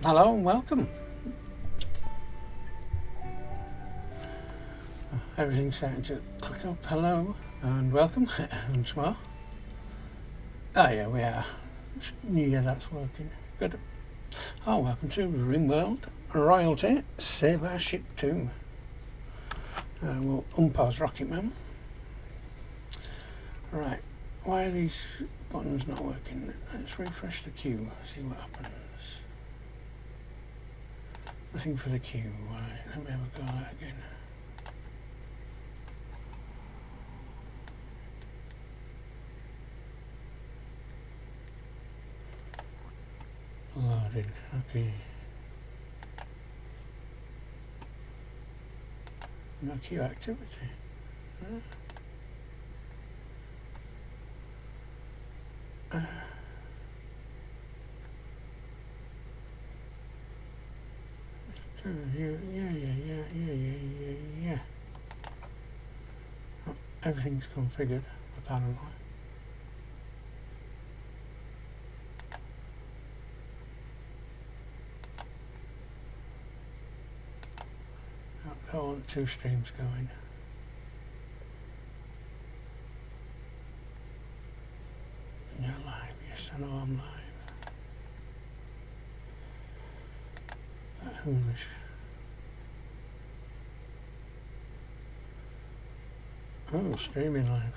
Hello and welcome. Everything's starting to click up. Hello and welcome once more. Oh yeah, we are. Yeah, that's working. Good. Oh, welcome to Rimworld. Royalty, save our ship too. We'll unpause Rocket Man. Right, why are these buttons not working? Let's refresh the queue, see what happens. Looking for the queue. Right, let me have a go at that again. Loaded, okay. No queue activity. Yeah. Oh, everything's configured, apparently. I don't want two streams going. You're live, yes, I know I'm live. Foolish. Oh, streaming live.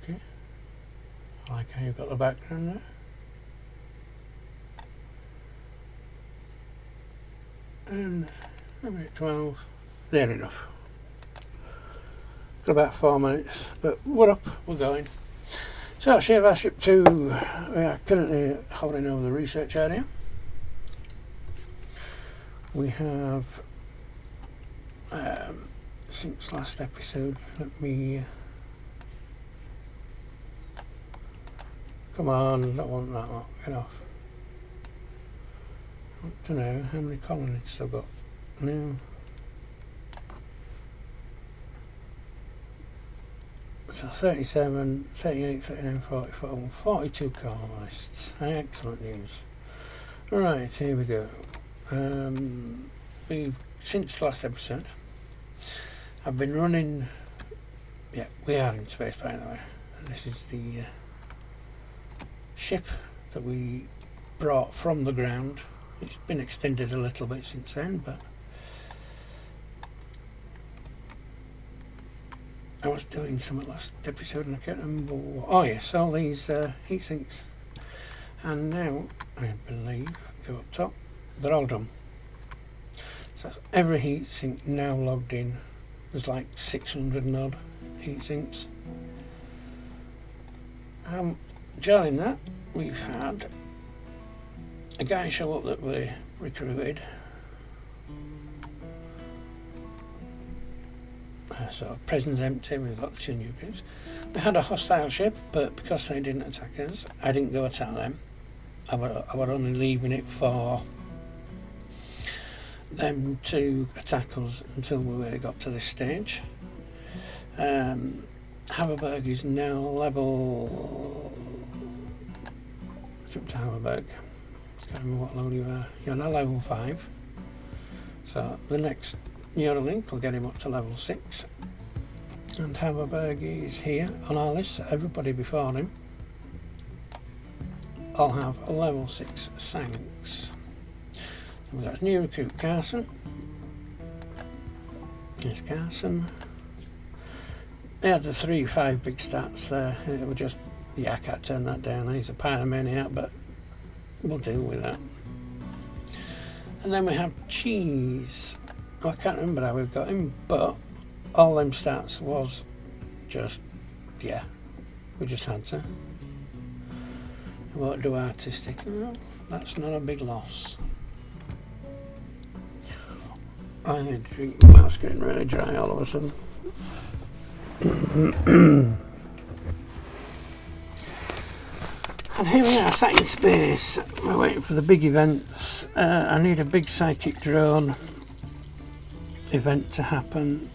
Okay. I like how you've got the background there. And I'm at 12. There enough. Got about 4 minutes, but we're up, we're going. So, Ship 2, we are currently hovering over the research area. We have, since last episode, let me, come on, I don't want that lot, get off. I want to know how many colonists I've got. No. So 37, 38, 39, 44, 42 colonists. Excellent news. Right, here we go. We've, since last episode, I've been running, yeah, we are in space by the way. This is the ship that we brought from the ground. It's been extended a little bit since then, but I was doing some last episode and I can't remember what. Oh yes, all these heat sinks. And now, I believe, go up top, they're all done. So that's every heat sink now logged in. There's like 600 and odd heat sinks. During that, we've had a guy show up that we recruited. So prison's empty, we've got the 2 new crews. We had a hostile ship, but because they didn't attack us, I didn't go attack them. I were only leaving it for them to attack us until we got to this stage. Haverberg is now level... Jump to Haverberg. I can't remember what level you are. You're now level 5. So the next Neuralink will get him up to level 6. And Haverberg is here on our list, so everybody before him I'll have a level 6 Sanks. So we've got new recruit Carson. There's Carson. They had the 3-5 big stats there. It was just, yeah, I can't turn that down. He's a pyromaniac, but we'll deal with that. And then we have Cheese. I can't remember how we've got him, but all them stats was just, yeah, we just had to. We won't do artistic. Well, that's not a big loss. I drink my mouth's getting really dry all of a sudden. And here we are, sat in space. We're waiting for the big events. I need a big psychic drone event to happen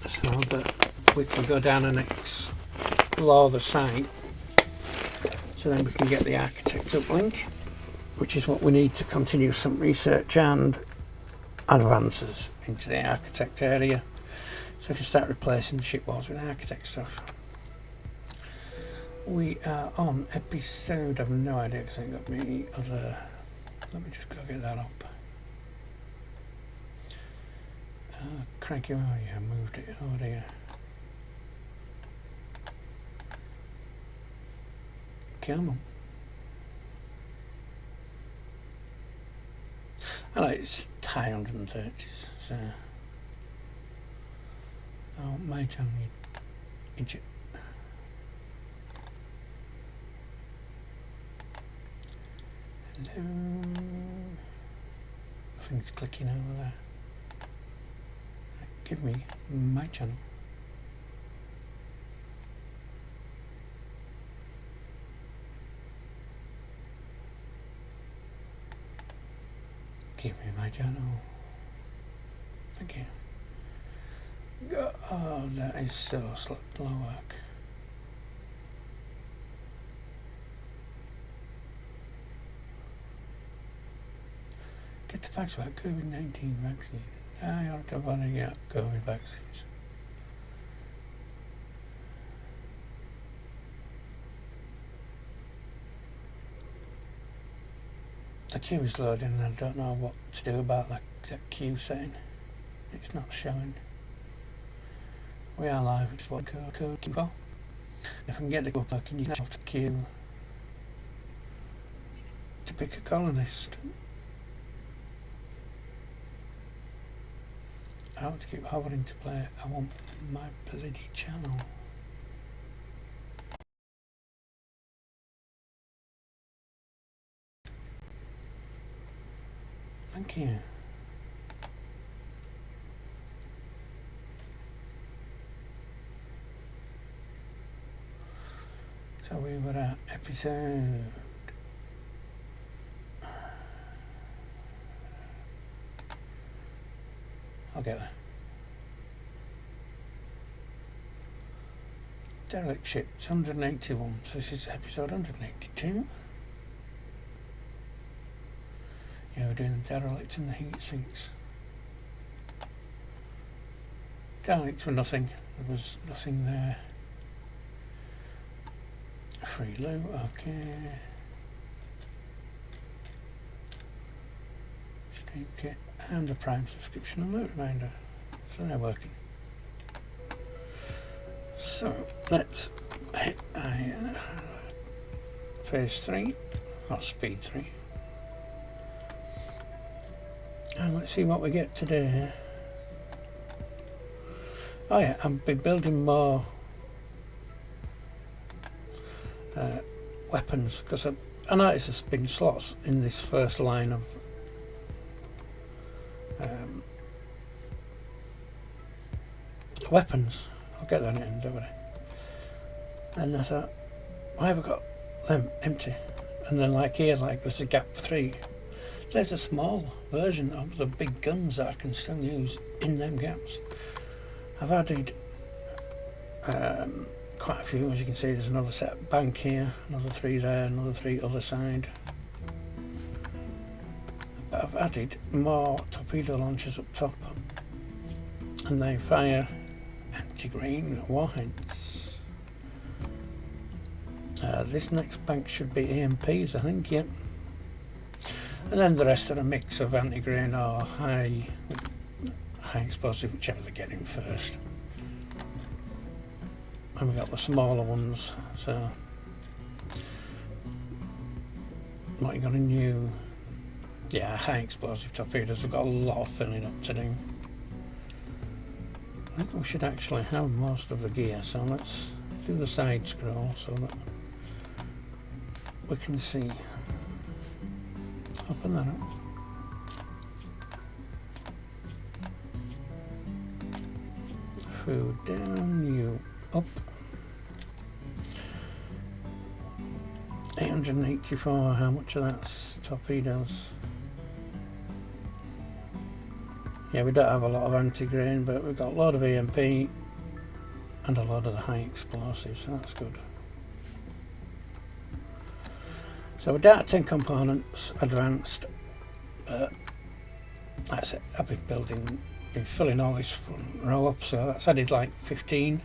so that we can go down and explore the site So then we can get the architect uplink, which is what we need to continue some research and advances into the architect area. So we can start replacing the ship walls with architect stuff. We are on episode, I've no idea because I ain't got me other. Let me just go get that up. Cranky, oh yeah, I moved it over here. Come on. I like it's high 130s, so. Oh, my channel, you idiot. Hello. Nothing's clicking over there. Give me my channel. Give me my channel. Thank you. Oh, that is so slow work. Get the facts about COVID-19 vaccine. I ought to want to get COVID vaccines. The queue is loading and I don't know what to do about that queue setting. It's not showing. We are live, which is what code queue for. If I can get the queue working, you can have to queue to pick a colonist. I want to keep hovering to play. I want my bloody channel. Thank you. So we were at episode. I'll get there. Derelict ships 181. So this is episode 182. Yeah, we're doing the derelict and the heat sinks. Derelicts were nothing. There was nothing there. Free loot, okay. Stream kit and a Prime subscription and loot reminder. So they're working. So let's hit phase 3, not speed 3. And let's see what we get today. Oh yeah, I'll be building more weapons because I noticed there's been slots in this first line of weapons. I'll get that in, don't I? And I thought, why have I got them empty? And then like here, like there's a gap 3. There's a small version of the big guns that I can still use in them gaps. I've added quite a few, as you can see. There's another set bank here, another 3 there, another 3 other side. But I've added more torpedo launchers up top, and they fire anti-grain warheads. This next bank should be EMPs, I think, yep. And then the rest are a mix of anti-grain or high explosive, whichever they're getting first. And we got the smaller ones, so what you got in new? Yeah, high explosive torpedoes. We've got a lot of filling up to do. I think we should actually have most of the gear, so let's do the side scroll so that we can see. Open that up. Food down, you up. 884, how much of that's torpedoes? Yeah, we don't have a lot of anti-grain, but we've got a lot of EMP and a lot of the high explosives, so that's good. So we're down to 10 components advanced, but that's it. I've been filling all this front row up, so that's added like 15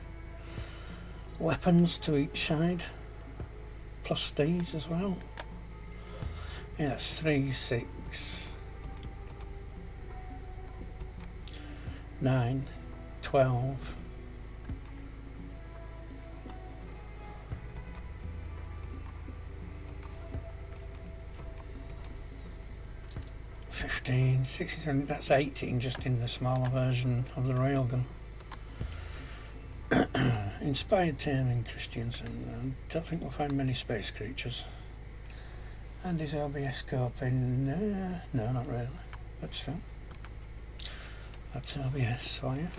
weapons to each side, plus these as well. Yeah, that's 3, 6, 9, 12. 15, 16, that's 18 just in the smaller version of the railgun. Inspired taming Christiansen. I don't think we'll find many space creatures. And his OBS scoping, no, not really, but still. That's OBS for you.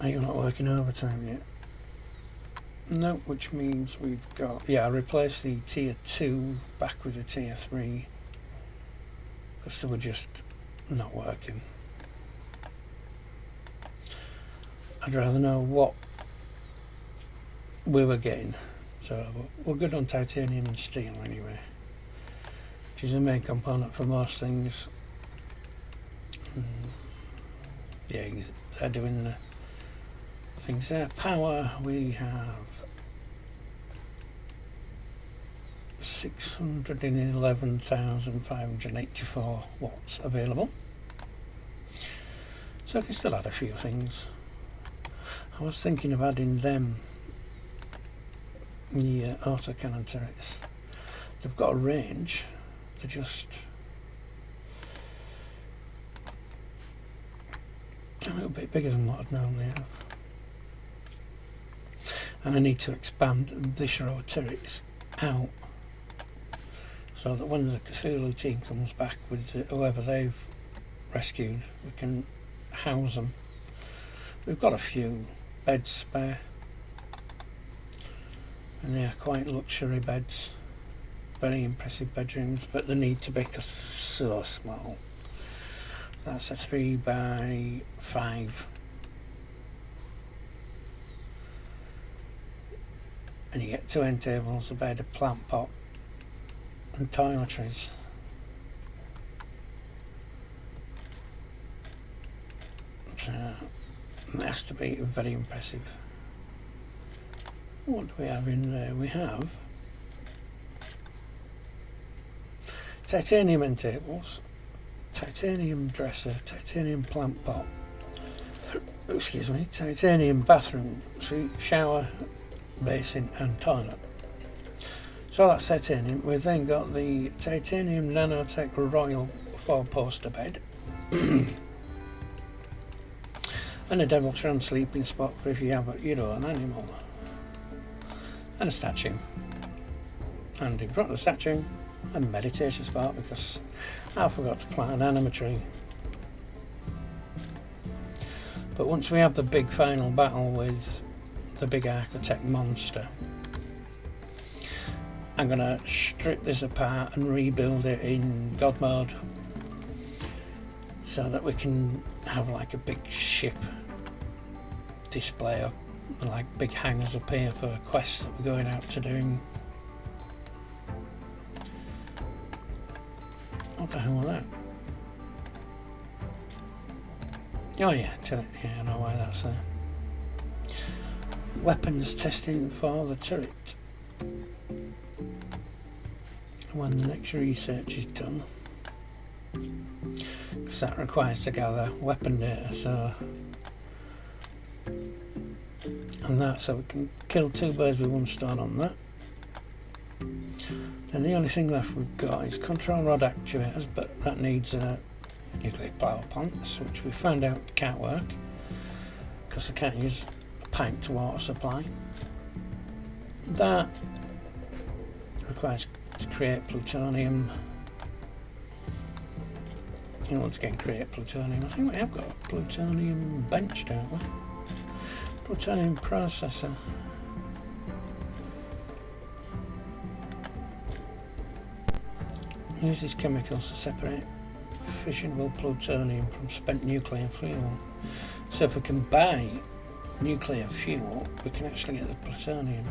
Are you not working overtime yet? No, which means we've got, yeah, I replaced the tier 2 back with the tier 3 because they were just not working. I'd rather know what we were getting, so we're good on titanium and steel anyway, which is the main component for most things. Yeah, they're doing the things there. Power, we have 611,584 watts available, so I can still add a few things. I was thinking of adding them, the autocannon turrets. They've got a range, they're just a little bit bigger than what I'd normally have. And I need to expand this row of turrets out so that when the Cthulhu team comes back with whoever they've rescued, we can house them. We've got a few beds spare, and they are quite luxury beds, very impressive bedrooms, but they need to be because so small. That's a 3 by 5. And you get 2 end tables, a bed, a plant pot and toiletries. So it has to be very impressive. What do we have in there? We have titanium end tables, titanium dresser, titanium plant pot, excuse me, titanium bathroom, suite, shower, basin and toilet. So that's titanium. We've then got the titanium nanotech royal 4-poster bed and a Deviltron sleeping spot for if you have an animal, and a statue, and in front of the statue a meditation spot because I forgot to plant an animatree. But once we have the big final battle with the big architect monster, I'm going to strip this apart and rebuild it in God mode so that we can have like a big ship display up, like big hangars up here for quests that we're going out to do. What the hell was that? Oh yeah, yeah, I know why that's there. Weapons testing for the turret. When the next research is done, because that requires to gather weapon data, so we can kill 2 birds with 1 stone on that. And the only thing left we've got is control rod actuators, but that needs nuclear power plants, which we found out can't work because they can't use a piped water supply. That requires to create plutonium. And once again, create plutonium. I think we have got a plutonium bench, don't we? Plutonium processor. Uses chemicals to separate fissionable plutonium from spent nuclear fuel. So if we can buy nuclear fuel, we can actually get the plutonium.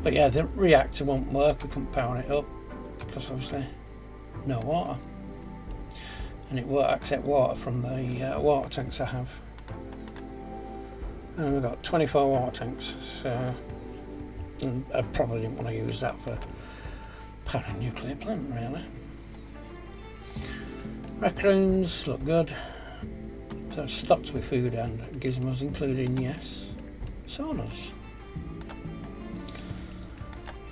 But yeah, the reactor won't work. We couldn't power it up because obviously no water, and it won't accept water from the water tanks I have. And we've got 24 water tanks, so and I probably didn't want to use that for powering a nuclear plant, really. Rec rooms look good. So stocked with food and gizmos, including, yes, saunas.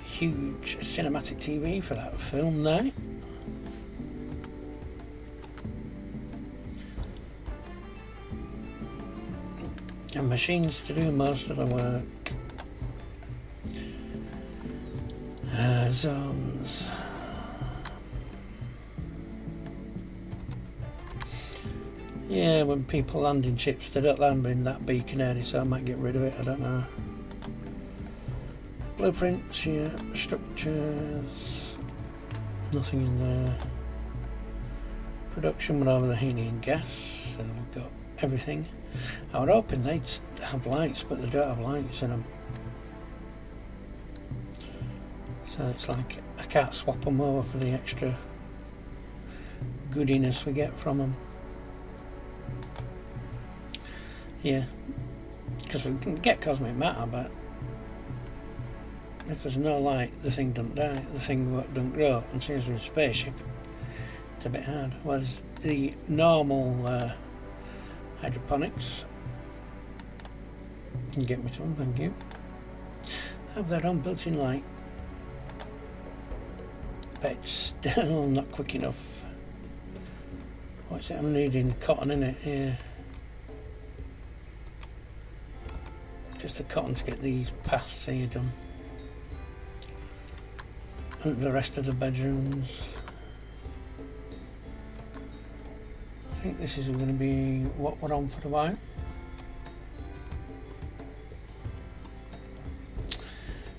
Huge cinematic TV for that film night. And machines to do most of the work. Zones. Yeah, when people land in ships, they don't land in that beacon area, so I might get rid of it, I don't know. Blueprints, yeah, structures, nothing in there. Production went over the heating and gas, so we've got everything. I was hoping they'd have lights, but they don't have lights in them. So it's like I can't swap them over for the extra goodiness we get from them. Yeah, because we can get cosmic matter, but if there's no light, the thing doesn't die, the thing doesn't grow, and since we're in a spaceship, it's a bit hard. Whereas the normal hydroponics, you get me some, thank you, have their own built-in light, but it's still not quick enough. What's it, I'm needing cotton in it, yeah. Just the cotton to get these paths here done. And the rest of the bedrooms. I think this is going to be what we're on for a while.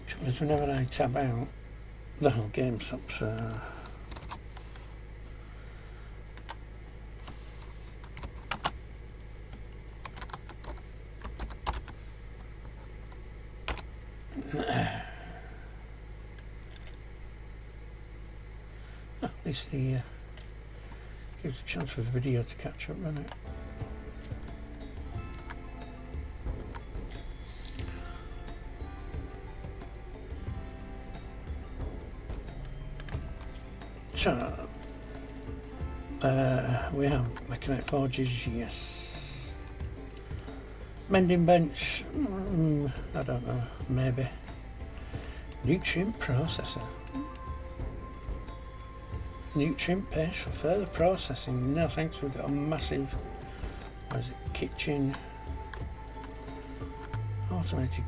Trouble is, whenever I tab out, the whole game stops. At least the gives a chance for the video to catch up, doesn't it? So we have mechanite forges, yes. Mending bench, I don't know, maybe. Nutrient processor. Nutrient paste for further processing. No thanks, we've got a massive, what is it, kitchen. Automated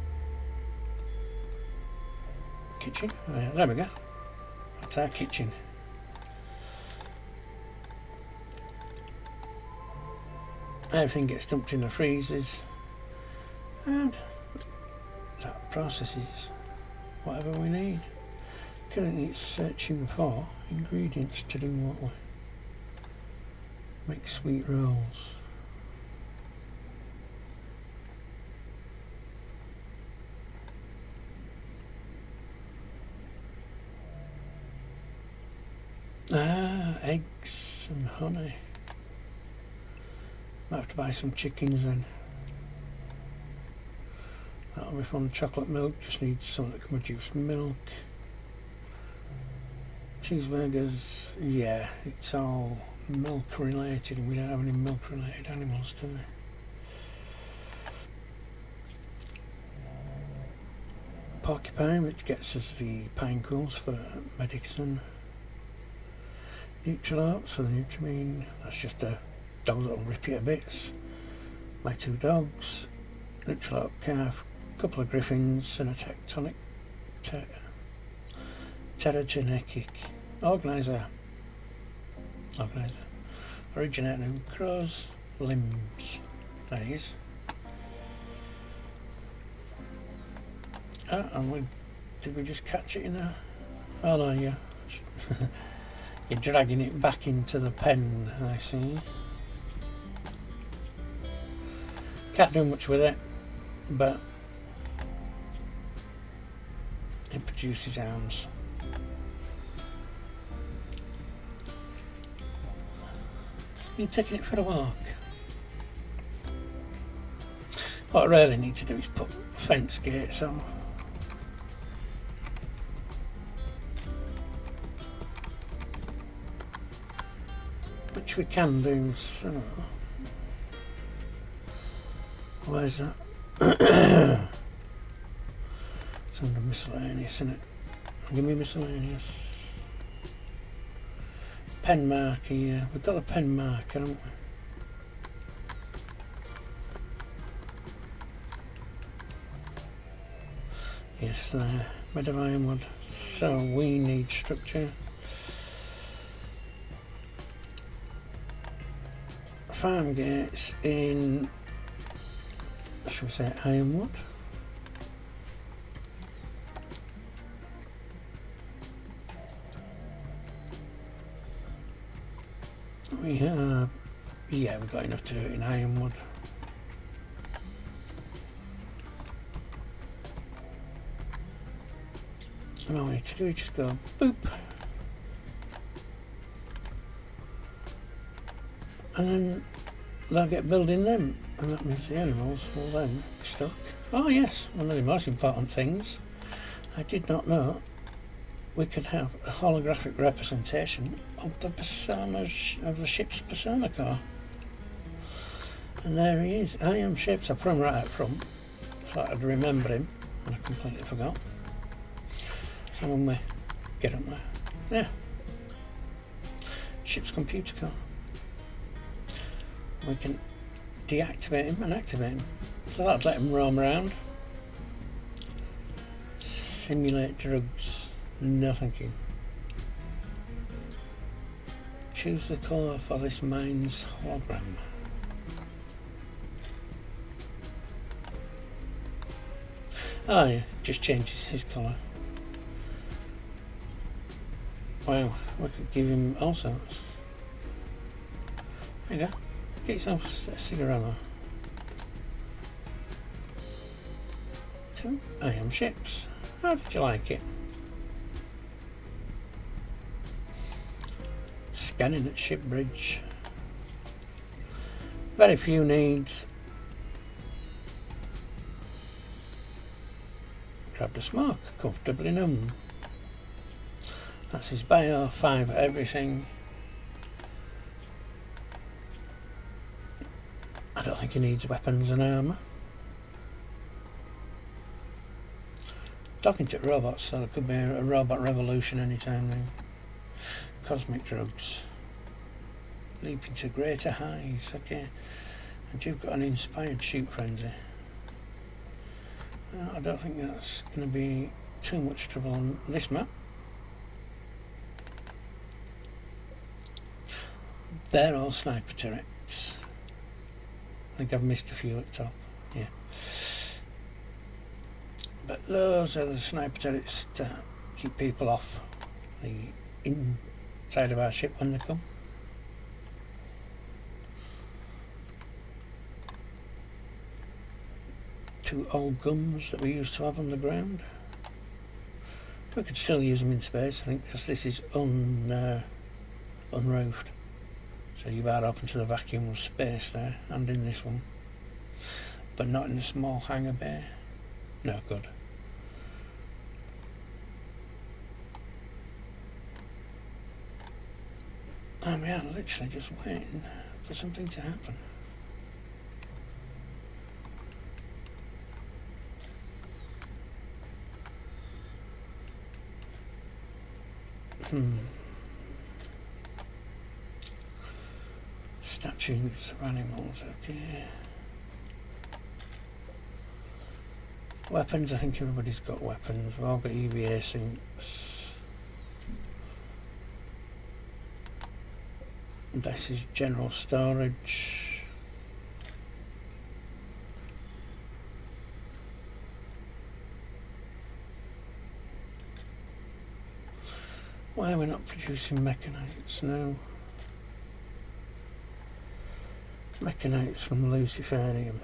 kitchen. Right, there we go. That's our kitchen. Everything gets dumped in the freezers, and that processes whatever we need. Currently it's searching for ingredients to do what we make sweet rolls. Eggs and honey. Might have to buy some chickens then. That'll be fun. Chocolate milk, just needs something that can produce milk. Cheeseburgers, yeah, it's all milk related, and we don't have any milk related animals, do we? Porcupine, which gets us the pine cones for medicine. Neutralops for the Nutrimine, that's just a dog that'll rip you to bits. My two dogs, Neutralop calf, a couple of griffins, and a tectonic pterogenetic organizer. Originator who grows limbs. That is. And did we just catch it in there? Oh no, yeah. You're dragging it back into the pen, I see. Can't do much with it, but it produces arms. You taking it for a walk? What I really need to do is put fence gates on. Which we can do, so... Where's that? It's under miscellaneous, isn't it? Give me miscellaneous. Pen marker, yeah. We've got a pen marker, haven't we? Yes, there. Bed of ironwood. So we need structure. Farm gates in, should we say, ironwood? We have, yeah, we've got enough to do it in ironwood. And all we need to do is just go boop. And then they'll get building them, and that means the animals will then be stuck. Oh yes, one of the most important things. I did not know we could have a holographic representation of the personas, of the ship's persona core. And there he is. I am ships. I put him right up front, so I'd remember him, and I completely forgot. So when we get up there, yeah, ship's computer core. We can deactivate him and activate him. So that'd let him roam around. Simulate drugs. No thank you. Choose the colour for this mine's hologram. Oh yeah, just changes his colour. Wow, we could give him all sorts. There you go. Get yourself a cigarette. 2 I am ships. How did you like it? Scanning at ship bridge. Very few needs. Grabbed a smoke, comfortably numb. That's his bio, 5 everything. I don't think he needs weapons and armour. Talking to robots, so there could be a robot revolution anytime now. Cosmic drugs. Leaping to greater heights, okay. And you've got an inspired shoot frenzy. I don't think that's going to be too much trouble on this map. They're all sniper turrets. I think I've missed a few at top, yeah. But those are the sniper turrets to keep people off the inside of our ship when they come. Two old guns that we used to have on the ground. We could still use them in space, I think, because this is unroofed. So you are open to the vacuum of space there, and in this one. But not in the small hangar bay. No good. And we are literally just waiting for something to happen. Statues of animals, okay. Weapons, I think everybody's got weapons. We've all got EVA suits. This is general storage. Why are we not producing mechanites now? Mechanites from Luciferium.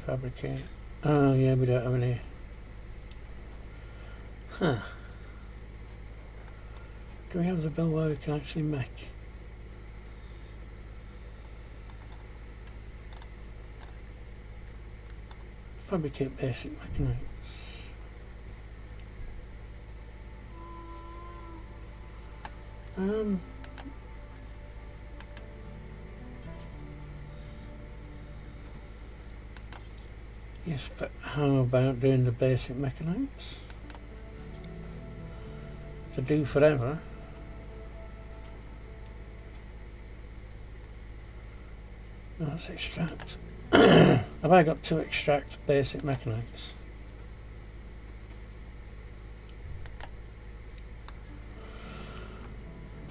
Fabricate. Oh yeah, we don't have any. Huh. Do we have the build where we can actually make? Fabricate basic mechanics. Yes, but how about doing the basic mechanics? To do forever. No, that's extract. Have I got to extract basic mechanics?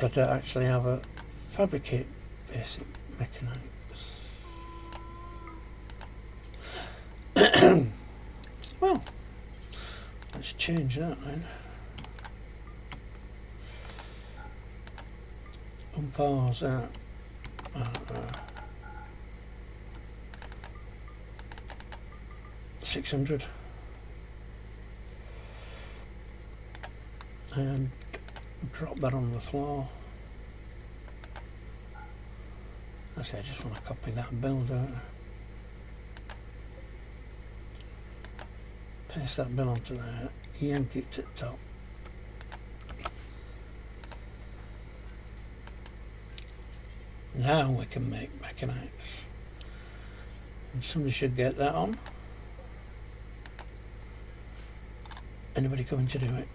I don't actually have a fabricate basic mechanics. Well, let's change that then. Unpause that. 600. And drop that on the floor. Actually, I just want to copy that build out. Paste that bill onto there, yank it to the top. Now we can make mechanics. And somebody should get that on. Anybody coming to do it?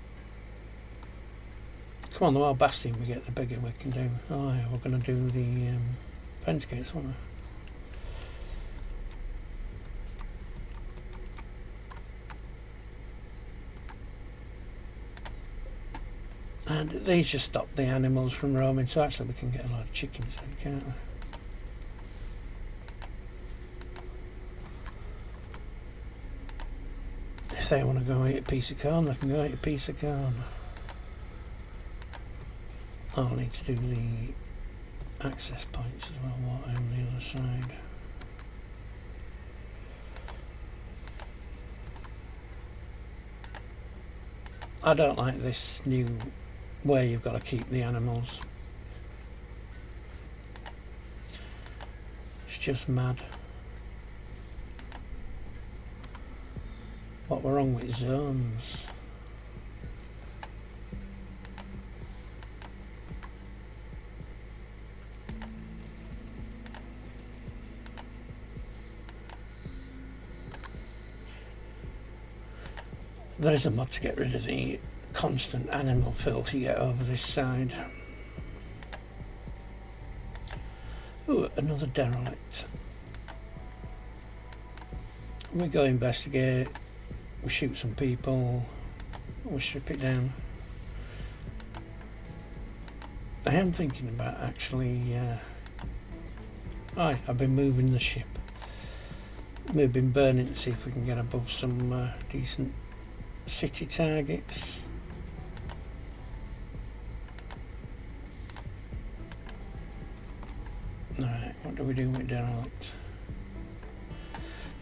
Come on, the more basting we get, the bigger we can do. Oh yeah, we're going to do the fence gates, aren't we? And these just stop the animals from roaming, so actually we can get a lot of chickens then, can't we? If they want to go eat a piece of corn, they can go eat a piece of corn. I'll need to do the access points as well, what on the other side. I don't like this new way you've got to keep the animals. It's just mad. What were wrong with zones? There is a mod to get rid of the constant animal filth you get over this side. Ooh, another derelict. We go investigate, we shoot some people, we strip it down. I am thinking about actually, I've been moving the ship. We've been burning to see if we can get above some decent city targets. Right, what do we do with derelict?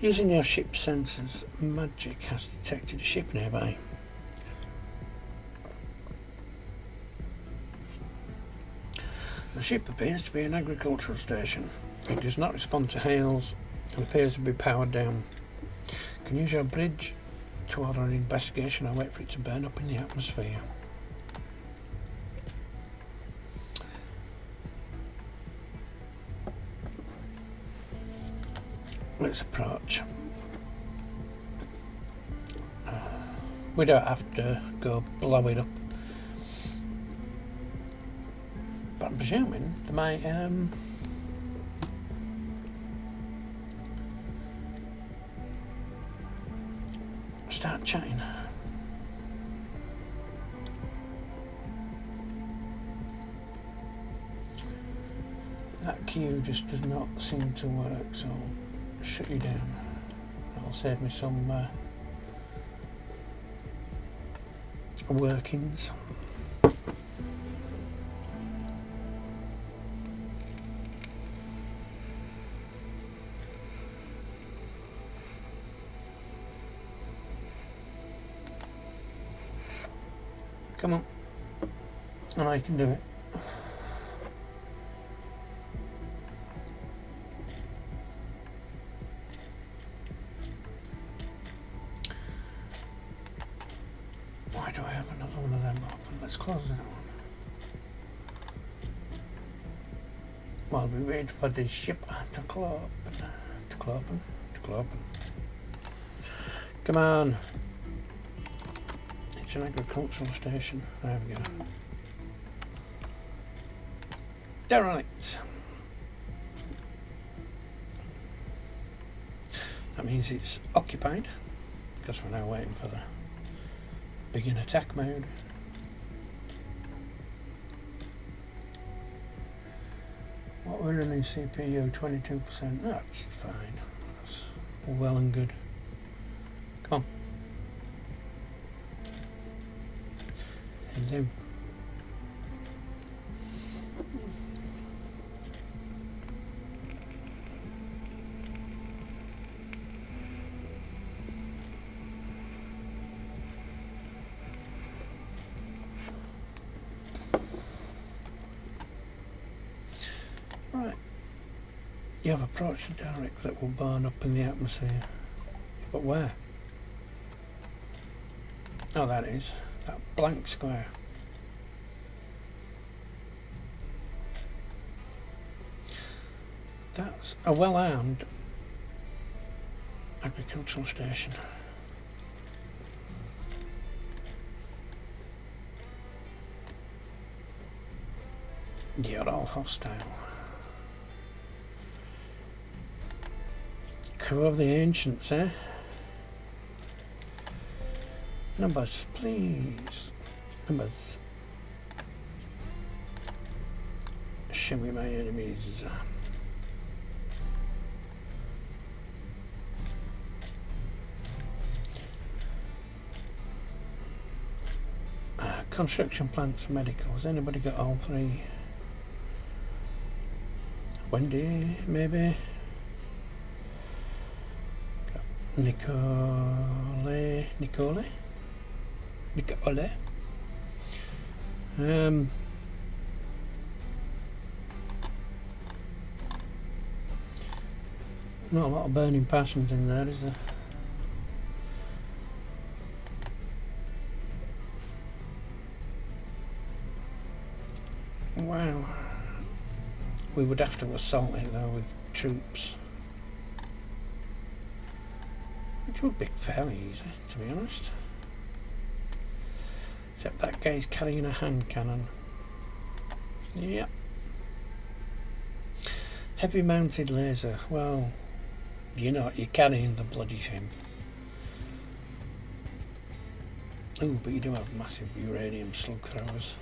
Using your ship's sensors, magic has detected a ship nearby. The ship appears to be an agricultural station. It does not respond to hails and appears to be powered down. You can use your bridge to order an investigation and wait for it to burn up in the atmosphere. Let's approach. We don't have to go blow it up, but I'm presuming they might start chatting. That queue just does not seem to work, so I'll shut you down. That'll save me some workings. Come on. And I can do it. Why do I have another one of them open? Let's close that one. While we wait for the ship to close open. To close open. To close open. Come on. It's an agricultural station. There we go. Derelict. That means it's occupied, because we're now waiting for the begin attack mode. What we're running CPU 22%. That's fine. That's well and good. Come on. Hello. Right. You have approached a derelict that will burn up in the atmosphere. But where? Oh, that is. That blank square. That's a well-armed agricultural station. You're all hostile. Crew of the ancients, eh? Numbers, please. Numbers. Show me my enemies. Construction plants, medicals. Anybody got all three? Wendy, maybe. Nicole. Not a lot of burning passions in there, is there? Wow. We would have to assault it though with troops. Which would be fairly easy, to be honest. Except that guy's carrying a hand cannon. Yep. Heavy mounted laser. Well, you know, you're carrying the bloody thing. Ooh, but you do have massive uranium slug throwers.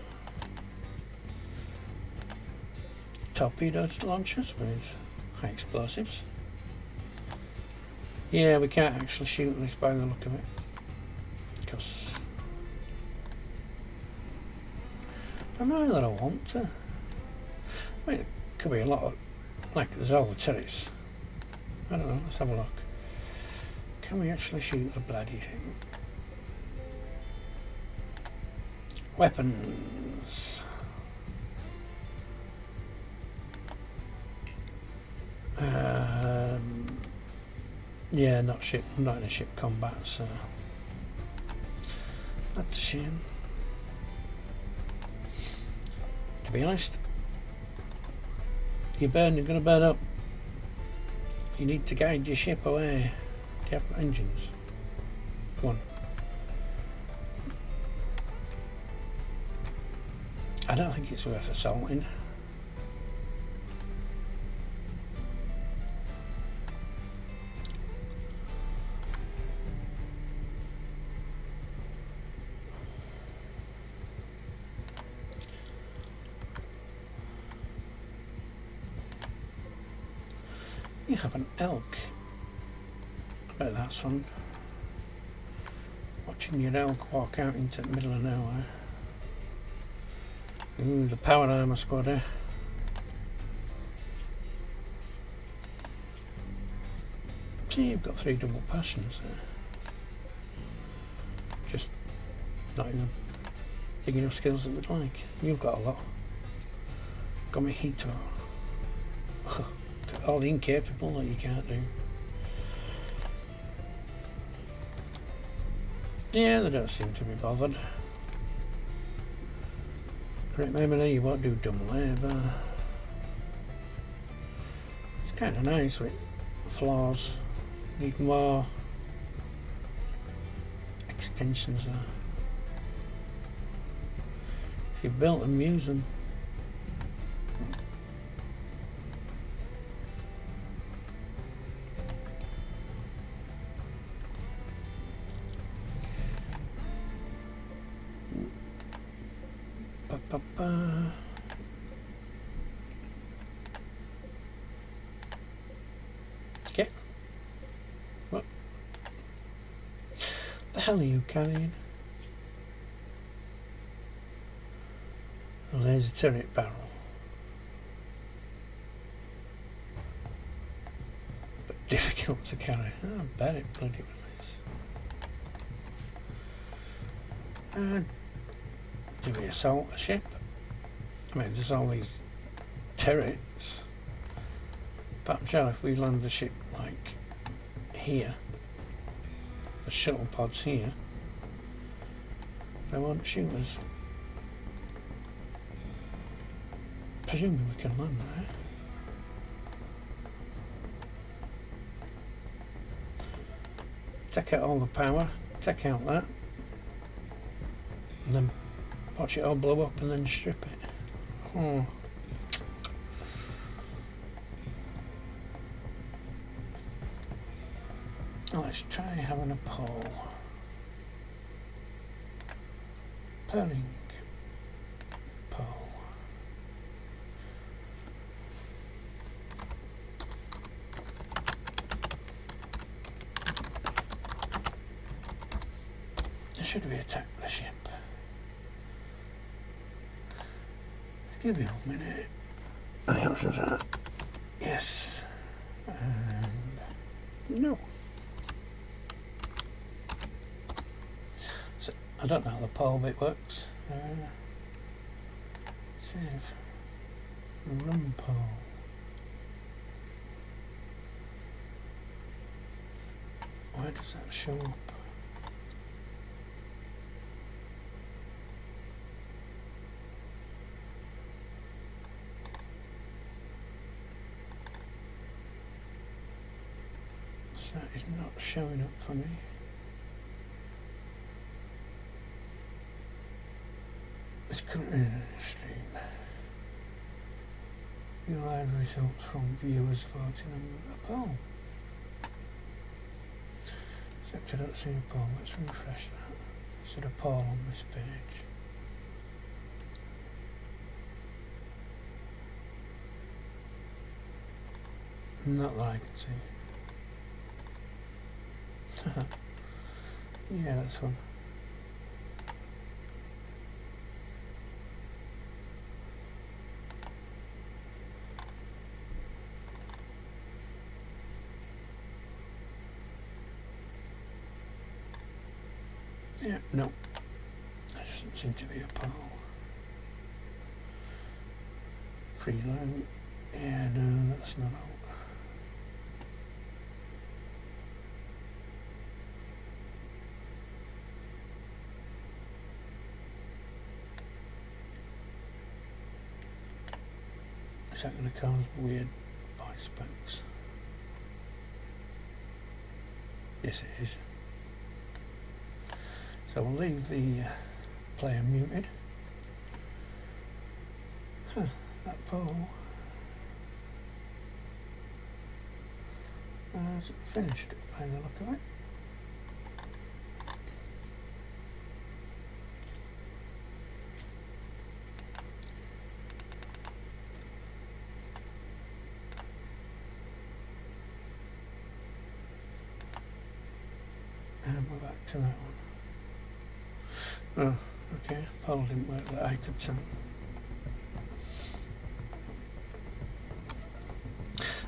Torpedo launchers with high explosives. Yeah, we can't actually shoot this by the look of it. Because I don't know that I want to. I mean, it could be a lot of, like, there's all the turrets. I don't know, let's have a look. Can we actually shoot the bloody thing? Weapons. Yeah, not in a ship combat, so that's a shame. To be honest, you're gonna burn up. You need to guide your ship away. Do you have engines? Go on. I don't think it's worth assaulting. You have an elk. I bet that's fun. Watching your elk walk out into the middle of nowhere. Ooh, the power armor squad, eh? See, you've got 3 double passions there. Just not in Big enough skills that they'd like. You've got a lot. Got me heater. All the incapable that you can't do. Yeah, they don't seem to be bothered. Great memory, you won't do dumb labour. It's kind of nice with floors. Need more extensions there. If you've built them, use them. Okay. What the hell are you carrying? A laser turret barrel. But difficult to carry. Oh, I bet it bloody well is. Do we assault a ship? I mean, there's all these turrets. But I'm sure if we land the ship, like, here, the shuttle pods here, they won't shoot us. Presumably we can land there. Take out all the power, take out that, and then watch it all blow up and then strip it. Oh. Let's try having a pole. Pulling pole. Should we attack the ship? Give me a minute. Any options are yes. And no. So, I don't know how the pole bit works. Save. Run pole. Why does that show up? That is not showing up for me. It's currently in a stream. View live results from viewers voting on a poll. Except I don't see a poll. Let's refresh that. Is there a poll on this page? Not that I can see. Yeah, that's one. Yeah, no. There doesn't seem to be a poll. Freeload. Yeah, no, that's not out. Is that going to cause weird voice bugs? Yes, it is. So we'll leave the player muted. Huh, that poll has finished by the look of it. And we're back to that one. Oh, okay, poll didn't work that I could tell.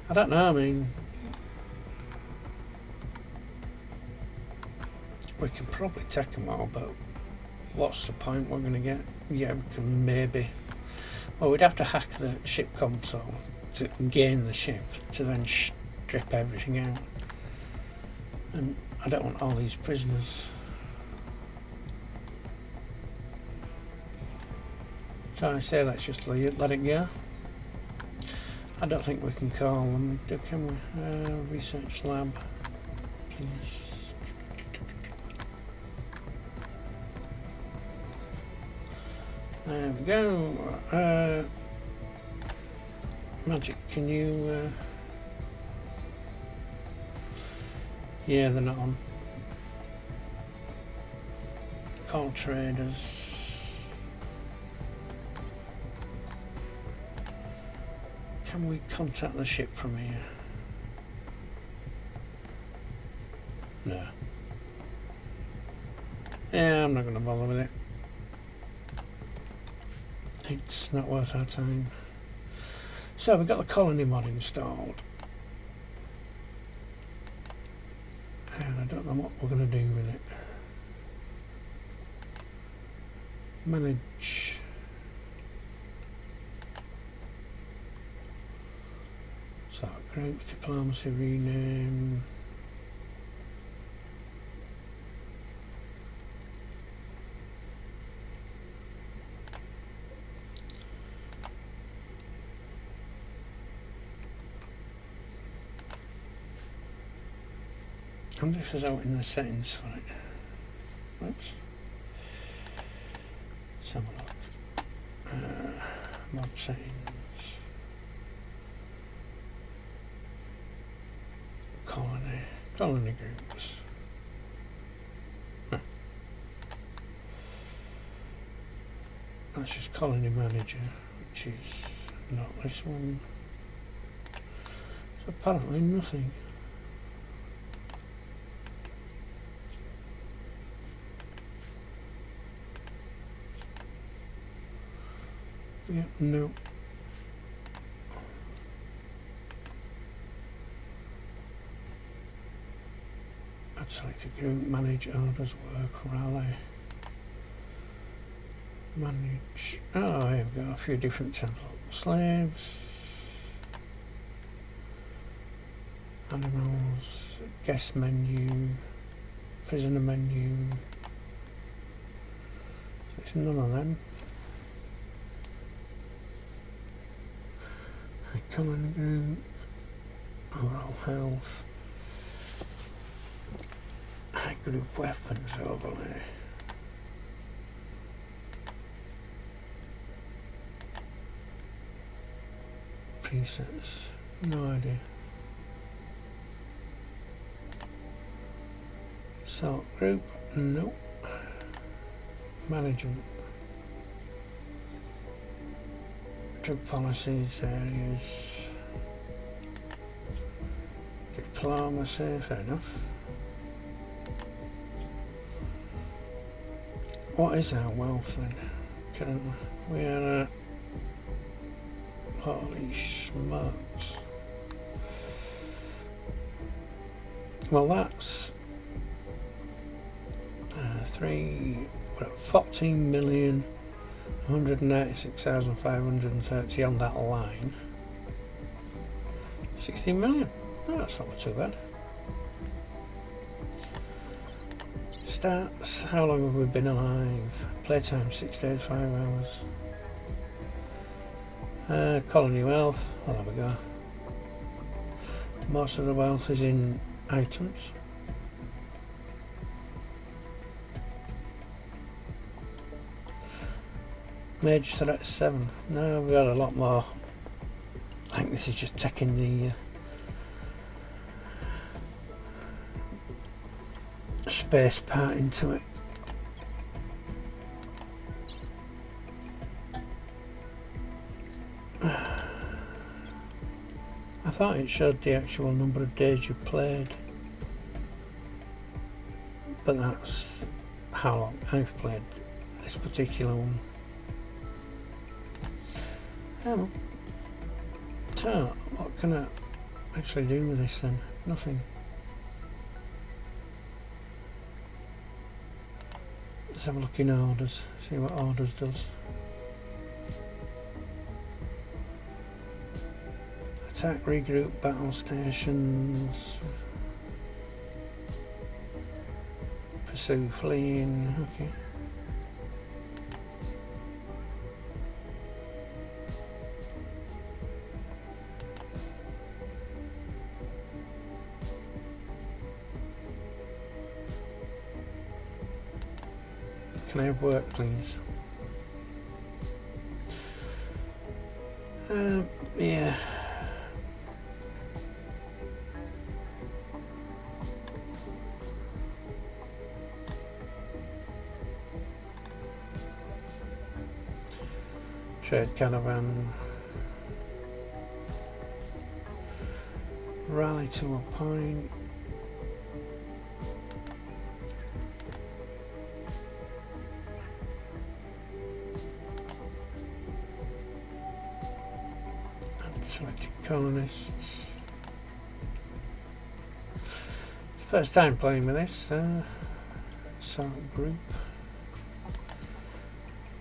I don't know, I mean, we can probably take them all, but what's the point we're going to get? Yeah, we can maybe... Well, we'd have to hack the ship console to gain the ship, to then strip everything out. And I don't want all these prisoners. So I say let's just let it go. I don't think we can call them, can we? Research lab, please. There we go. Magic, can you... yeah, they're not on. Call traders. Can we contact the ship from here? No. Yeah, I'm not going to bother with it. It's not worth our time. So we've got the colony mod installed. And I don't know what we're going to do with it. Manage. So group, diplomacy, rename. I wonder if it's out in the settings for it. Whoops. Let's have a look. Mod settings. Colony groups. Huh. That's just colony manager, which is not this one. So apparently nothing. Yeah, no. I'd select a group, manage orders, work, rally. Manage. Oh, here we go, a few different tabs. Slaves. Animals. Guest menu. Prisoner menu. So it's none of them. Colony group, overall health, high group weapons overlay, presets, no idea. Sort group, nope. Management. Drug policies, areas, diplomacy, fair enough. What is our wealth then? Currently, we are at, holy smokes. Well, that's 14 million. 196,530 on that line. 16 million. Oh, that's not too bad. Stats. How long have we been alive? Playtime 6 days, 5 hours. Colony wealth. Oh, there we go. Most of the wealth is in items. Major threat 7. No, we got a lot more. I think this is just taking the space part into it. I thought it showed the actual number of days you played, but that's how long I've played this particular one. Oh. So, what can I actually do with this then? Nothing. Let's have a look in orders, see what orders does. Attack, regroup, battle stations, pursue, fleeing, okay. Can I have work, please? Yeah. Trade caravan. Rally to a point. Selected colonists. First time playing with this. Sort of group.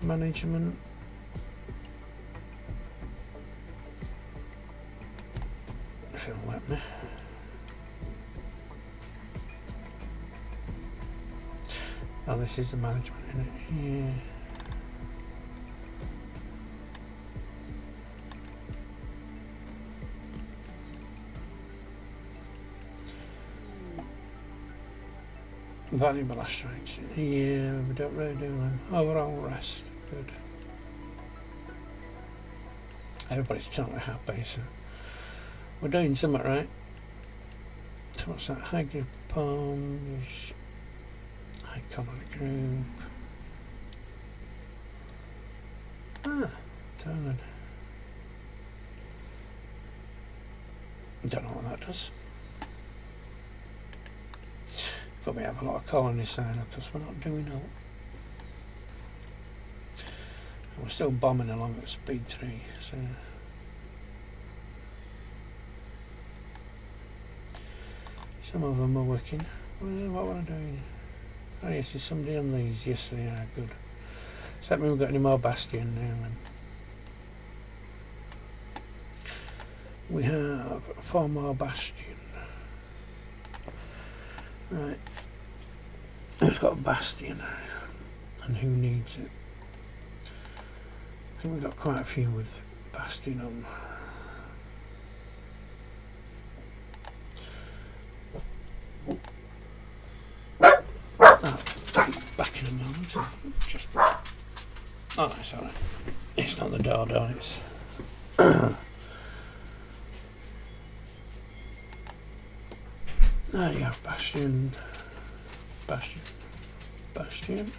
Management. If it'll let me. Oh, this is the management, isn't it? Yeah. Valuable asteroids. Yeah, we don't really do them. Overall rest. Good. Everybody's totally happy, so we're doing something right. So what's that? High group palms. High colony group. Ah, turn. Don't know what that does. But we have a lot of colony sign up because we're not doing all. And we're still bombing along at speed 3, so some of them are working. What were I doing? Oh yes, there's somebody on these. Yes they are, good. Does that mean we've got any more bastion now then? We have 4 more bastion. Right. Who's got a bastion? And who needs it? I think we've got quite a few with bastion on. Oh, back in a moment. Just. Oh, it's alright. It's not the door, it's. There you go, bastion. Bastion. Bastion.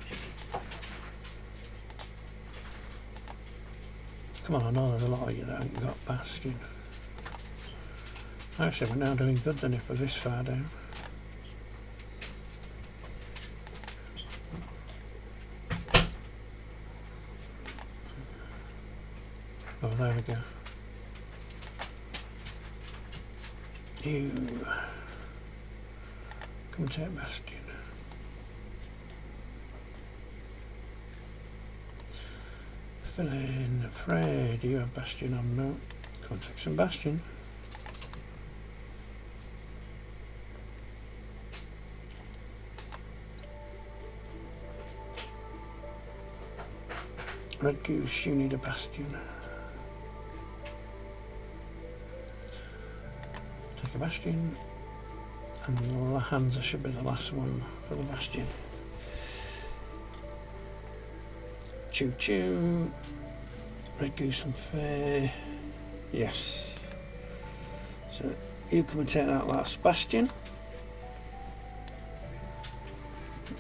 Come on, I know there's a lot of you that haven't got bastion. Actually, we're now doing good then if we're this far down. Oh, there we go. You come take bastion. Fill in, afraid. You have bastion on now. Come and take some bastion. Red Goose, you need a bastion. Take a bastion. And Hansa should be the last one for the bastion. Choo choo. Red Goose and Fair. Yes. So you come and take that last bastion.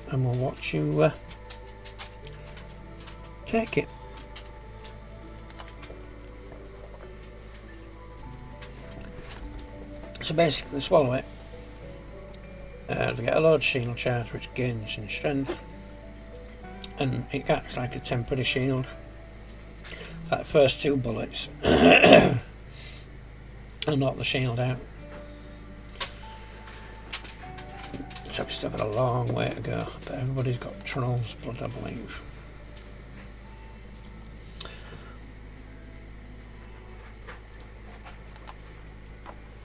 And we'll watch you take it. So basically swallow it. They get a large shield charge which gains in strength. And it acts like a temporary shield. Like the first 2 bullets and knock the shield out. So we've still got a long way to go, but everybody's got Troll's blood, I believe.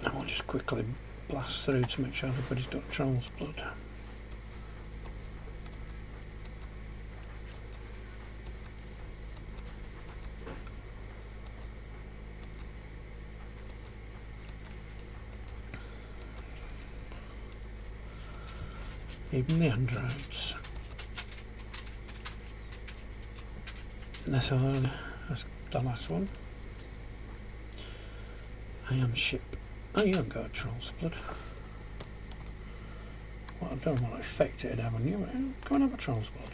And we'll just quickly blast through to make sure everybody's got Troll's blood. Even the androids. That's the last one. I am ship. Oh, you haven't got a Troll's blood. Well, I don't know what effect it'd have on you, but go and have a Troll's blood.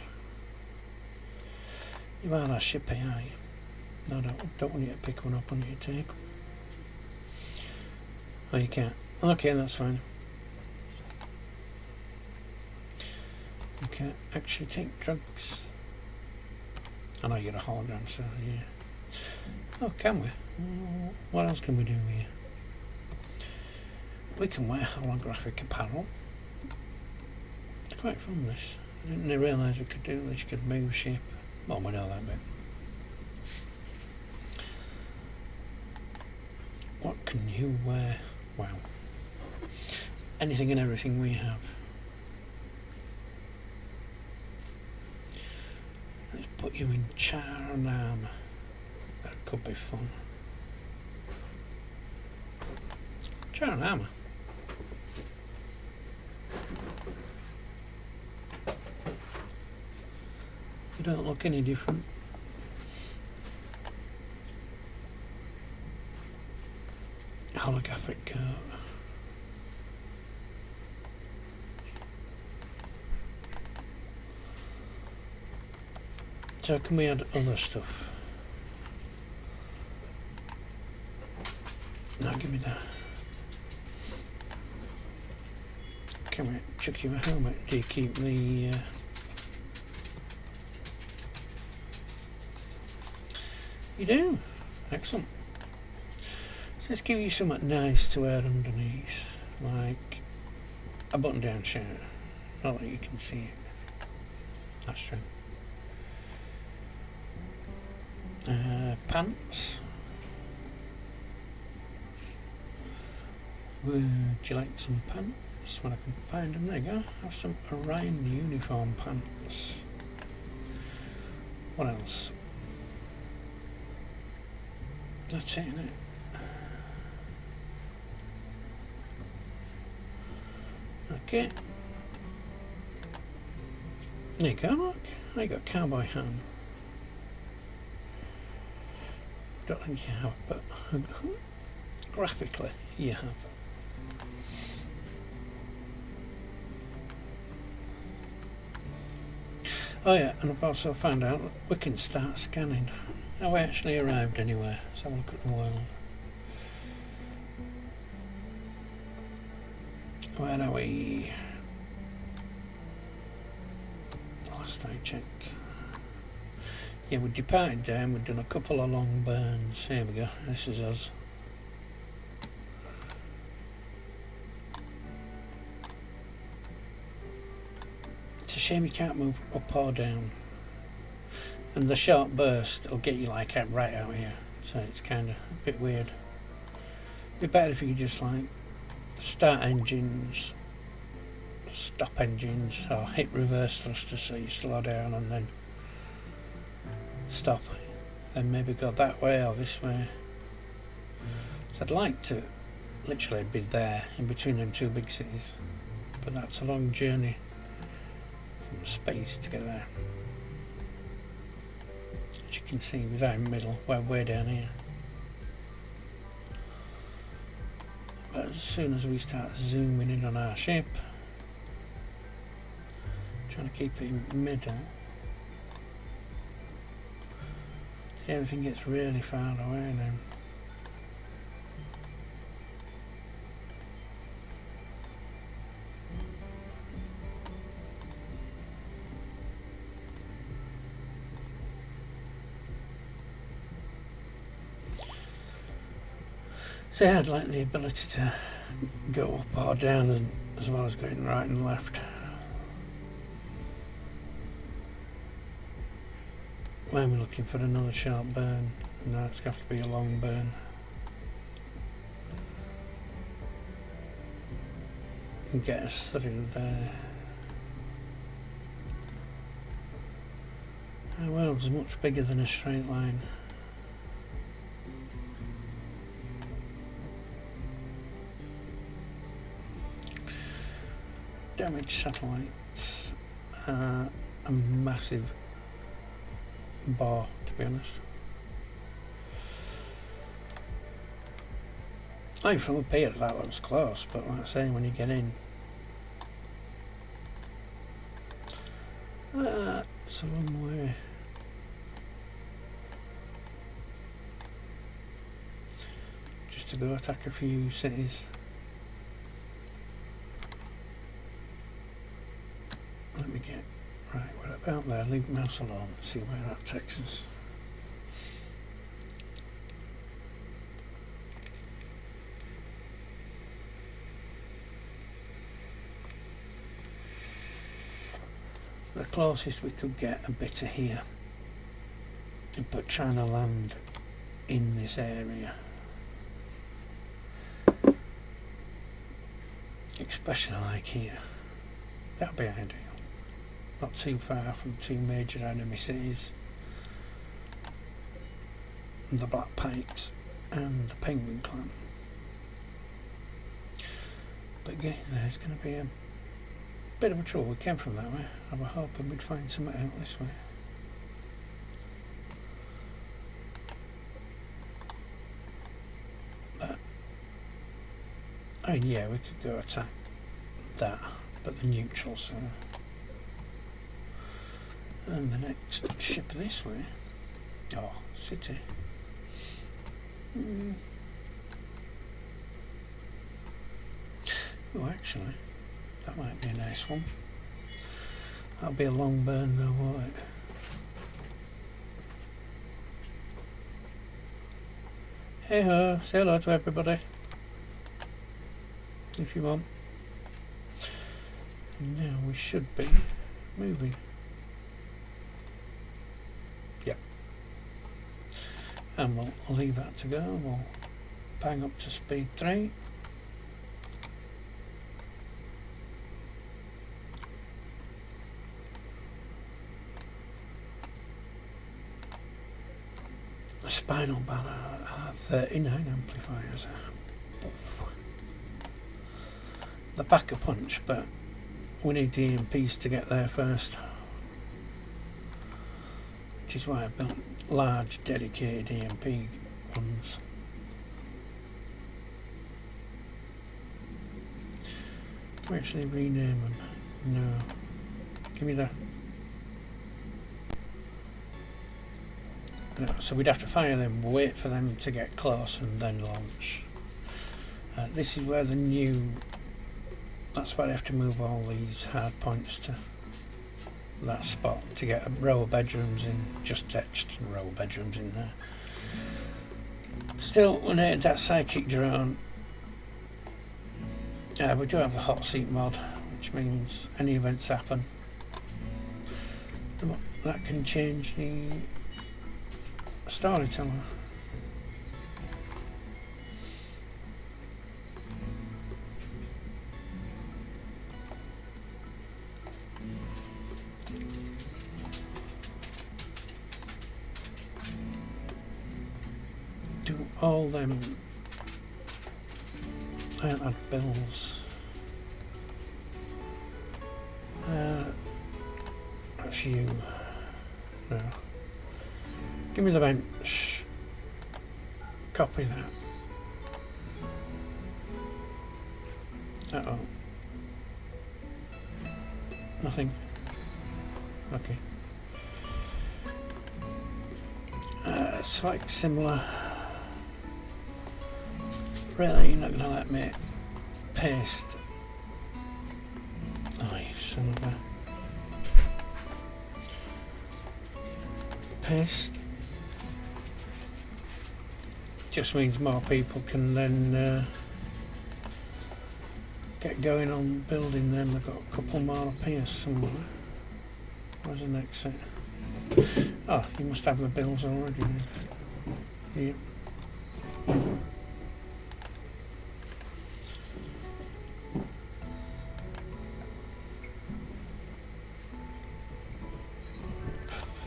You are our ship AI. No, don't want you to pick one up, on you to take one. Oh, you can't. Okay, that's fine. You can't actually take drugs. I know you're a hologram, so yeah. Oh, can we? What else can we do here? We can wear holographic apparel. It's quite fun, this. I didn't realise we could do this. You could move shape. Well, we know that bit. What can you wear? Wow. Anything and everything we have. Let's put you in char and armour. That could be fun. Char and armour. You don't look any different. Holographic coat. So can we add other stuff? No, give me that. Can we chuck you a helmet? Do you keep the... You do? Excellent. So let's give you something nice to wear underneath. Like a button down shirt. Not that you can see it. That's true. Pants. Would you like some pants? When I can find them, there you go. Have some Orion uniform pants. What else? That's it, isn't it? Okay. There you go, look. I got cowboy hat. Don't think you have, but graphically you have. Oh yeah, and I've also found out that we can start scanning. Have we actually arrived anywhere? Let's have a look at the world. Where are we? Last I checked. Yeah, we departed there and we've done a couple of long burns. Here we go, this is us. It's a shame you can't move up or down. And the short burst will get you like right out here. So it's kind of a bit weird. It'd be better if you could just like start engines, stop engines, or hit reverse thrusters so you slow down and then stop, then maybe go that way or this way. So I'd like to literally be there in between them two big cities, but that's a long journey from space to get there. As you can see, we're in the middle, we're way down here. But as soon as we start zooming in on our ship, trying to keep it in the middle, see, everything gets really far away now. So I'd like the ability to go up or down and as well as going right and left. When we're looking for another sharp burn, no, it's got to be a long burn. And get us through there. Our world's much bigger than a straight line. Damaged satellites are a massive bar, to be honest. Like from up here that looks close, but like I say, when you get in, it's a long way. Just to go attack a few cities. Let me get right, we're about there, leave mouse alone, see where that takes us. The closest we could get a bit of here, but trying to land in this area, especially like here, that'd be ideal. Not too far from two major enemy cities, the Black Pikes and the Penguin Clan. But getting there is going to be a bit of a trouble. We came from that way. I was hoping we'd find something out this way. But I mean, yeah, we could go attack that, but the neutral, so. And the next ship this way. Oh, city. Oh, actually, that might be a nice one. That'll be a long burn though, won't it? Hey ho, say hello to everybody. If you want. And now we should be moving. Yep. And we'll leave that to go. We'll bang up to speed 3. Spinal banner 39 amplifiers. The pack a punch, but we need the EMPs to get there first, which is why I built large dedicated EMP ones. Can we actually rename them? No. Give me the. No, so we'd have to fire them, wait for them to get close and then launch. This is where the new, that's why they have to move all these hard points to that spot to get a row of bedrooms in, just etched row of bedrooms in there. Still, we need that psychic drone. We do have the hot seat mod, which means any events happen, that can change the storyteller. Do all them. I haven't had bills. That's you. No. Give me the bench. Copy that. Uh-oh. Nothing. Okay. Select similar. Really, you're not going to let me paste. Oh, you son of a. Paste. Just means more people can then get going on building them. I've got a couple more up here somewhere. Where's the next set? Oh, you must have the bills already then. Yep.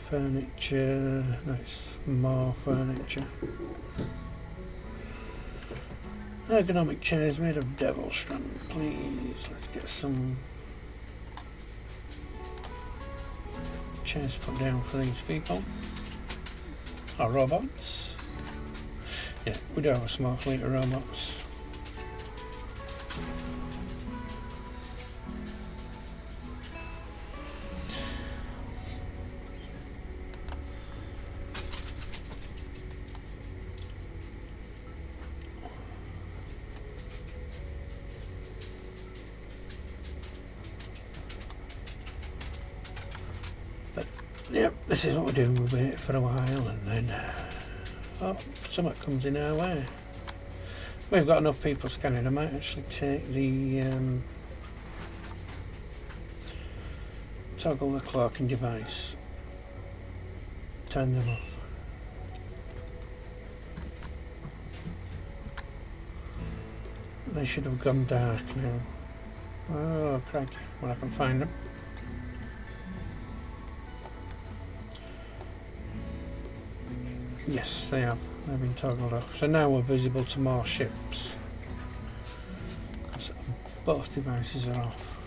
Furniture, nice, more furniture. Ergonomic chairs made of devil strand, please. Let's get some chairs put down for these people. Or robots. Yeah, we do have a small fleet of robots. Yep, this is what we're doing. We'll wait for a while and then something comes in our way. We've got enough people scanning. I might actually take the toggle the cloaking device, turn them off. They should have gone dark now. Oh crikey, well I can find them. Yes, they have. They've been toggled off. So now we're visible to more ships. Because both devices are off.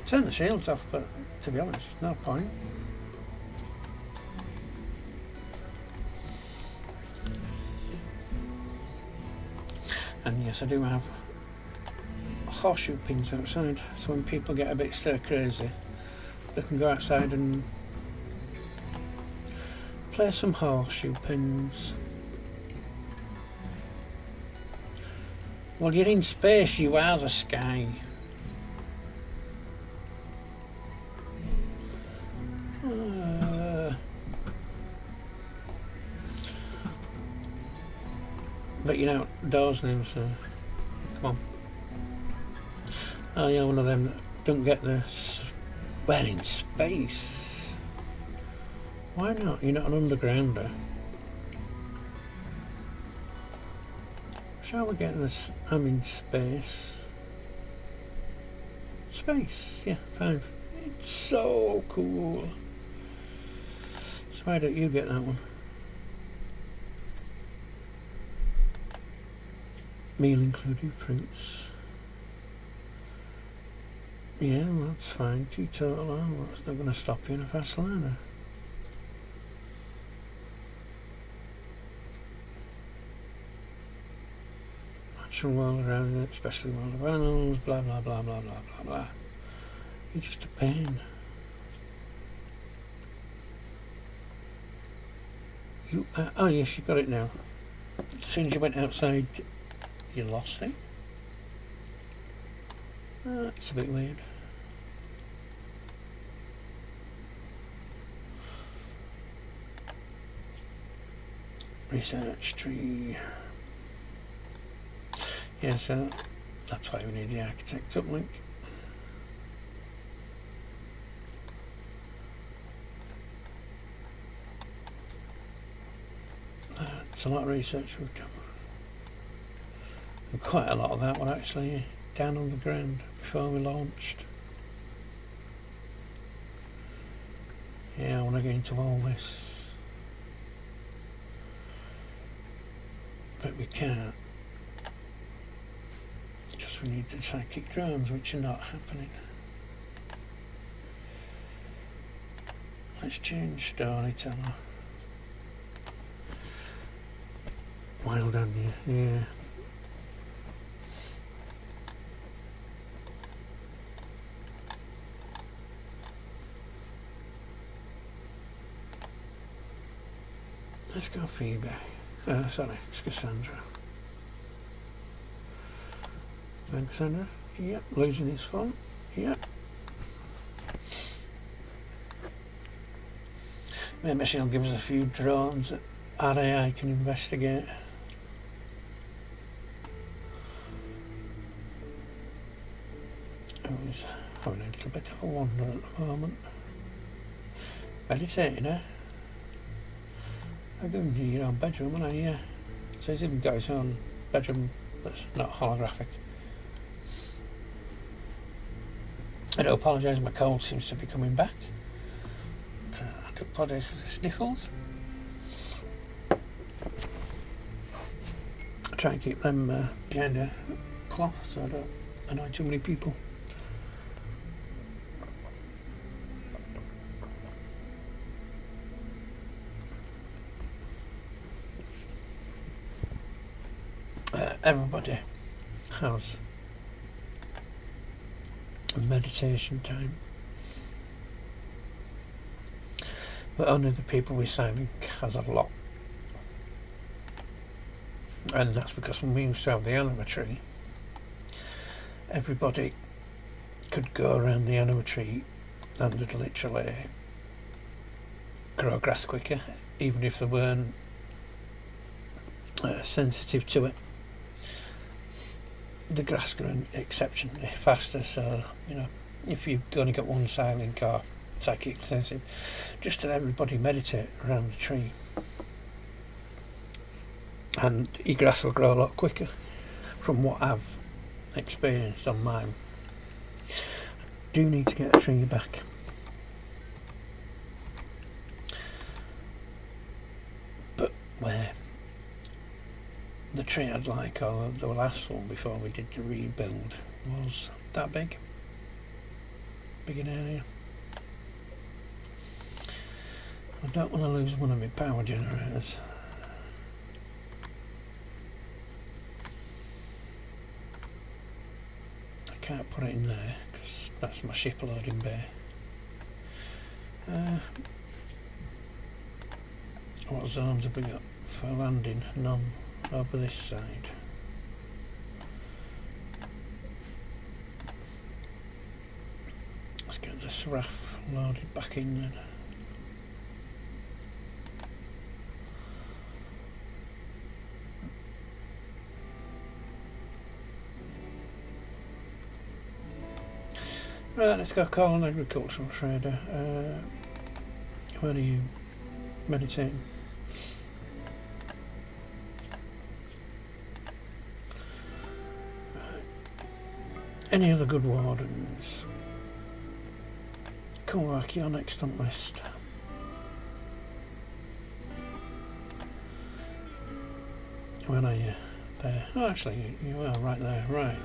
Turn the shields off, but to be honest, no point. And yes, I do have horseshoe pins outside. So when people get a bit stir crazy, they can go outside and play some horseshoe pins. Well, you're in space, you are the sky. But you're outdoors now, so come on. Oh, you're one of them that don't get this. We're in space. Why not? You're not an undergrounder. Shall we get this? I'm in space. Space, yeah, 5. It's so cool. So why don't you get that one? Meal including fruits. Yeah, well, that's fine. Teetotal, well, that's not going to stop you in a fast learner. Natural world around it, especially world of animals, blah blah blah blah blah blah blah. You're just a pain. You oh yes, you got it now. As soon as you went outside, you lost it. It's a bit weird. Research tree. Yeah, so that's why we need the architect uplink. That's a lot of research we've done. And quite a lot of that were actually down on the ground before we launched. Yeah, I want to get into all this. But we can't. Just we need the psychic drones, which are not happening. Let's change storyteller. Wild Onion, yeah. Let's go Phoebe. Sorry, it's Cassandra. And Cassandra? Yep. Losing his phone? Yep. Maybe she'll give us a few drones that our AI can investigate. who's having a little bit of a wander at the moment. Meditating, eh? I've given you your own bedroom, haven't I? Yeah. So he's even got his own bedroom that's not holographic. I do apologise, my cold seems to be coming back. I do apologise for the sniffles. I try and keep them behind a cloth so I don't annoy too many people. Everybody has a meditation time, but only the people with signing has a lot. And that's because when we used to have the anima tree, everybody could go around the anima tree and they'd literally grow grass quicker, even if they weren't sensitive to it. The grass grew exceptionally faster, so if you've only got one silent or psychic sensitive, just let everybody meditate around the tree and your grass will grow a lot quicker, from what I've experienced on mine. Do need to get a tree back. But where? The tree I'd like, or the last one before we did the rebuild, was that big in area. I don't want to lose one of my power generators. I can't put it in there because that's my ship loading bay. What zones have we got for landing? None over this side. Let's get this RAF loaded back in then. Right, let's go call an agricultural trader. Where are you meditating? Any other good wardens? Cork, you're next on list. Where are you? There. Oh, actually, you are right there. Right.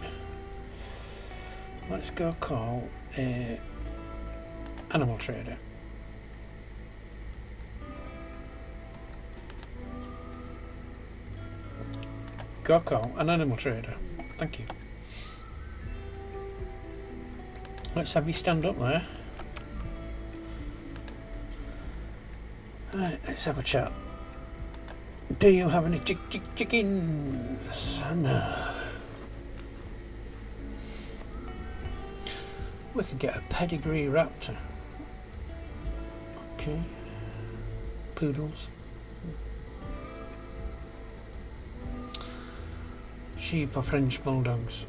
Let's go call a animal trader. Go call an animal trader. Thank you. Let's have you stand up there. Right, let's have a chat. Do you have any chickens? No. We could get a pedigree raptor. Okay. Poodles. Sheep or French bulldogs.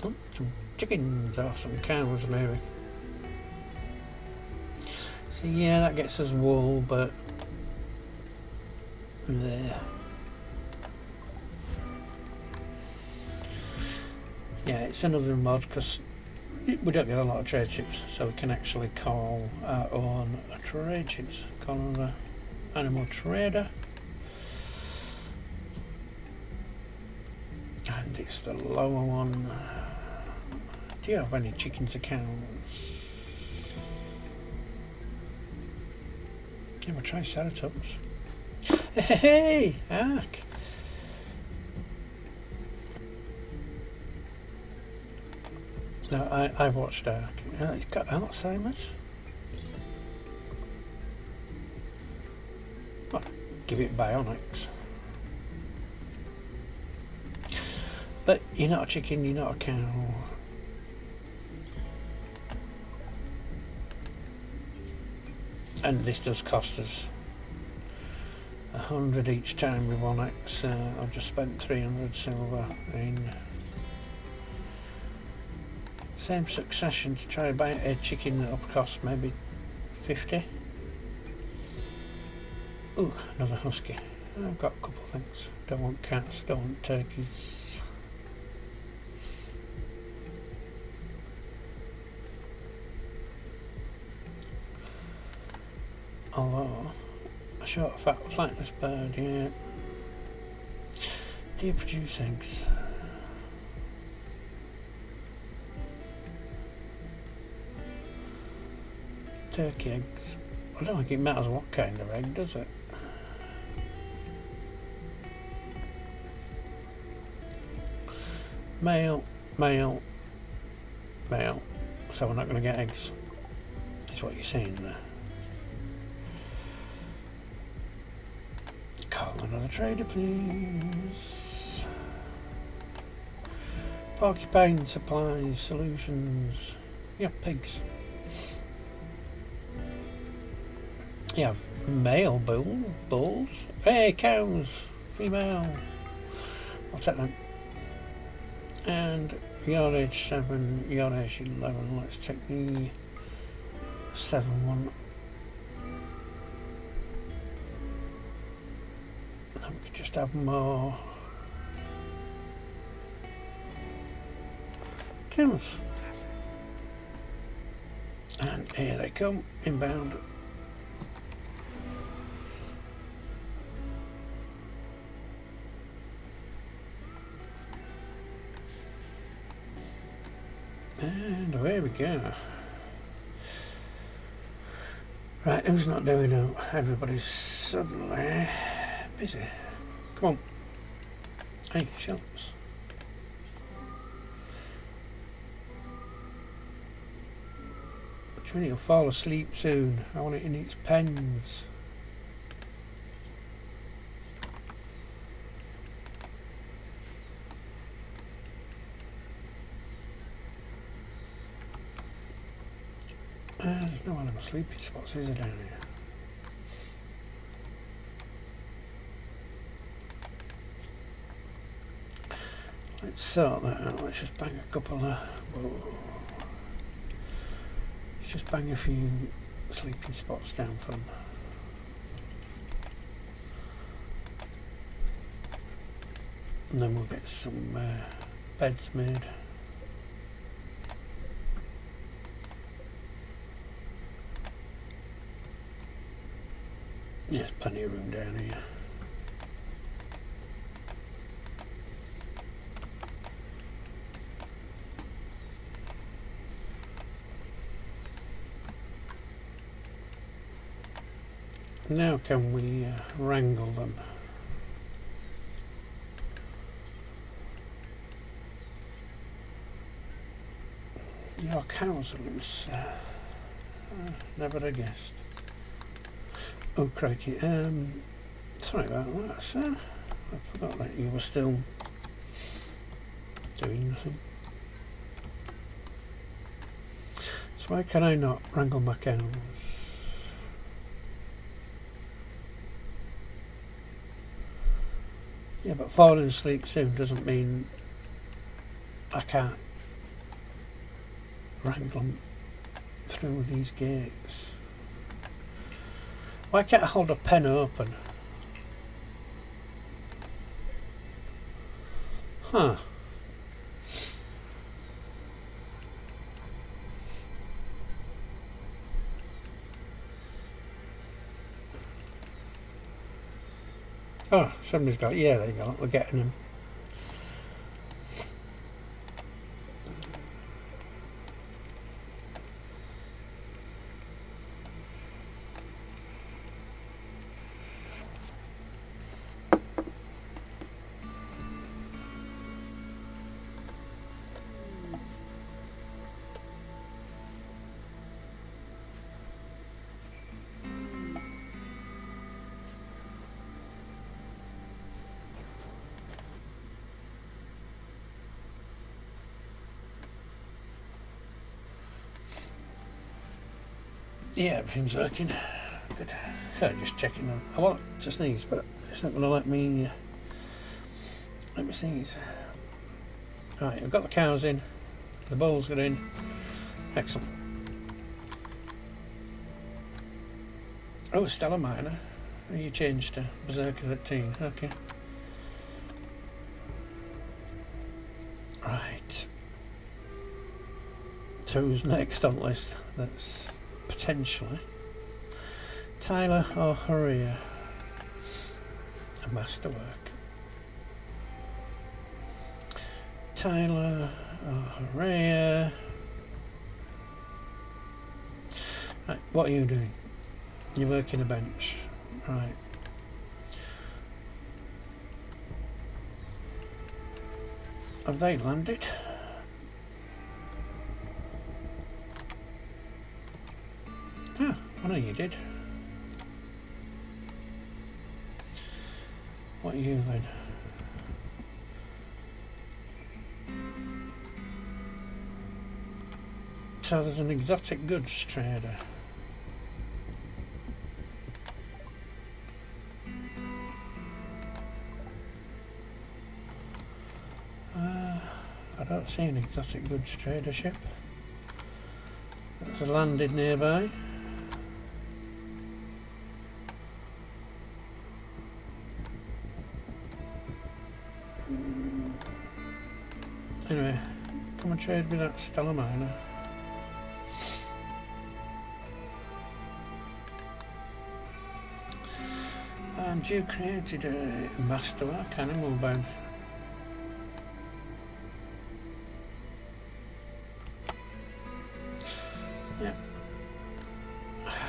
Oh, some chickens or some cows maybe. So yeah, that gets us wool, but there. Yeah, it's another mod because we don't get a lot of trade ships, so we can actually call our own trade ships. Call on an animal trader. And it's the lower one. Do you have any chickens accounts? Yeah, we'll try Ceratops. Hey, Ark. No, I've watched Ark. It's got Alzheimer's. I'll give it bionics. But you're not a chicken, you're not a cow. And this does cost us 100 each time with 1x. I've just spent 300 silver in Same succession to try and buy a chicken that'll cost maybe 50. Ooh, another husky. I've got a couple of things. Don't want cats, don't want turkeys. Although, a short, fat, flightless bird, yeah. Do you produce eggs? Turkey eggs. I don't think it matters what kind of egg, does it? Male, male, male. So we're not going to get eggs. That's what you're saying there. Call another trader, please. Porcupine supplies, solutions. Yeah, pigs. Yeah, male bulls. Hey, cows, female. I'll take them. And your age 7, your age 11. Let's take the 7 one. And we could just have more cows. And here they come, inbound. And away we go. Right, who's not doing out? Everybody's suddenly busy. Come on. Hey, shots. Trini will fall asleep soon. I want it in its pens. There's no animal sleeping spots, is there, down here? Let's sort that out. Let's just bang a couple of... Whoa. Let's just bang a few sleeping spots down for them. And then we'll get some beds made. There's plenty of room down here. Now can we wrangle them? Your cows are loose. Never have guessed. Oh crikey, sorry about that, sir. I forgot that you were still doing nothing. So why can I not wrangle my cows? Yeah, but falling asleep soon doesn't mean I can't wrangle them through these gates. Why can't I hold a pen open? Huh. Oh, somebody's got... Yeah, there you go. We're getting him. Yeah, everything's working. Good. Sorry, just checking on. I want to sneeze, but it's not going to let me sneeze. Right, I've got the cows in. The balls got in. Excellent. Oh, still a miner. You changed to Berserker 13. Okay. Right. So who's next on the list? That's potentially Tyler or Horia. A masterwork. Tyler or Horia. Right, what are you doing? You're working a bench. Right. Have they landed? Ah, I know you did. What are you then? So there's an exotic goods trader. I don't see an exotic goods trader ship. That's landed nearby. Anyway, come and trade with that stellar miner. And you created a masterwork animal bound. Yeah.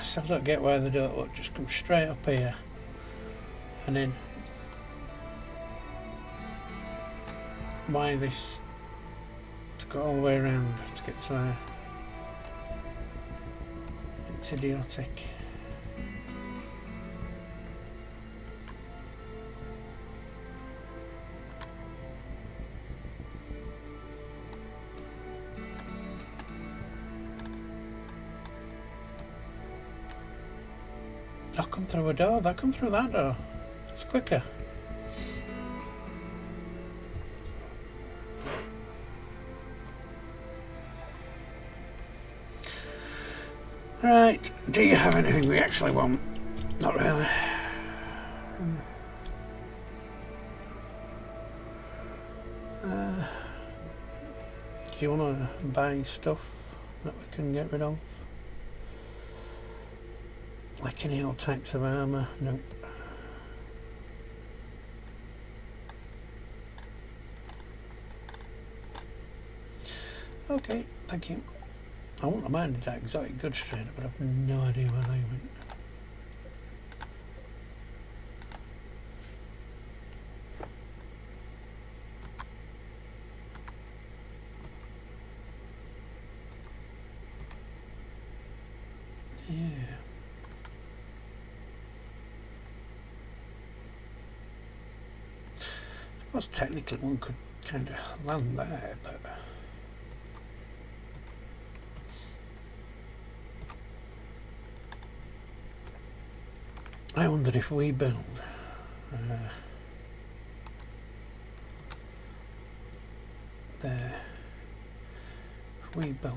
So I don't get why they don't just come straight up here and then why this to go all the way around to get to there. It's idiotic. I'll come through a door, they'll come through that door. It's quicker. Right, do you have anything we actually want? Not really. Do you want to buy stuff that we can get rid of? Like any old types of armour? Nope. Okay, thank you. I wouldn't have minded that exotic goods trader, but I've no idea where they went. Yeah. I suppose technically one could kind of land there, but I wondered if we build there, if we built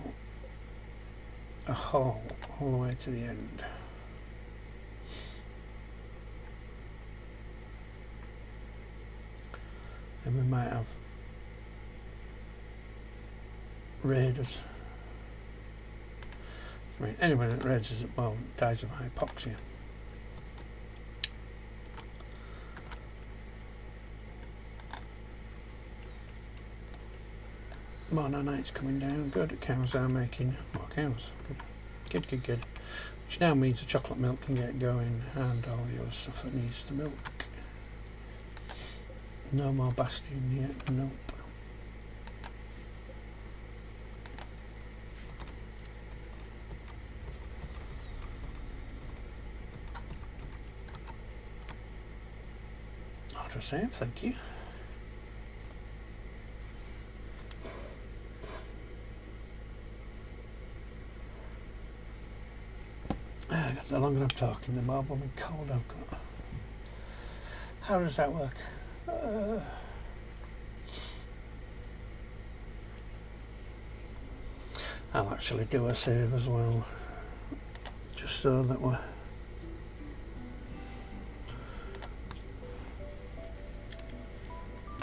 a hall all the way to the end. And we might have raiders. I mean, anyone that raids us at the moment dies of hypoxia. More nanites coming down. Good. Cows are making more cows. Good. Good. Which now means the chocolate milk can get going and all the other stuff that needs the milk. No more bastion yet. Nope. Autosave, thank you. The longer I'm talking, the more blooming cold I've got. How does that work? I'll actually do a save as well, just so that we're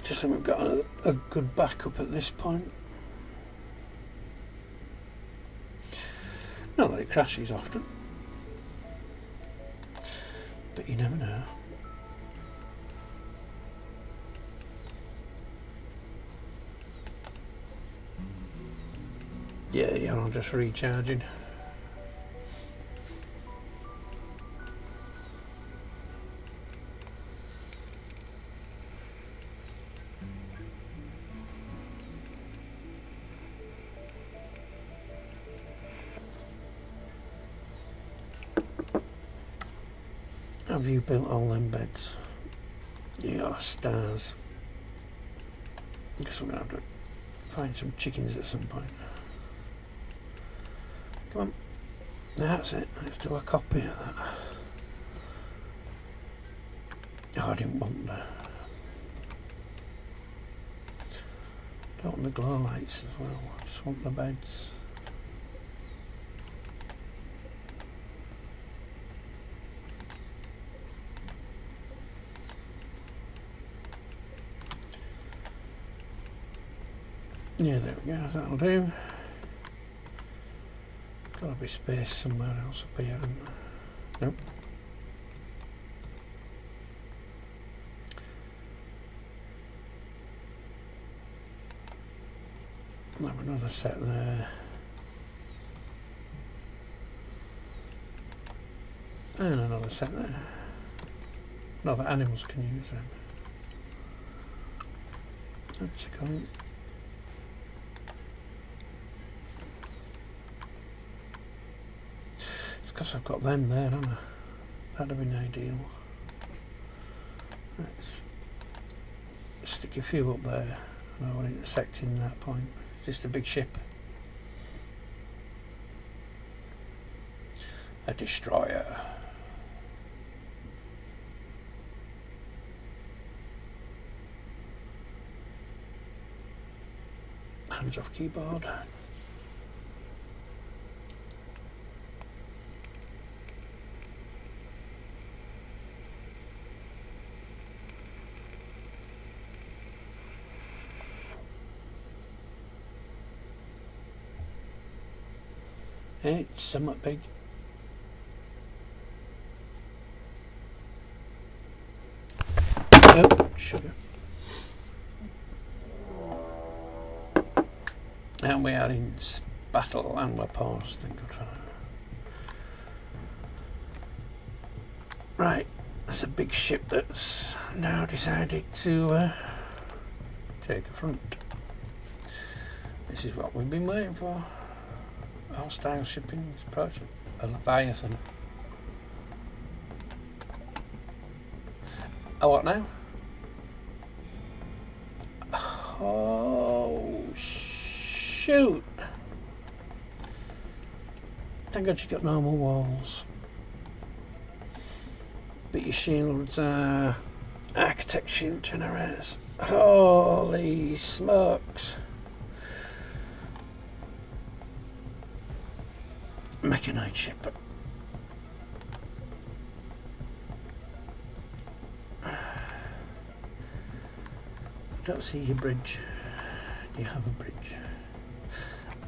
just so we've got a good backup at this point. Not that it crashes often, but you never know. Yeah, I'm just recharging. Have you built all them beds? Yeah, stars. I guess we're going to have to find some chickens at some point. Come on. That's it. Let's do a copy of that. Oh, I didn't want the... don't want the glow lights as well. I just want the beds. Yeah, there we go. That'll do. Gotta be space somewhere else up here, isn't there? Nope. Have another set there. And another set there. No, the animals can use them. That's cool. Because I've got them there, haven't I? That'd have been ideal. Let's stick a few up there. And I'll intersect in that point. Just a big ship. A destroyer. Hands off keyboard. It's somewhat big. Oh, sugar. And we are in battle and we're paused, thank God for that. Right, that's a big ship that's now decided to take a front. This is what we've been waiting for. Hostile shipping is approaching. A Leviathan. Oh, what now? Oh, shoot. Thank God you got normal walls. But your shields are architecture generators. Holy smokes. Mechanite ship. I don't see your bridge. Do you have a bridge?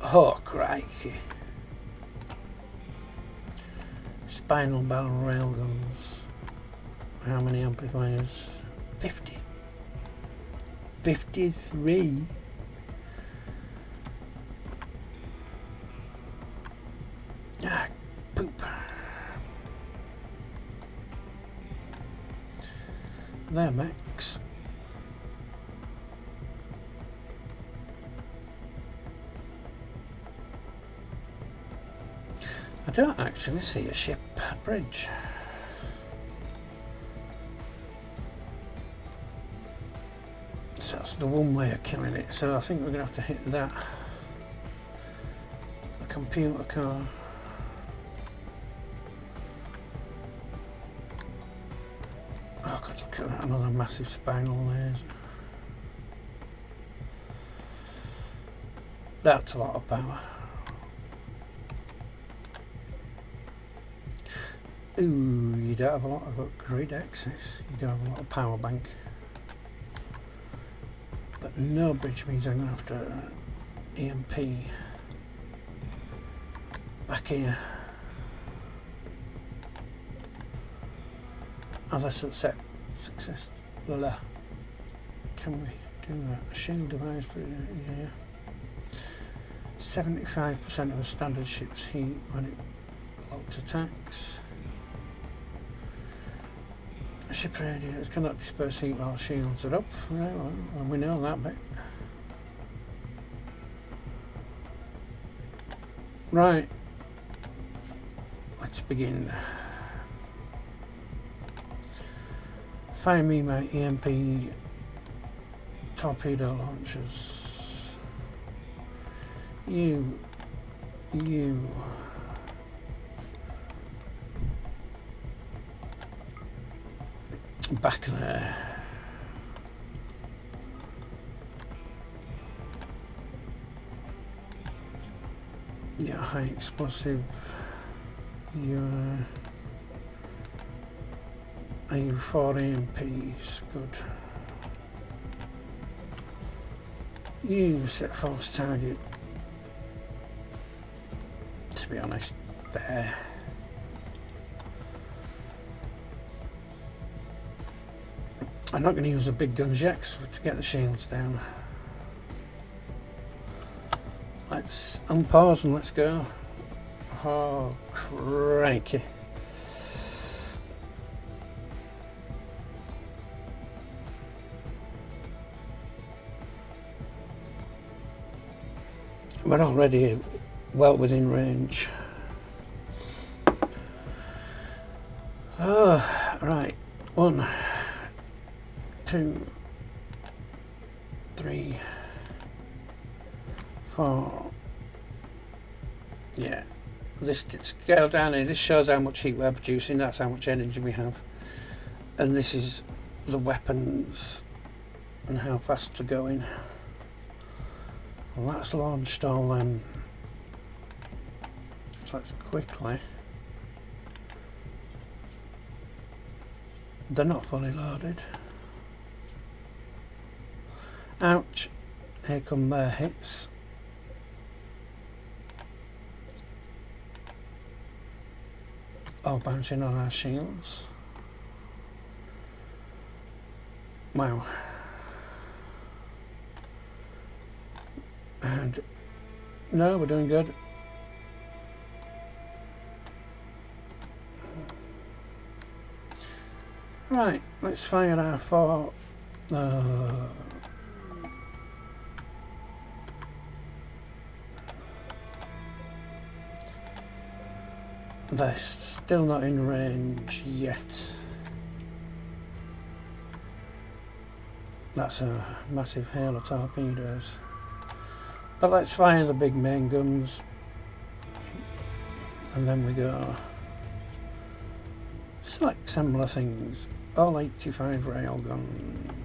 Oh, crikey. Spinal barrel railguns. How many amplifiers? 50. 53. Ah, poop. There, Max. I don't actually see a ship bridge. So that's the one way of killing it. So I think we're going to have to hit that. A computer core. Oh God, look at that, another massive spinal laser. That's a lot of power. Ooh, you don't have a lot of grid access. You don't have a lot of power bank. But no bridge means I'm going to have to EMP back here. Other success. Blah. Can we do that? A shield device, yeah. 75% of a standard ship's heat when it blocks attacks. Ship radiators cannot disperse heat while shields are up. Right, well, we know that bit. Right. Let's begin. Fire me my EMP torpedo launchers. You. Back there. Yeah, high explosive. Are you 4 EMPs? Good. You set false target. To be honest, there. I'm not going to use the big guns yet to get the shields down. Let's unpause and let's go. Oh, crikey. We're already well within range. Oh, right. 1, 2, 3, 4. Yeah, this scale down here, this shows how much heat we're producing, that's how much energy we have. And this is the weapons and how fast they're going. Well, that's launched all them. So let's quickly. They're not fully loaded. Ouch. Here come their hits. All bouncing on our shields. Wow. And no, we're doing good. Right, let's fire our 4. They're still not in range yet. That's a massive hail of torpedoes. But let's fire the big main guns. And then we go. Select similar things. All 85 railguns.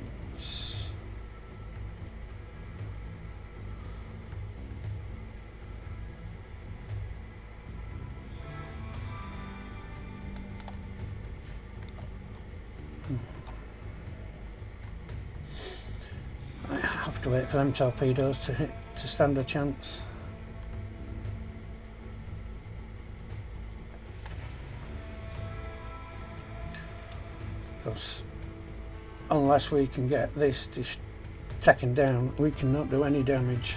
I have to wait for them torpedoes to hit to stand a chance. Because unless we can get this taken down, we cannot do any damage.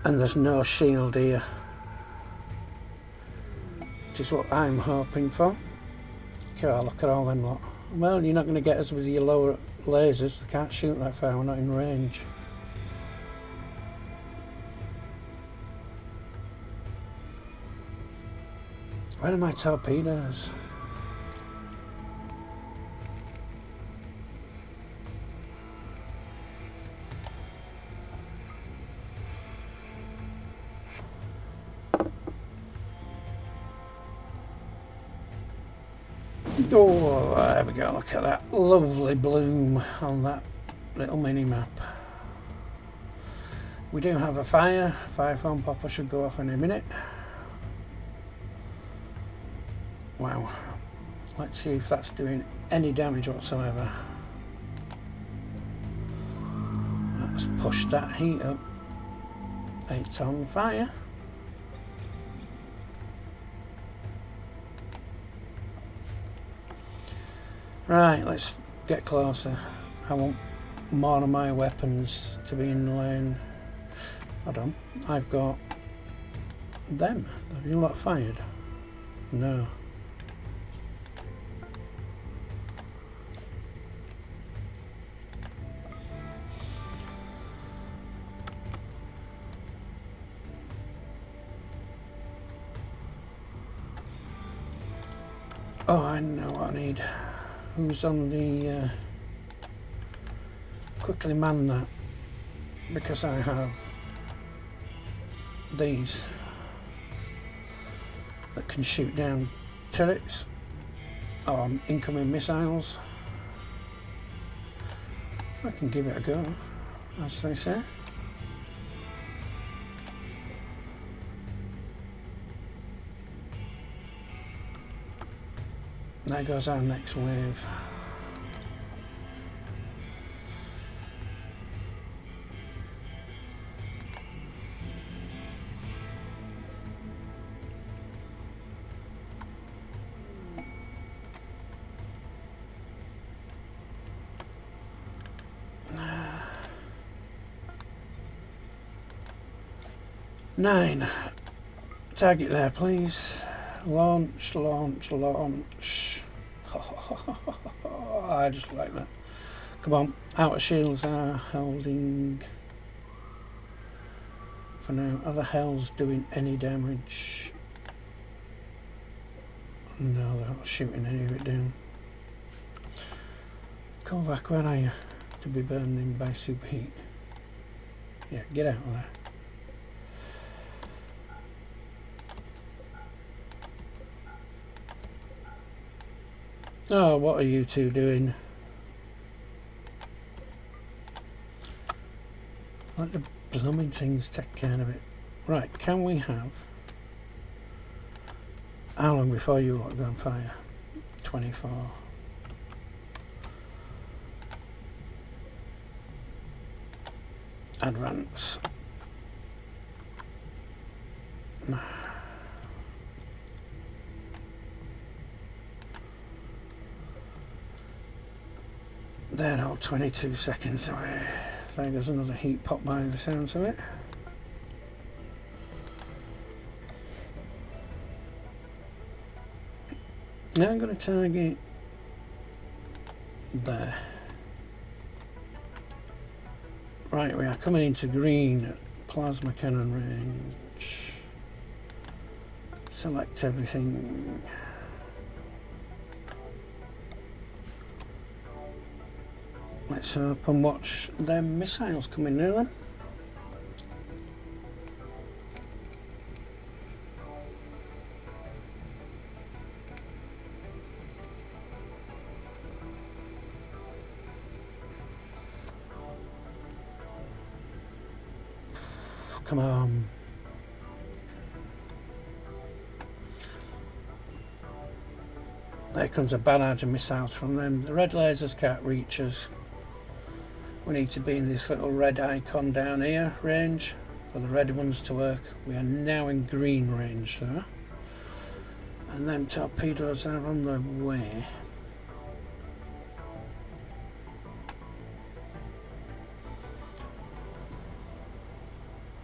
And there's no shield here, which is what I'm hoping for. Look at all them lot. Well, you're not going to get us with your lower lasers. They can't shoot that far, we're not in range. Where are my torpedoes? Oh, there we go, look at that lovely bloom on that little mini map. We do have a fire foam popper should go off in a minute. Wow. Let's see if that's doing any damage whatsoever. Let's push that heat up. It's on fire. Right, let's get closer. I want more of my weapons to be in the lane. Hold on, I've got them. Have you lot fired? No. Oh, I know what I need. Who's on the... quickly man that. Because I have these that can shoot down turrets or incoming missiles. I can give it a go, as they say. There goes our next wave. Nine. Target there, please. Launch, launch, launch. I just like that. Come on, outer shields are holding for now. Are the hells doing any damage? No, they're not shooting any of it down. Come back, where are you? To be burned in by superheat. Yeah, get out of there. Oh, what are you two doing? Let the blooming things take care of it. Right, can we have... How long before you lot go on fire? 24. Advance. They're now 22 seconds away. There goes another heat pop by the sounds of it. Now I'm going to target there. Right, we are coming into green at plasma cannon range. Select everything. Let's up and watch them missiles coming now then. Come on. There comes a barrage of missiles from them. The red lasers can't reach us. We need to be in this little red icon down here range for the red ones to work. We are now in green range though. And them torpedoes are on their way.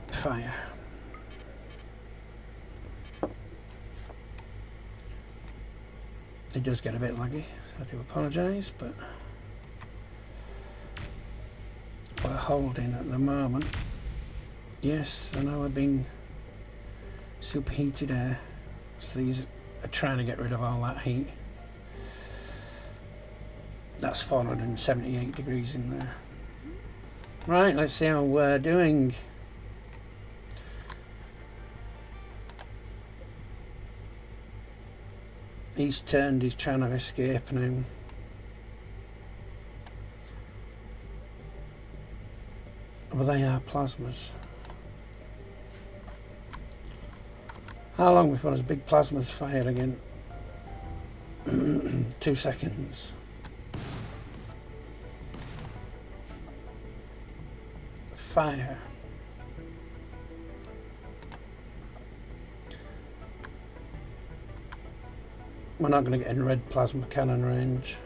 Fire. It does get a bit laggy, so I do apologise, but we're holding at the moment. Yes, I know I've been superheated air, so these are trying to get rid of all that heat. That's 478 degrees in there. Right, let's see how we're doing. He's turned, he's trying to escape now. Well, they are plasmas. How long before there's big plasmas fired again? 2 seconds. Fire. We're not going to get in red plasma cannon range.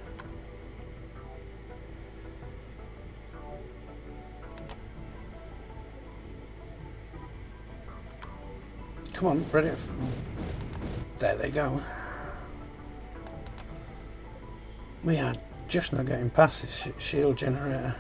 Come on, ready? There they go. We are just not getting past this shield generator.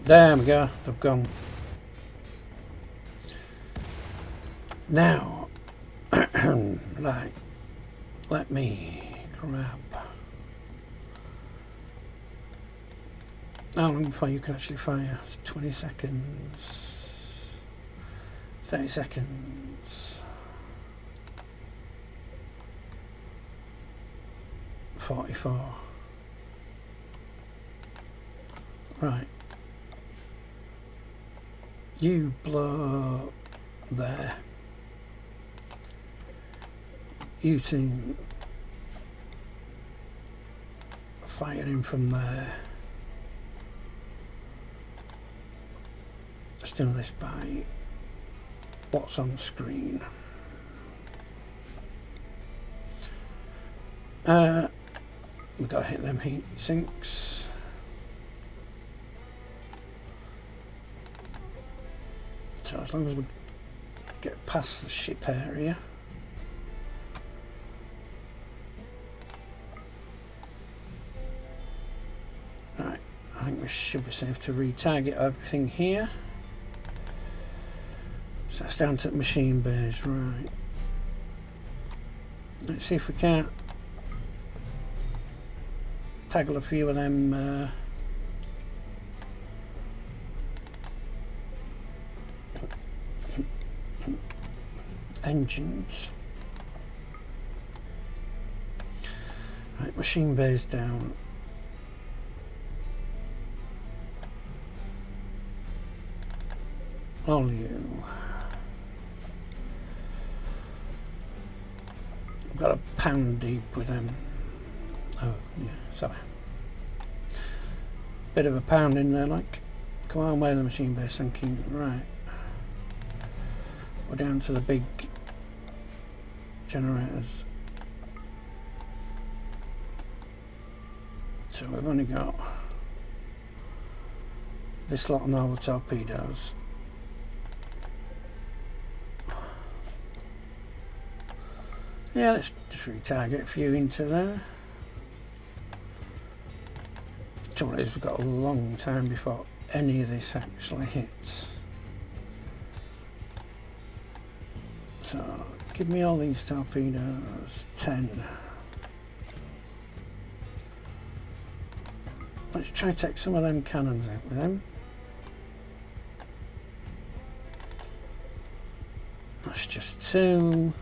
There we go, they've gone. Now, right, let me grab. How long before you can actually fire? 20 seconds, 30 seconds, 44. Right. You blow there. You two fire in from there. Let's do this by what's on the screen. We've got to hit them heat sinks. So as long as we get past the ship area. Right, I think we should be safe to retarget everything here. So that's down to the machine bays, right. Let's see if we can't tackle a few of them engines. Right, machine bays down. All you. I've got a pound deep with them. Oh, yeah, sorry. Bit of a pound in there, like. Come on, where the machine base, thank you. Right. We're down to the big generators. So we've only got this lot and all the torpedoes. Yeah, let's just retarget a few into there. The trouble is we've got a long time before any of this actually hits. So give me all these torpedoes. 10. Let's try to take some of them cannons out with them. That's just 2.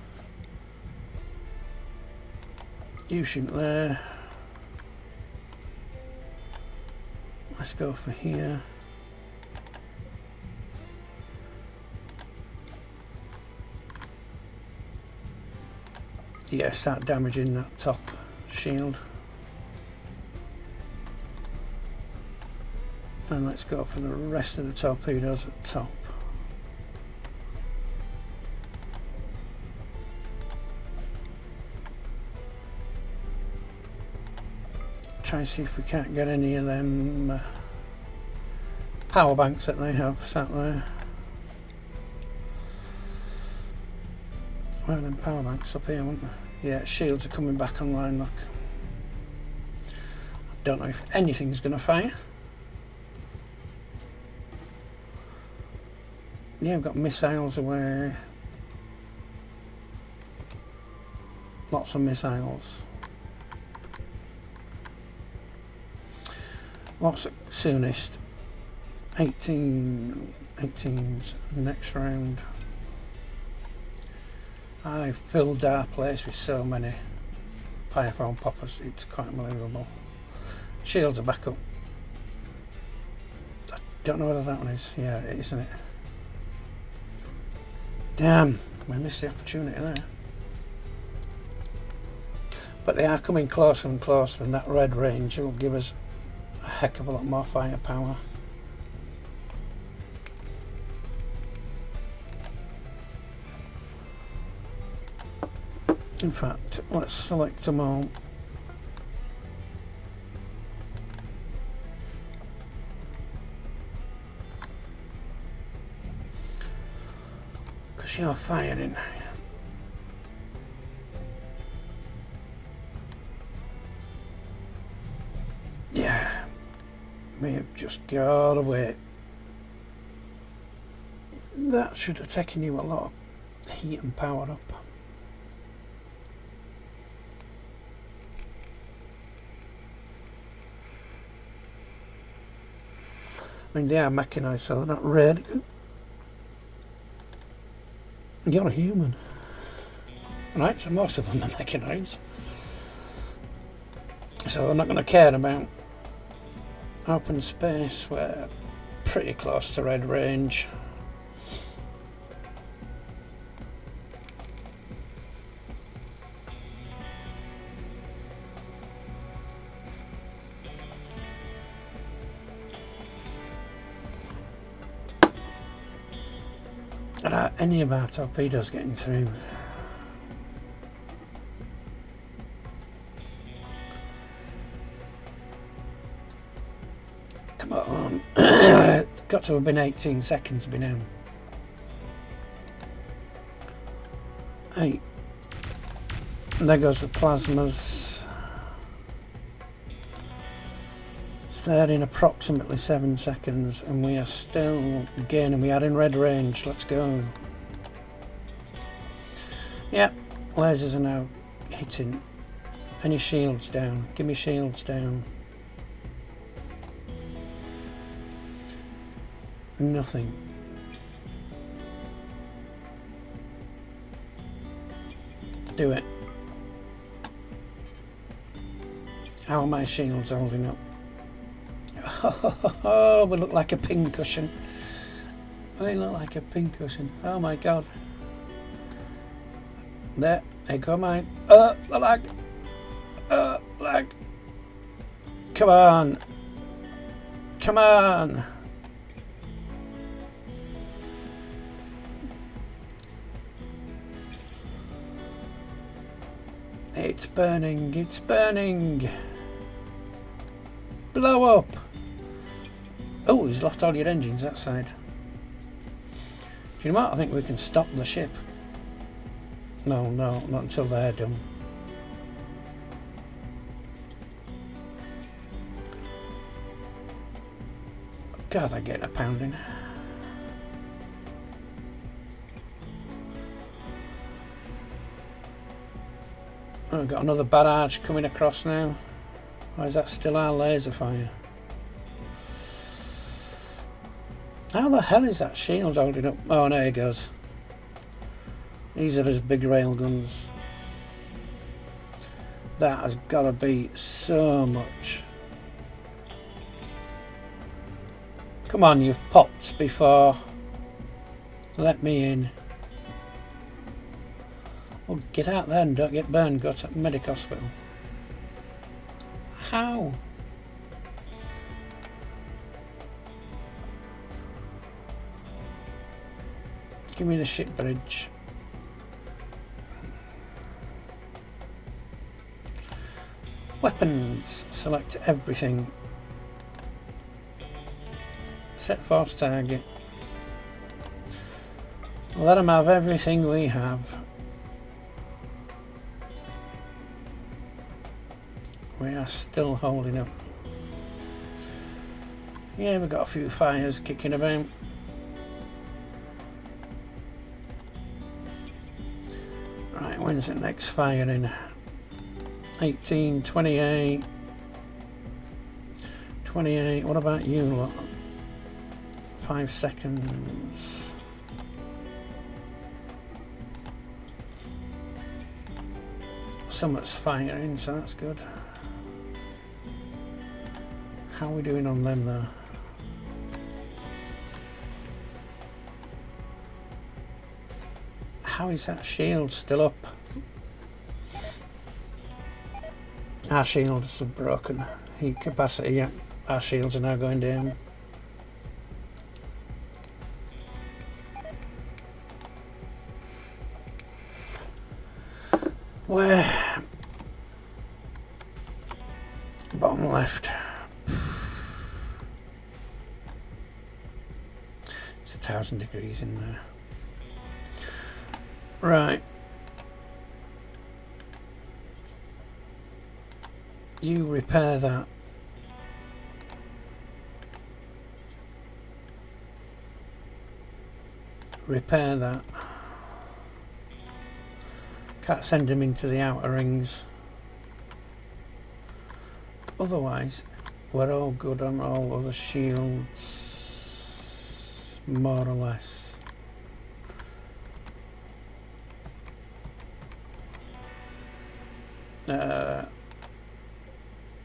You shoot there. Let's go for here. Yeah, start damaging that top shield. And let's go for the rest of the torpedoes at the top. Try and see if we can't get any of them power banks that they have sat there. Where are them power banks? Up here, weren't they? Yeah, shields are coming back online, look. I don't know if anything's going to fire. Yeah, we've got missiles away. Lots of missiles. What's the soonest? 18, 18's next round. I filled our place with so many fire foam poppers, it's quite unbelievable. Shields are back up. I don't know whether that one is. Yeah, it is, isn't it? Damn, we missed the opportunity there. But they are coming closer and closer, and that red range will give us a heck of a lot more firepower. In fact, let's select them all. Because you're firing. Yeah, we have just got away. That should have taken you a lot of heat and power up. I mean, they are mechanised, so they're not red. You're a human. Right, so most of them are mechanised. So they're not going to care about open space. We're pretty close to red range. Are any of our torpedoes getting through? Come on. It's got to have been 18 seconds by now. 8. There goes the plasmas. They're in approximately 7 seconds, and we are still gaining. We are in red range. Let's go. Yeah, lasers are now hitting. Any shields down? Give me shields down. Nothing. Do it. How are my shields holding up? Oh, we look like a pincushion. We look like a pincushion. Oh my god. There go mine. The lag. Lag. Come on. Come on. It's burning. It's burning. Blow up. Oh, he's lost all your engines that side. Do you know what? I think we can stop the ship. No, not until they're done. God, they're getting a pounding. Oh, we've got another barrage coming across now. Or is that still our laser fire? How the hell is that shield holding up? Oh, there he goes. These are his big rail guns. That has got to be so much. Come on, you've popped before. Let me in. Oh, get out there and don't get burned. Go to medic hospital. How? Give me the ship bridge. Weapons. Select everything. Set force target. Let them have everything we have. We are still holding up. Yeah, we've got a few fires kicking about. Right, when's the next fire in? 18, 28. 28, what about you lot? 5 seconds. Something's firing, so that's good. How are we doing on them though? How is that shield still up? Our shields are broken. Heat capacity, yeah. Our shields are now going down. Where? Bottom left. It's 1,000 degrees in there. Right. You repair that. Repair that. Can't send him into the outer rings. Otherwise, we're all good on all other shields, more or less.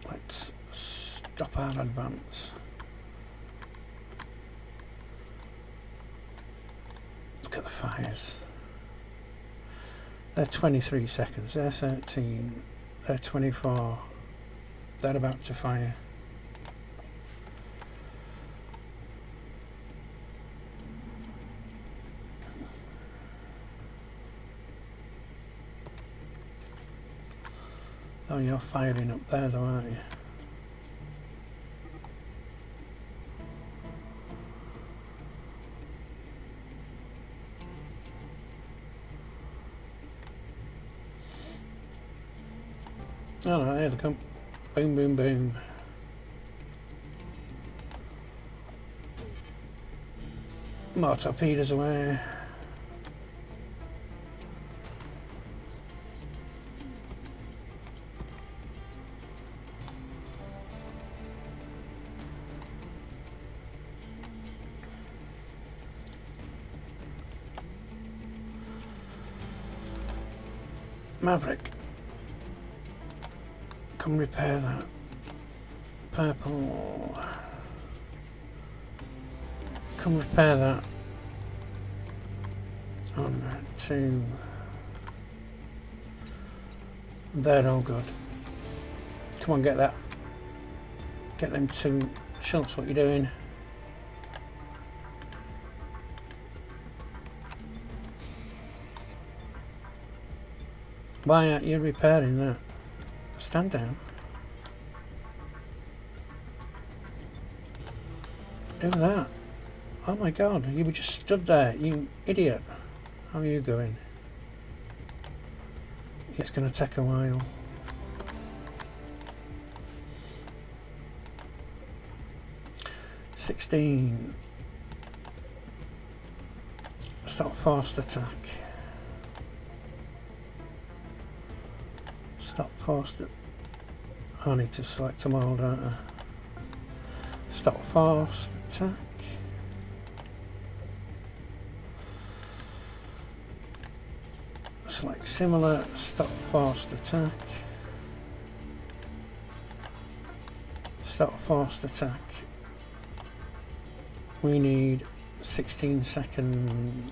Let's stop our advance. Look at the fires. They're 23 seconds, they're 13, they're 24. They're about to fire. Oh, you're firing up there though, aren't you? Oh no, here they come. Boom, boom, boom. More torpedoes away. Maverick, come repair that. Purple, come repair that. 1, 2. They're all good. Come on, get that. Get them to show us what you're doing. Why aren't you repairing that? Stand down. Do that. Oh my god, you were just stood there, you idiot. How are you going? It's going to take a while. $16. Stop forced attack. Stop forced. I need to select them all, don't I? Stop forced attack. Select similar. Stop forced attack. Stop forced attack. We need 16 seconds.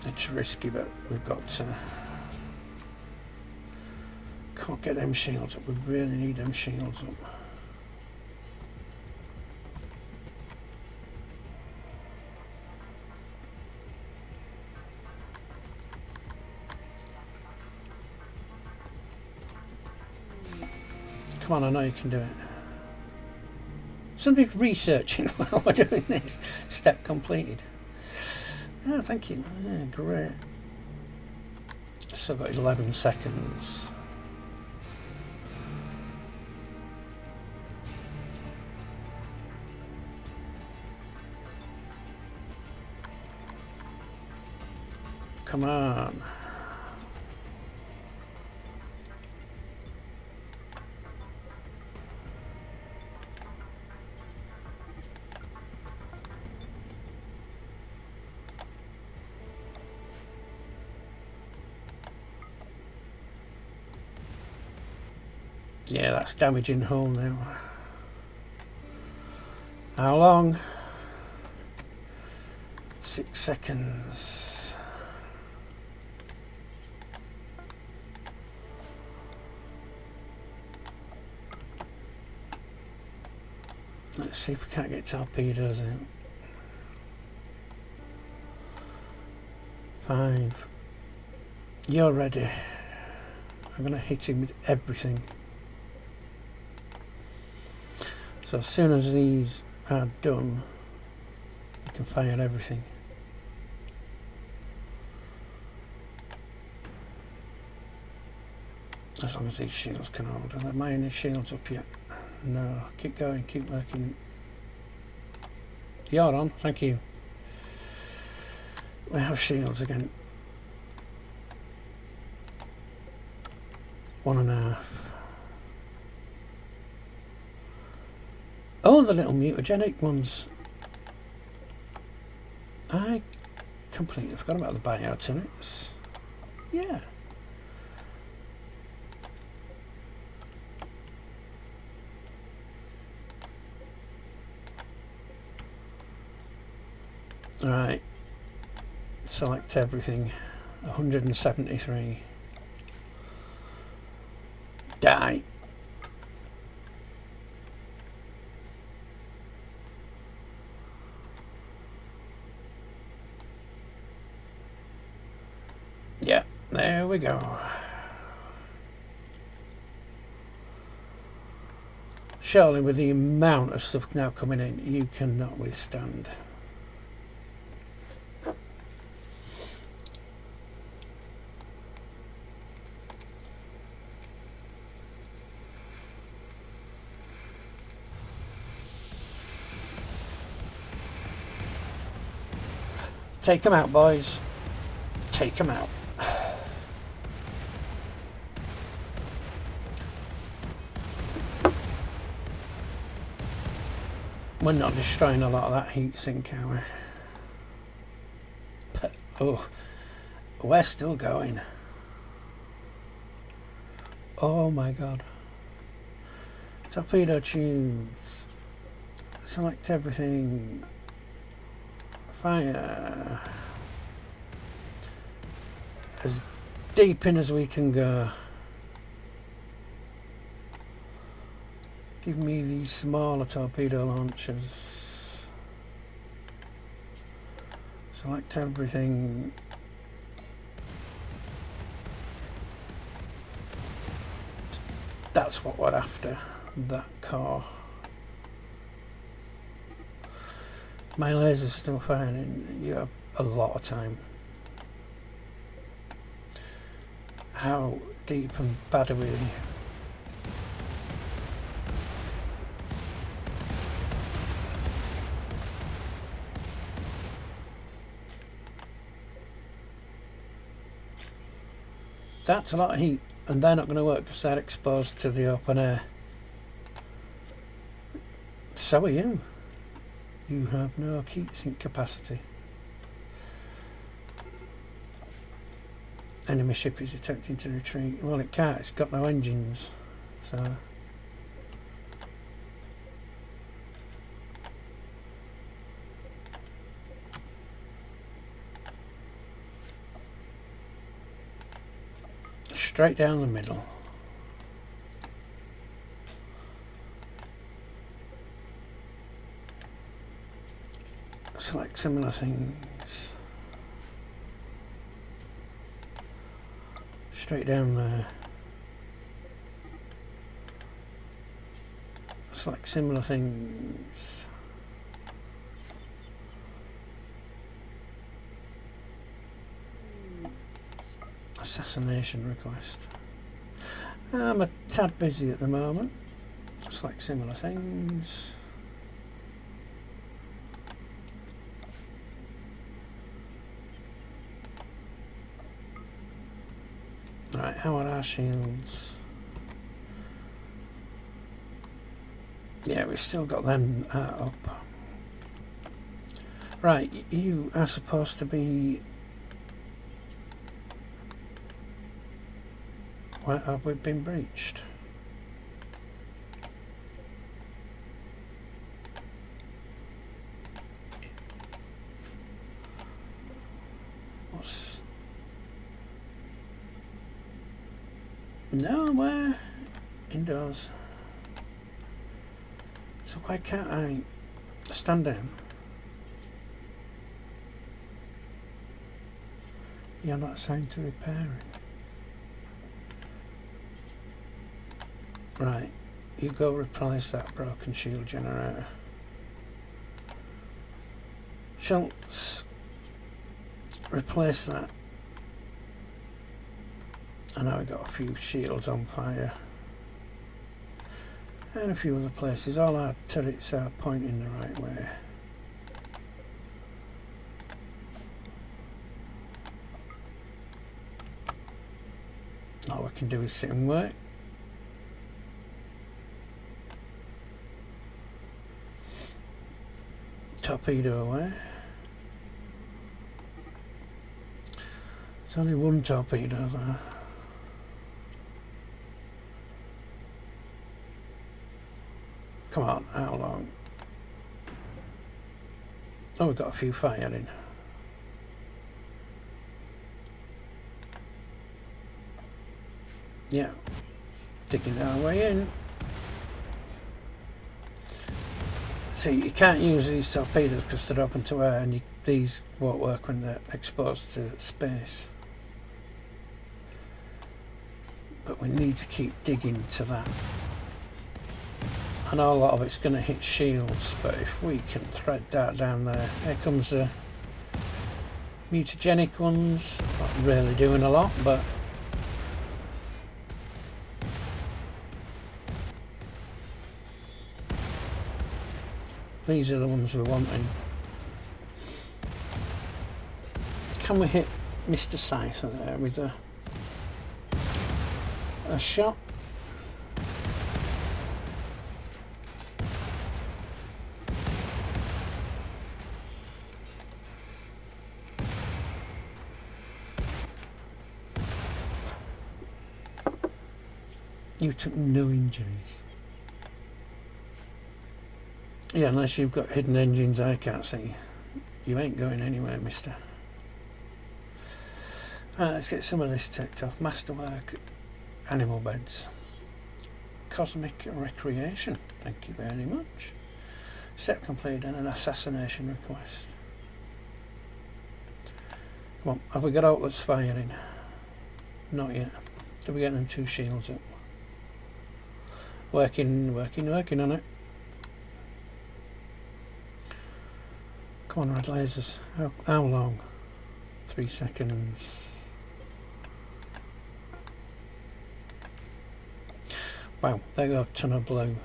It's risky, but we've got to. Can't get them shields up. We really need them shields up. Come on, I know you can do it. Somebody's researching while we're doing this. Step completed. Oh, thank you. Yeah, great. So I've got 11 seconds. Come on. Yeah, that's damaging hull now. How long? 6 seconds. Let's see if we can't get torpedoes out. 5. You're ready. I'm going to hit him with everything. So as soon as these are done, you can fire everything. As long as these shields can hold. Are my any shields up yet? No. Keep going, keep working. You're on, thank you. We have shields again. 1.5. Oh, the little mutagenic ones. I completely forgot about the bioturrets. Yeah. Right. Select everything. 173. Die. Yeah, there we go. Surely with the amount of stuff now coming in, you cannot withstand. Take them out, boys. Take them out. We're not destroying a lot of that heat sink, are we? But, oh, we're still going. Oh my god. Torpedo tubes. Select everything. Fire. As deep in as we can go. Give me these smaller torpedo launchers. Select everything. That's what we're after. That core. My laser's still firing. You have a lot of time. How deep and bad are we? That's a lot of heat, and they're not going to work because they're exposed to the open air. So are you. You have no heat sink capacity. Enemy ship is attempting to retreat. Well, it can't. It's got no engines. So straight down the middle. Select similar things. Straight down there. Select similar things. Assassination request. I'm a tad busy at the moment. Select similar things. Right, how are our shields? Yeah, we've still got them up. Right, you are supposed to be... Where have we been breached? What's... No, where? Indoors. So why can't I stand down? You're not assigned to repairing. Right, you go replace that broken shield generator. Schultz, replace that. I know we got a few shields on fire. And a few other places. All our turrets are pointing the right way. All we can do is sit and wait. Torpedo away. There's only one torpedo there. Come on, how long? Oh, we've got a few firing. Yeah, digging our way in. See, you can't use these torpedoes because they're open to air, and these won't work when they're exposed to space. But we need to keep digging to that. I know a lot of it's going to hit shields, but if we can thread that down there. Here comes the mutagenic ones. Not really doing a lot, but these are the ones we're wanting. Can we hit Mr. Scyther there with a shot? You took no injuries. Yeah, unless you've got hidden engines I can't see. You ain't going anywhere, mister. Right, let's get some of this ticked off. Masterwork, animal beds. Cosmic recreation. Thank you very much. Set complete and an assassination request. Come on, have we got outlets firing? Not yet. Do we get them 2 shields up? Working on it. Come on, red lasers. How long? 3 seconds. Wow, there go a ton of blue.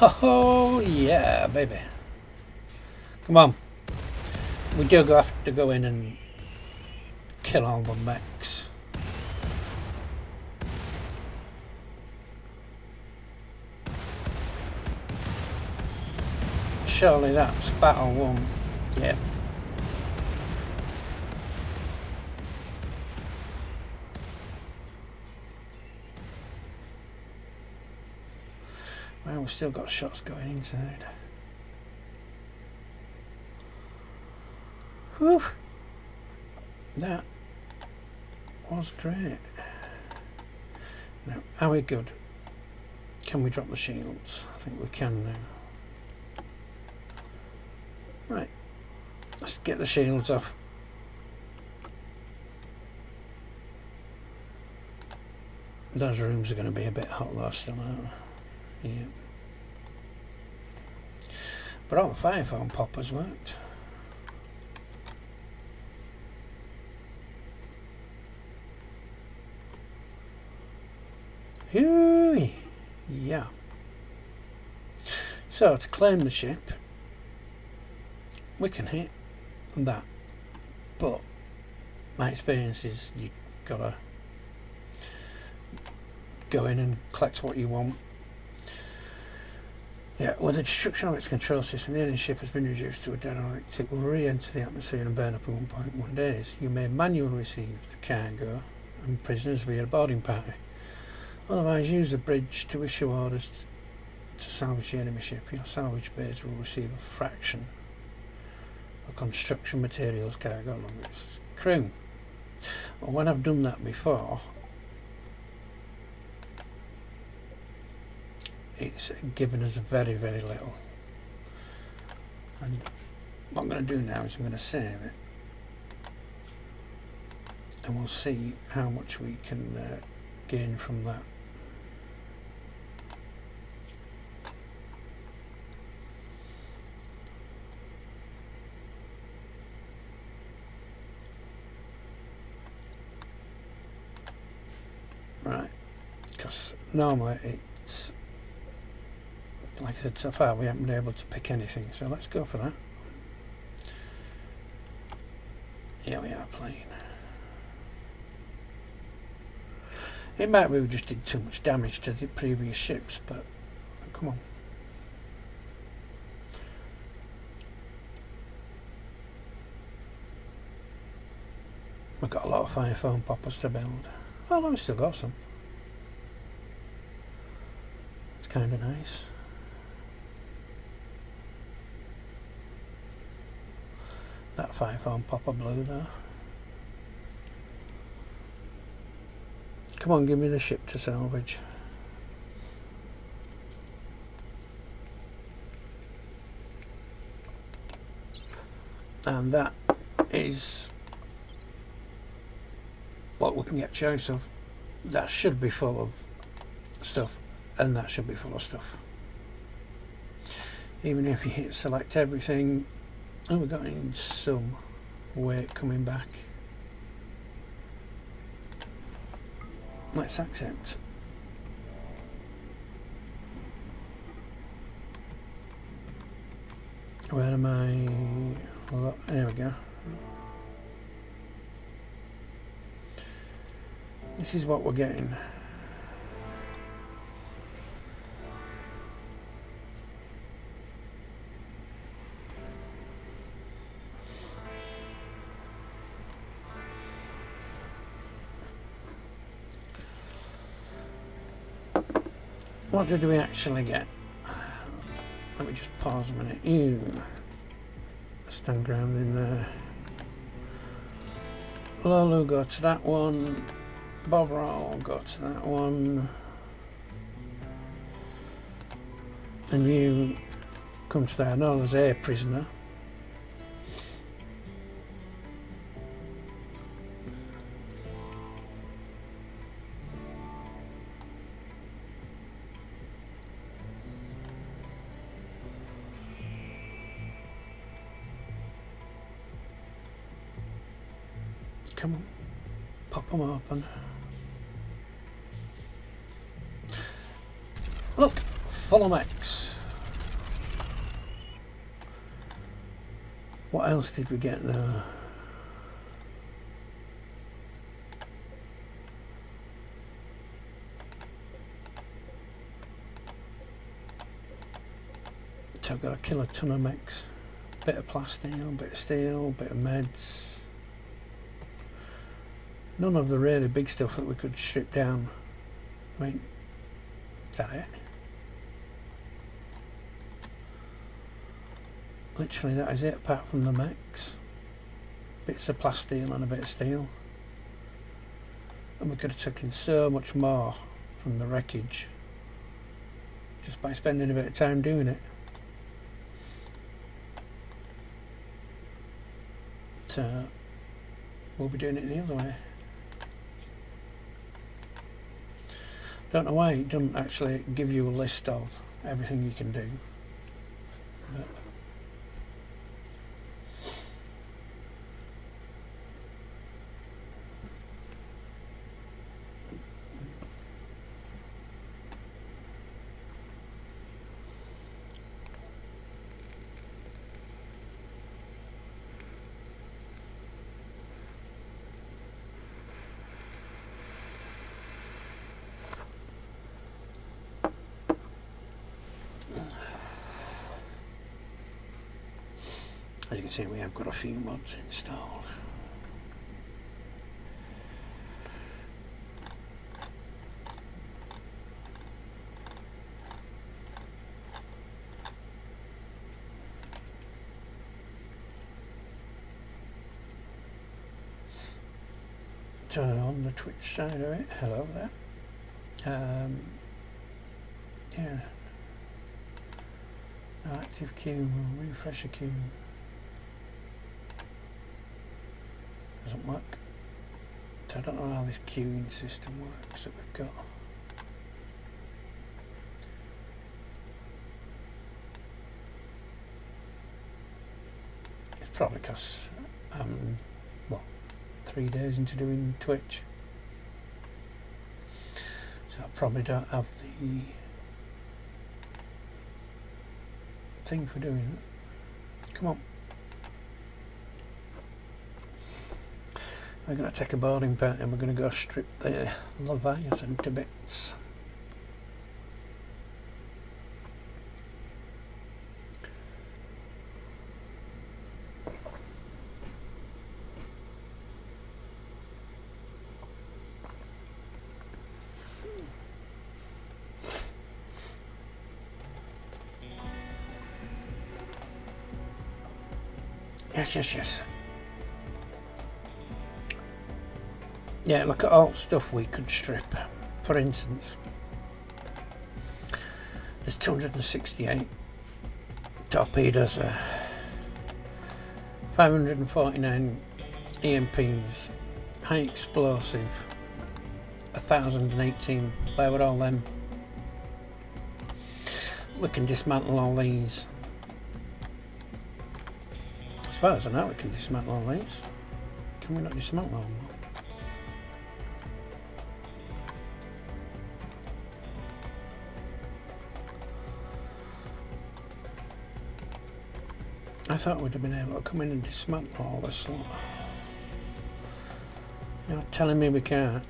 Oh yeah, baby. Come on. We do have to go in and kill all the mechs. Surely that's battle 1. Yep. Well, we've still got shots going inside. Whew. That was great. Now, are we good? Can we drop the shields? I think we can now. Right. Let's get the shields off. Those rooms are going to be a bit hot though still, aren't they? Yeah. But all the fire foam poppers worked. Hooey! Yeah. So to claim the ship, we can hit that, but my experience is you've got to go in and collect what you want. Yeah, with the destruction of its control system, the alien ship has been reduced to a derelict. It will re-enter the atmosphere and burn up in 1.1 days. You may manually receive the cargo and prisoners via a boarding party. Otherwise, use the bridge to issue orders to salvage the enemy ship. Your salvage bays will receive a fraction of construction materials cargo along its crew. Well, when I've done that before, it's given us very, very little. And what I'm going to do now is I'm going to save it, and we'll see how much we can gain from that. Right, because normally it's, like I said, so far we haven't been able to pick anything, so let's go for that. Here we are playing. It might be we just did too much damage to the previous ships, but come on. We've got a lot of fire foam poppers to build. Well, we've still got some. It's kind of nice. That fire foam popper blue there. Come on, give me the ship to salvage. And that is what we can get choice of. That should be full of stuff, and that should be full of stuff. Even if you hit select everything, oh, we've got in some weight coming back. Let's accept. Where am I? Well, there we go. This is what we're getting. What did we actually get? Let me just pause a minute. You stand ground in there. Lolo, go to that one. Bob Roll, go to that one. And you come to there. No, there's a prisoner. Come on, pop them open. Look, Fulham X. What else did we get there? So I've got to kill a ton of mechs. Bit of plasteel, bit of steel, bit of meds. None of the really big stuff that we could strip down. I mean, is that it? Literally that is it, apart from the mechs. Bits of plasteel and a bit of steel. And we could have taken so much more from the wreckage just by spending a bit of time doing it. So we'll be doing it the other way. Don't know why it doesn't actually give you a list of everything you can do. But As you can see, we have got a few mods installed. So on the Twitch side of it, hello there. Yeah. No active queue, we'll refresh a queue. Doesn't work. So I don't know how this queuing system works that we've got. It's probably because well, 3 days into doing Twitch. So I probably don't have the thing for doing it. Come on. We're going to take a boarding party and we're going to go strip the Leviathan to bits. Yes. Yeah, look at all stuff we could strip. For instance, there's 268 torpedoes, 549 EMPs, high explosive, 1018. Where were all them? We can dismantle all these. As far as I know, we can dismantle all these. Can we not dismantle all them? I thought we'd have been able to come in and dismantle all this lot. You're telling me we can't?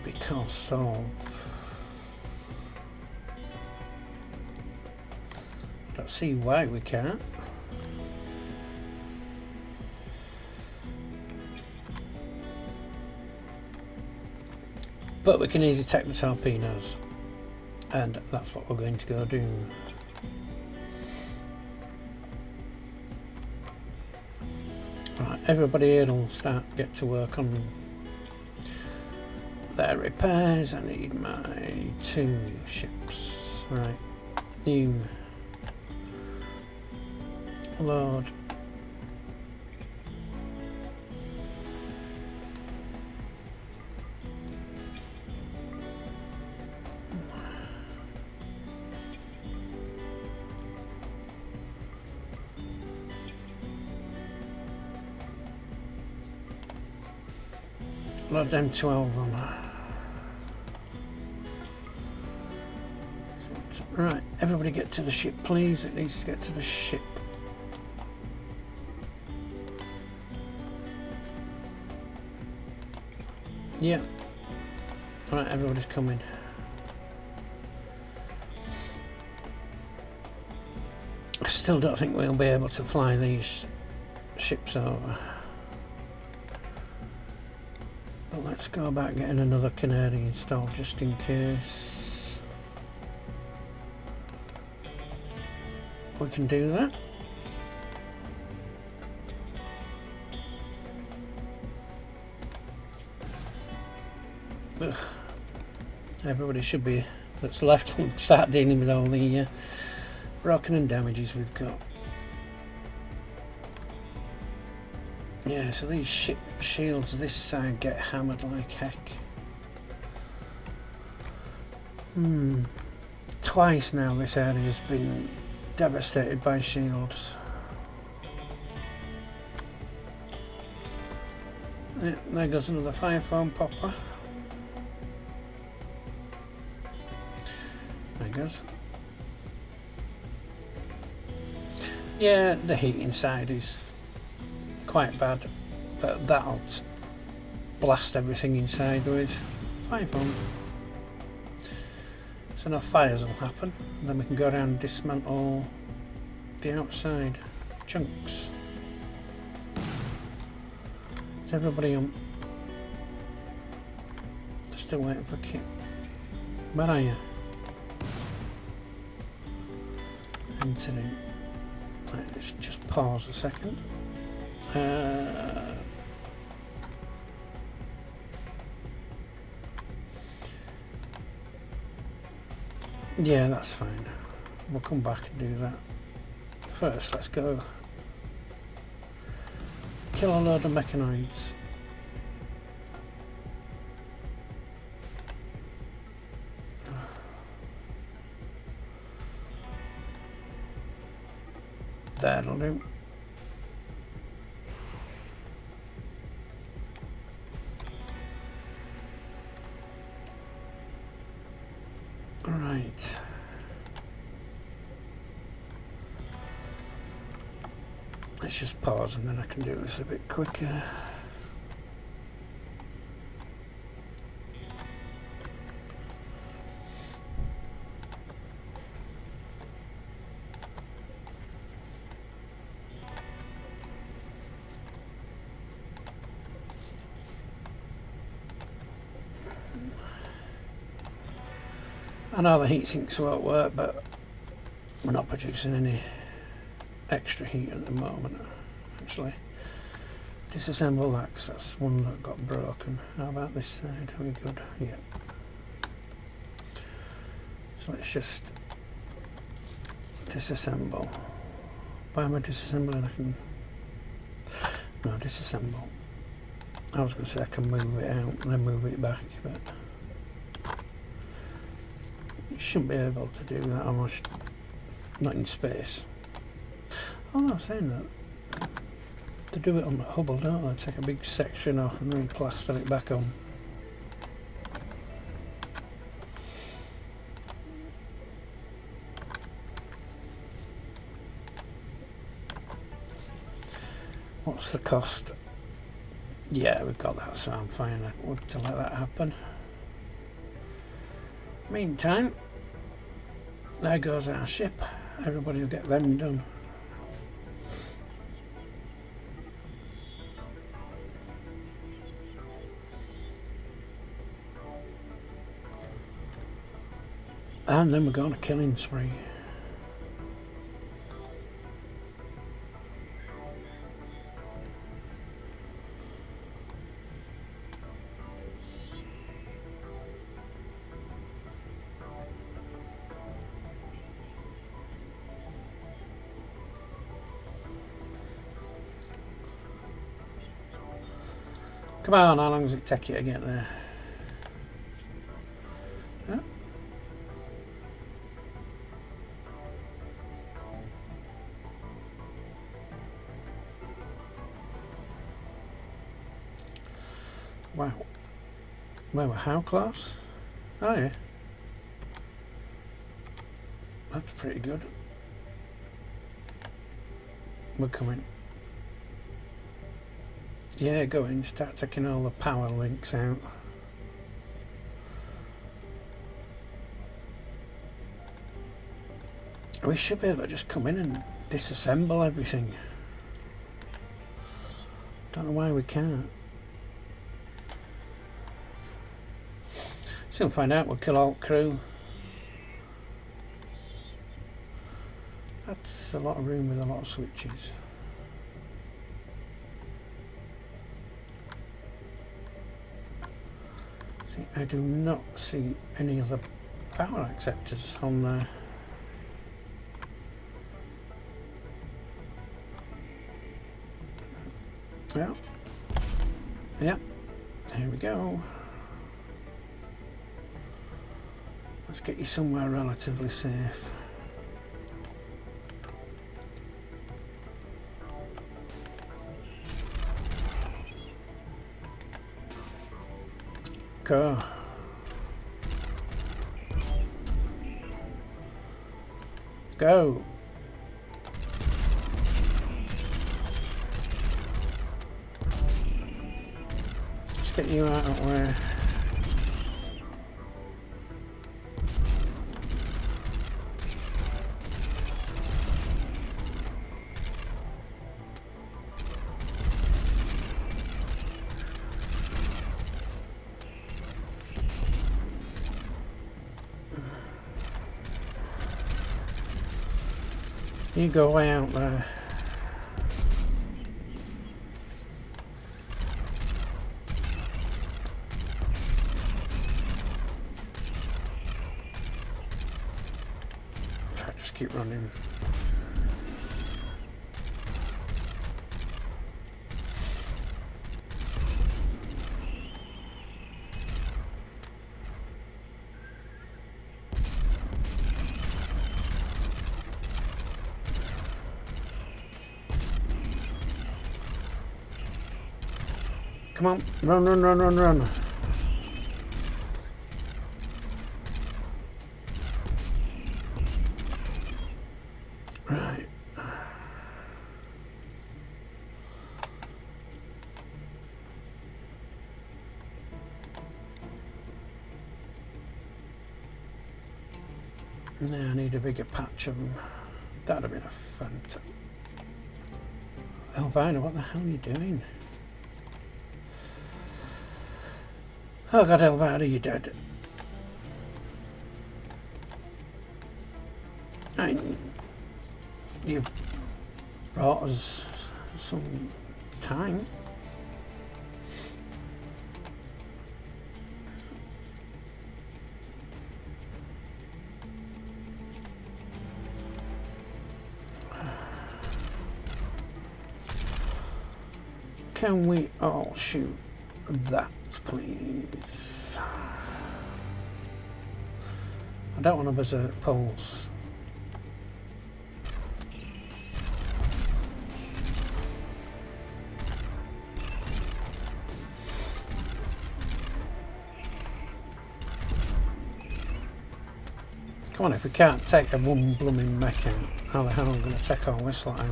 Because of... I don't see why we can't. But we can easily take the torpedoes. And that's what we're going to go do. Right, everybody here will get to work on their repairs. I need my 2 ships. Right, new load. Load them 12 on. Right, everybody get to the ship, please. It needs to get to the ship. Yeah. Right, everybody's coming. I still don't think we'll be able to fly these ships over. But let's go about getting another canary installed just in case. We can do that. Ugh. Everybody should be that's left and start dealing with all the broken and damages we've got. Yeah, so these shields this side get hammered like heck. Twice now this area has been devastated by shields. Yeah, there goes another fire foam popper. There goes. Yeah, the heat inside is quite bad, but that'll blast everything inside with fire foam. So no fires will happen. And then we can go around and dismantle the outside chunks. Is everybody on? Still waiting for Kit. Where are you? Incident. Right, let's just pause a second. Yeah, that's fine. We'll come back and do that. First, let's go kill a load of mechanoids. That'll do. Right. Let's just pause and then I can do this a bit quicker. I know the heat sinks won't work, but we're not producing any extra heat at the moment. Actually, disassemble that because that's one that got broken. How about this side? Are we good? Yeah. So let's just disassemble. Why am I disassembling? I can... No, disassemble. I was going to say I can move it out and then move it back, but... You shouldn't be able to do that almost, not in space. Oh no, saying that. They do it on the Hubble, don't they? Take a big section off and re-plaster it back on. What's the cost? Yeah, we've got that, so I'm fine to let that happen. Meantime, there goes our ship. Everybody will get them done. And then we're going to killing spree. Come on, how long does it take you to get there? Yeah. Wow. Well, how close? Oh yeah. That's pretty good. We're coming. Yeah, go in, start taking all the power links out. We should be able to just come in and disassemble everything. Don't know why we can't. Soon find out. We'll kill alt crew. That's a lot of room with a lot of switches. See, I do not see any other power acceptors on there. Yeah. Yeah. Here we go. Let's get you somewhere relatively safe. Go. Go. Let's get you out of where. You go way out there. If I just keep running. Come on, run, run, run, run, run. Right. Now I need a bigger patch of them. That'd have been a fun time. Elvina, what the hell are you doing? Oh God, Elvira, you're dead. You brought us some time. Can we all shoot that, please? I don't want a berserk pulse. Come on, if we can't take a one blooming mech out, how the hell am I going to take our whistle out?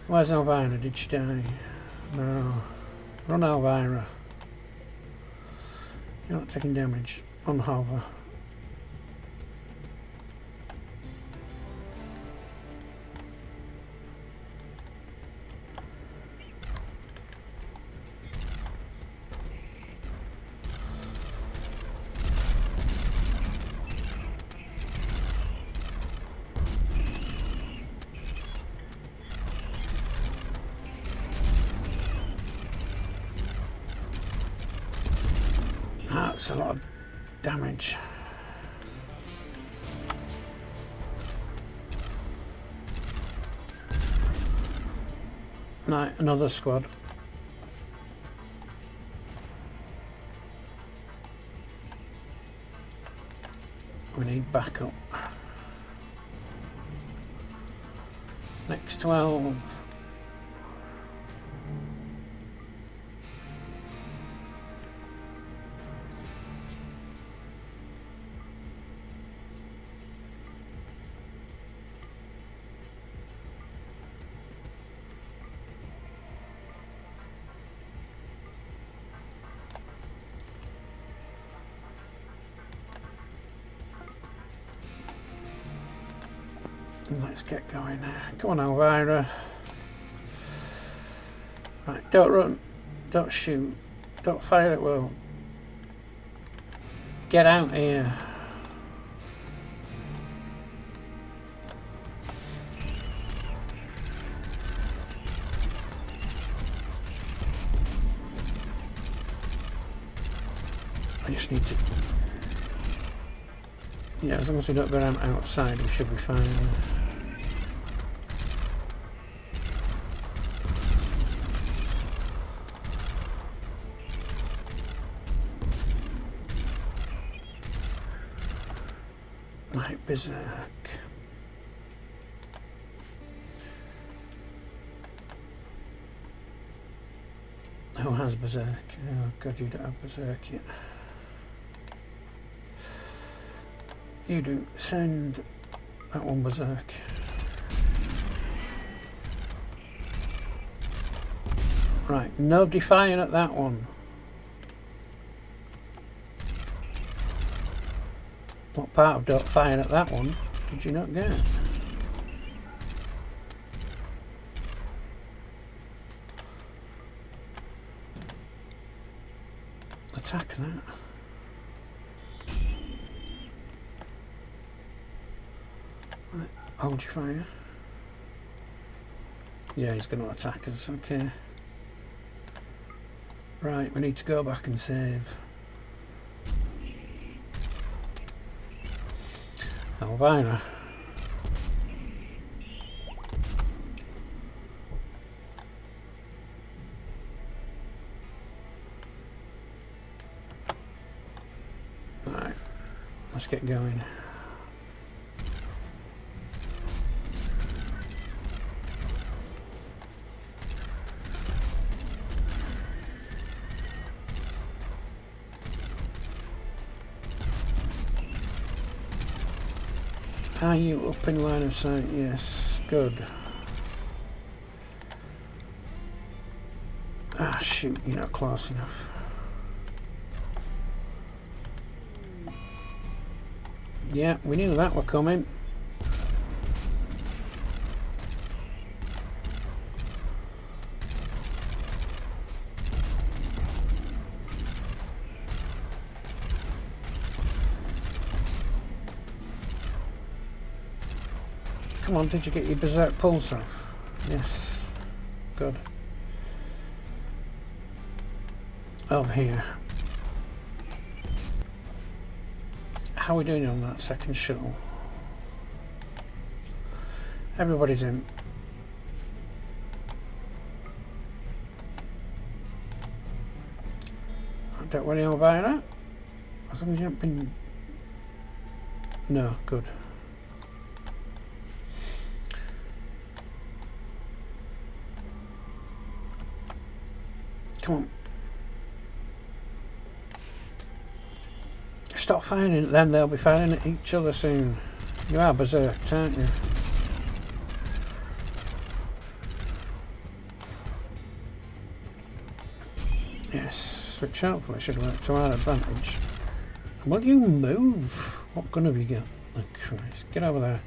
Where's Elvira? Did she die? No. Run, Elvira. You're not taking damage. Unhover. That's a lot of damage. Right, another squad. We need backup. Next 12. Let's get going now. Come on, Elvira. Right, don't run. Don't shoot. Don't fire at will. Get out here. I just need to... Yeah, as long as we don't go down outside, we should be fine. Right, berserk. Who has berserk? Oh God, you don't have berserk yet. You do. Send that one berserk. Right, nobody firing at that one. What part of don't fire at that one did you not get? Attack that. Right, hold your fire. Yeah, he's going to attack us, okay. Right, we need to go back and save. Elvira. Right, let's get going. Are you up in line of sight? Yes, good. Ah, shoot, you're not close enough. Yeah, we knew that were coming. Come on, did you get your berserk pulse off? Yes, good. Over here. How are we doing on that second shuttle? Everybody's in. I don't worry over that. As long as you haven't been... No, good. Come on. Stop firing at them, they'll be firing at each other soon. You are berserked, aren't you? Yes, switch up, which should work to our advantage. Will you move? What gun have you got? Oh Christ, get over there.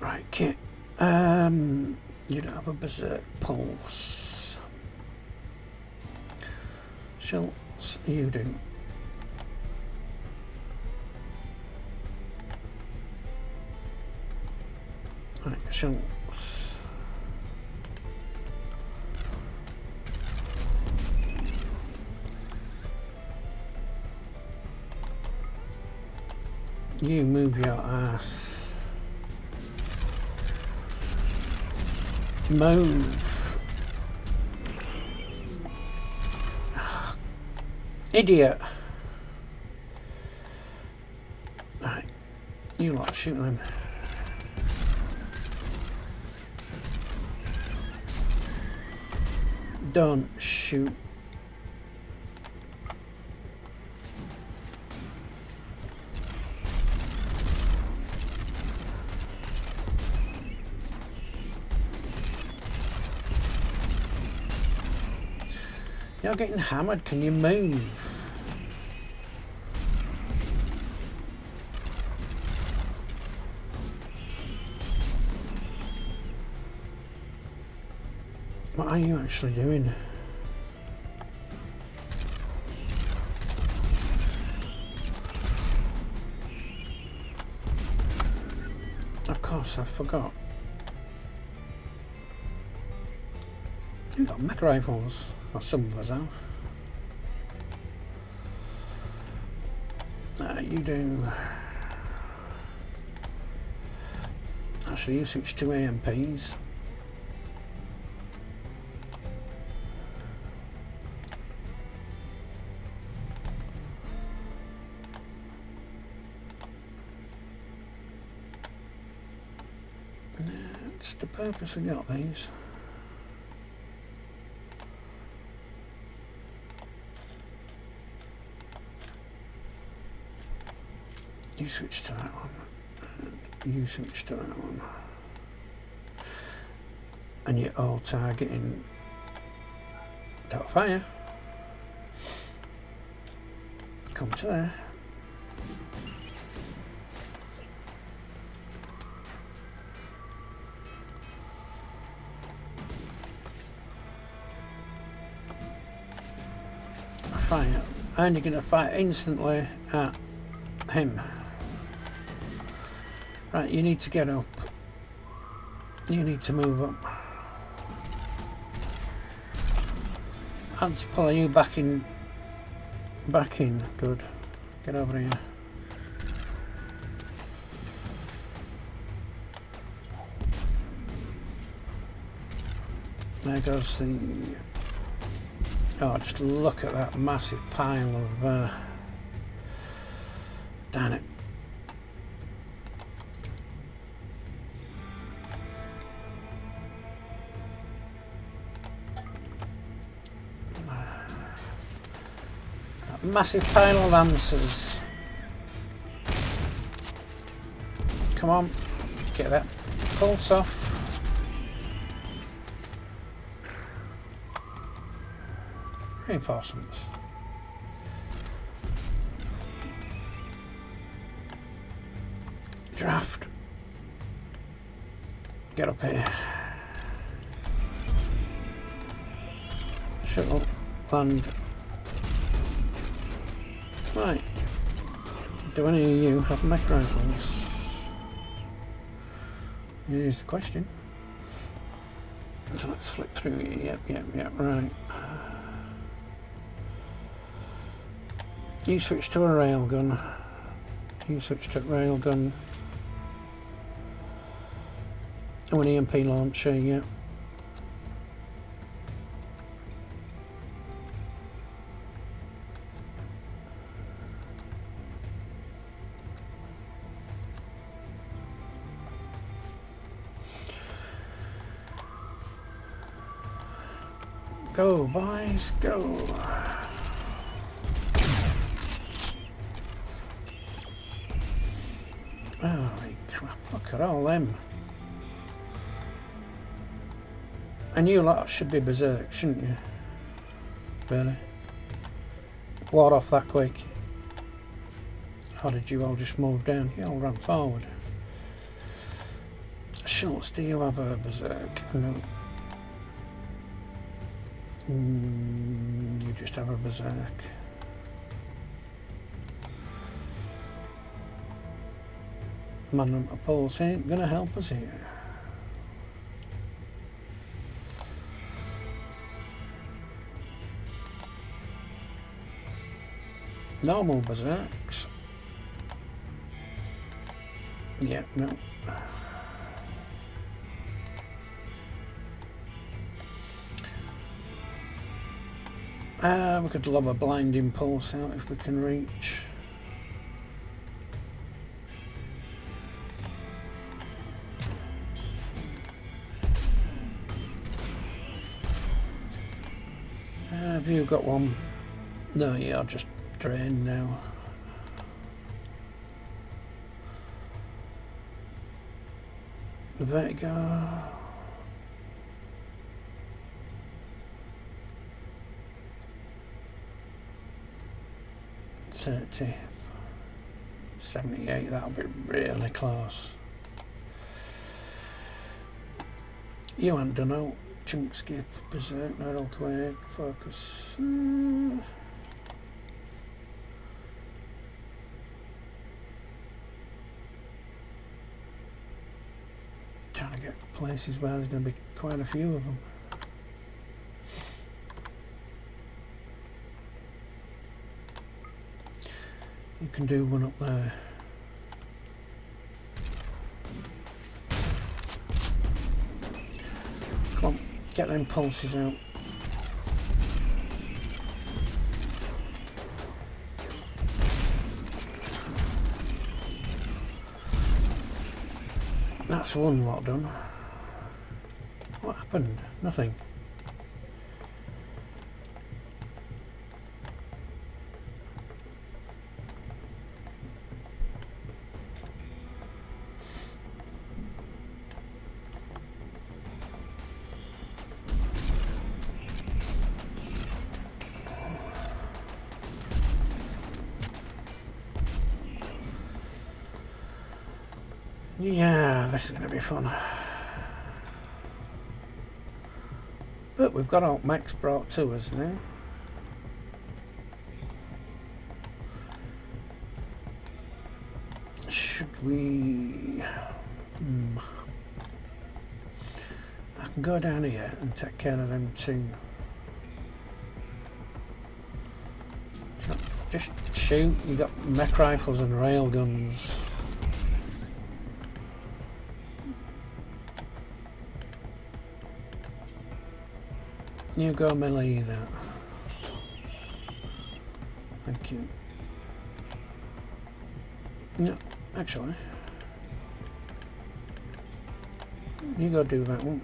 Right, Kit. You don't have a berserk pulse. Schultz, you do. Right, Schultz. You move your ass. Move. Idiot. Right, you lot shoot them. Don't shoot. You're getting hammered, can you move? What are you actually doing? Of course, I forgot. You've got mech rifles. Or some of us have. You do. Actually, you switch to AMPs. That's the purpose we got these. You switch to that one, and you switch to that one, and you're all targeting. Don't fire. Come to there. Fire. And you're going to fire instantly at him. Right, you need to get up. You need to move up. That's pulling you back in. Back in. Good. Get over here. There goes the... Oh, just look at that massive pile of... Damn it. That massive pile of answers. Come on, get that pulse off. Reinforcements. Draft. Get up here. Shuttle. Land. Right. Do any of you have mech rifles? Here's the question. So let's flip through here. Yep, right. You switch to a railgun. You switch to a railgun. Oh, an EMP launcher, yeah. Go, boys, go. Holy crap, look at all them. And you lot should be berserk, shouldn't you? Really? Ward off that quick. Or did you all just move down? You all ran forward. Schultz, do you have a berserk? No. You just have a berserk. Man, a pulse ain't gonna help us here. Normal berserks. Yeah, no. We could lob a blind impulse out if we can reach. Have you got one? No, you're just drained now. Vertigo. 30, 78, that'll be really close. You ain't done out. Chunk skip, berserk, neural quake, focus. Trying to get places where there's going to be quite a few of them. You can do one up there. Come on, get them pulses out. That's one lot done. What happened? Nothing. Yeah, this is going to be fun. But we've got Alt Max brought to us now. Should we... I can go down here and take care of them too. Just shoot. You got mech rifles and rail guns. You go melee that. Thank you. No, actually. You go do that one.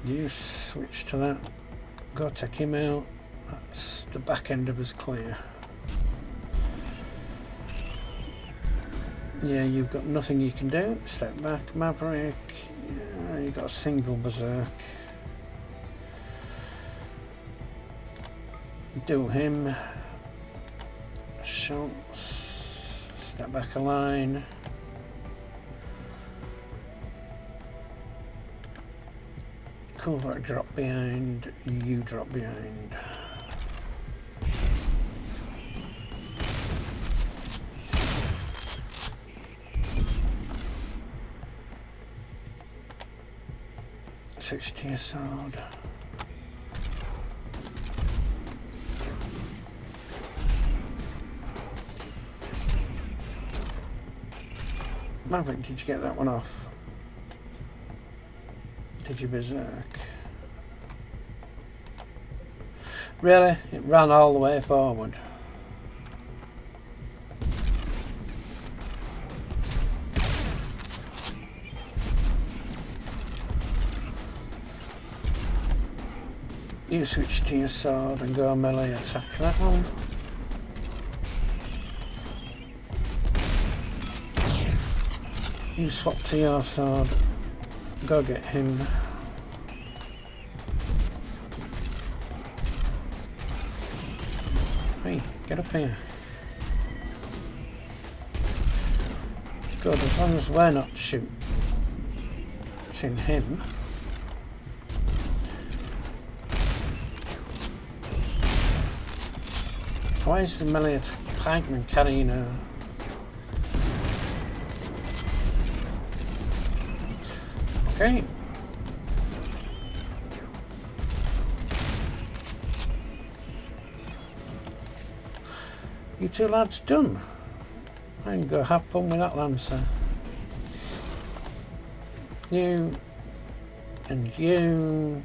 You switch to that. Go take him out. That's the back end of us clear. Yeah, you've got nothing you can do. Step back, Maverick. Yeah, you've got a single berserk. Do him. Shots. Step back a line. Cover, drop behind. You drop behind. Switch to your sword. Maverick, did you get that one off? Did you berserk? Really? It ran all the way forward. You switch to your sword and go melee attack that one. You swap to your sword. Go get him. Hey, get up here. Good, as long as we're not shooting him. Why is the melee attack pikeman carrying a... Okay. You two lads done. I can go have fun with that lancer. You and you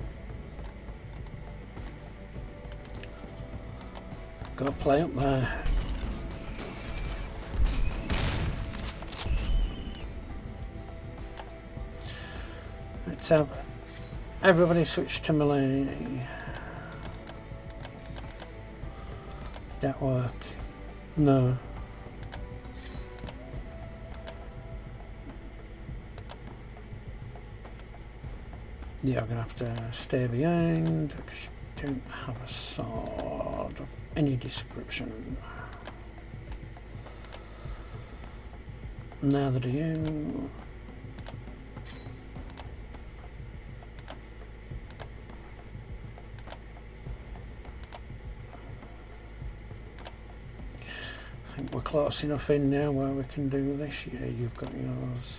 go play up there. Let's have everybody switch to melee. Did that work? No. Yeah, I'm gonna have to stay behind because you don't have a sword of any description. Neither do you. I think we're close enough in now where we can do this. Yeah, you've got yours.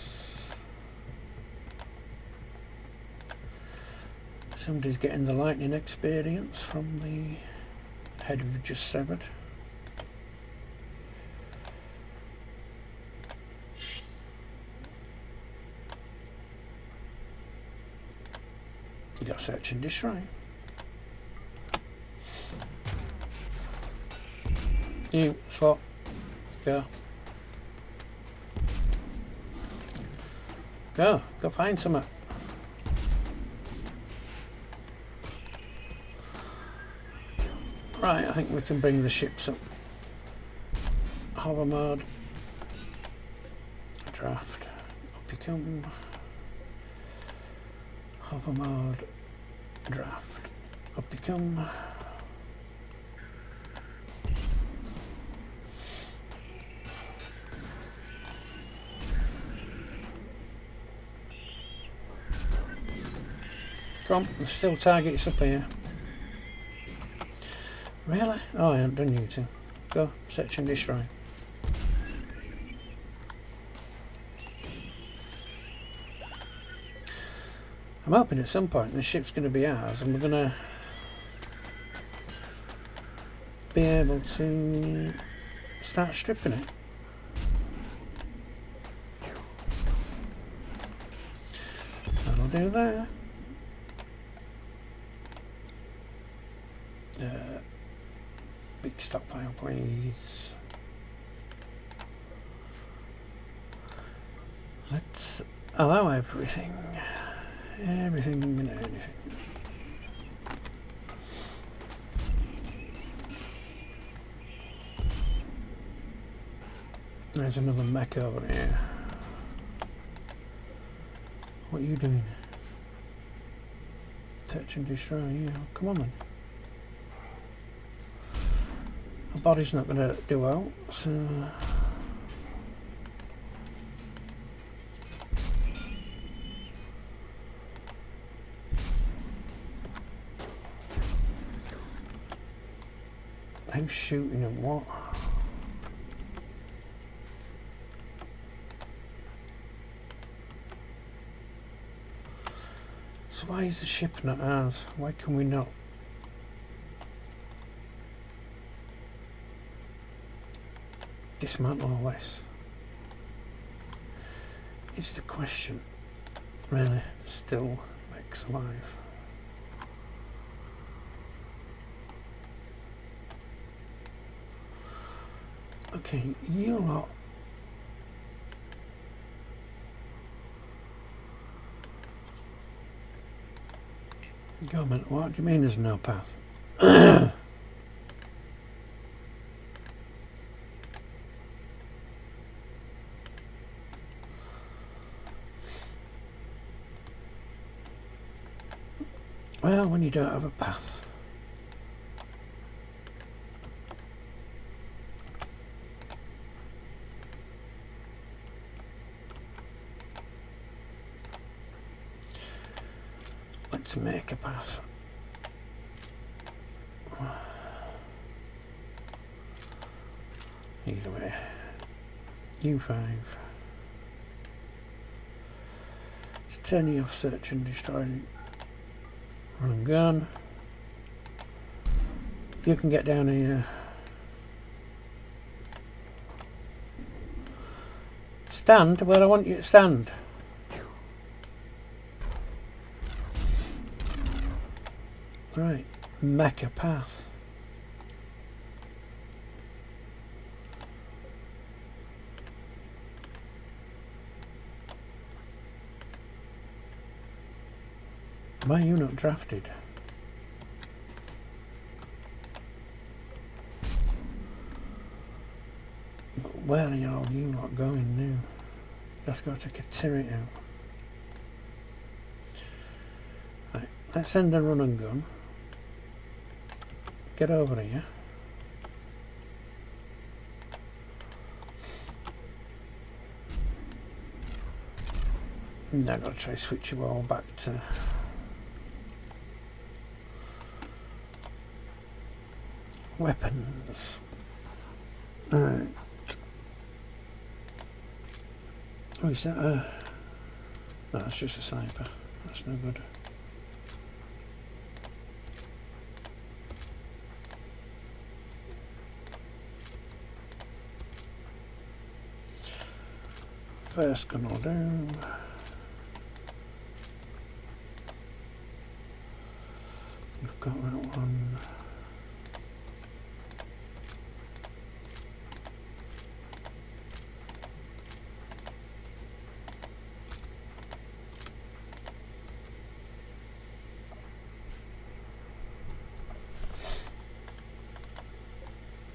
Somebody's getting the lightning experience from the head we've just severed. You got search and destroy. You swap. Go. Go find some. Right, I think we can bring the ships up. Hover mode. Draft. Up you come. Hover mode. Draft. Up you come. Come on, there's still targets up here. Really? Oh, I haven't done you two. Go, search and destroy. I'm hoping at some point the ship's going to be ours and we're going to be able to start stripping it. That'll do there. Big stockpile, please. Let's allow everything. Everything and anything. There's another mech over here. What are you doing? Touch and destroy, yeah, come on then. Our body's not going to do well, so... Who's shooting and what? So why is the ship not ours? Why can we not? Dismantle this? Is the question really still makes alive? Okay, you lot. Government, what do you mean there's no path? Well, when you don't have a path. Let's make a path. Either way. U5. Just turn you off search and destroy. Run and gun. You can get down here. Stand where I want you to stand. Right, make a path. Why are you not drafted? But where are you lot going now? Just got to take a turret out. Right, let's send the run and gun. Get over here. Now I've got to try to switch you all back to weapons. Alright. Oh, is that no, that's just a sniper. That's no good. First gun will do. You've got that one.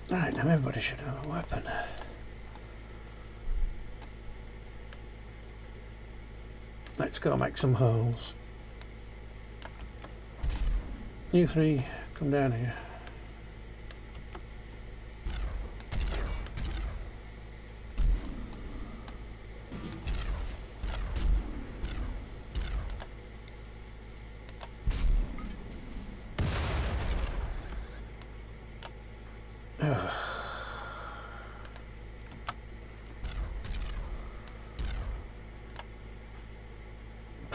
Right, now everybody should have a weapon. Let's go make some holes. You three, come down here.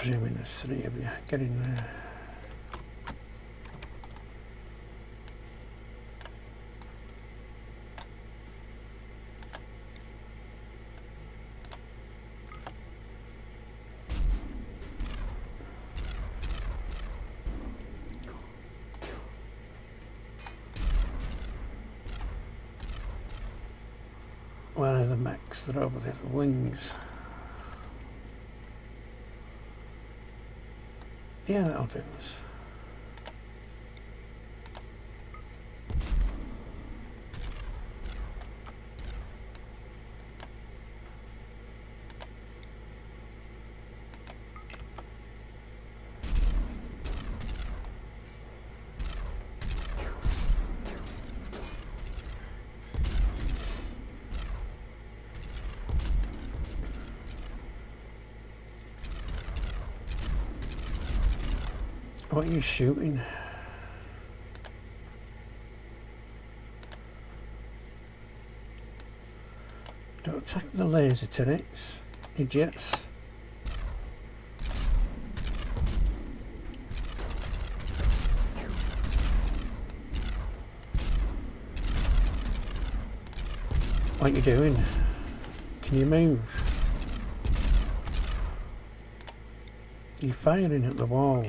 presuming there's 3 of you. Get in there. Where are the mechs? They're over there. Wings. Yeah, that'll do us. What are you shooting? Don't attack the laser turrets, idiots. What are you doing? Can you move? You're firing at the wall.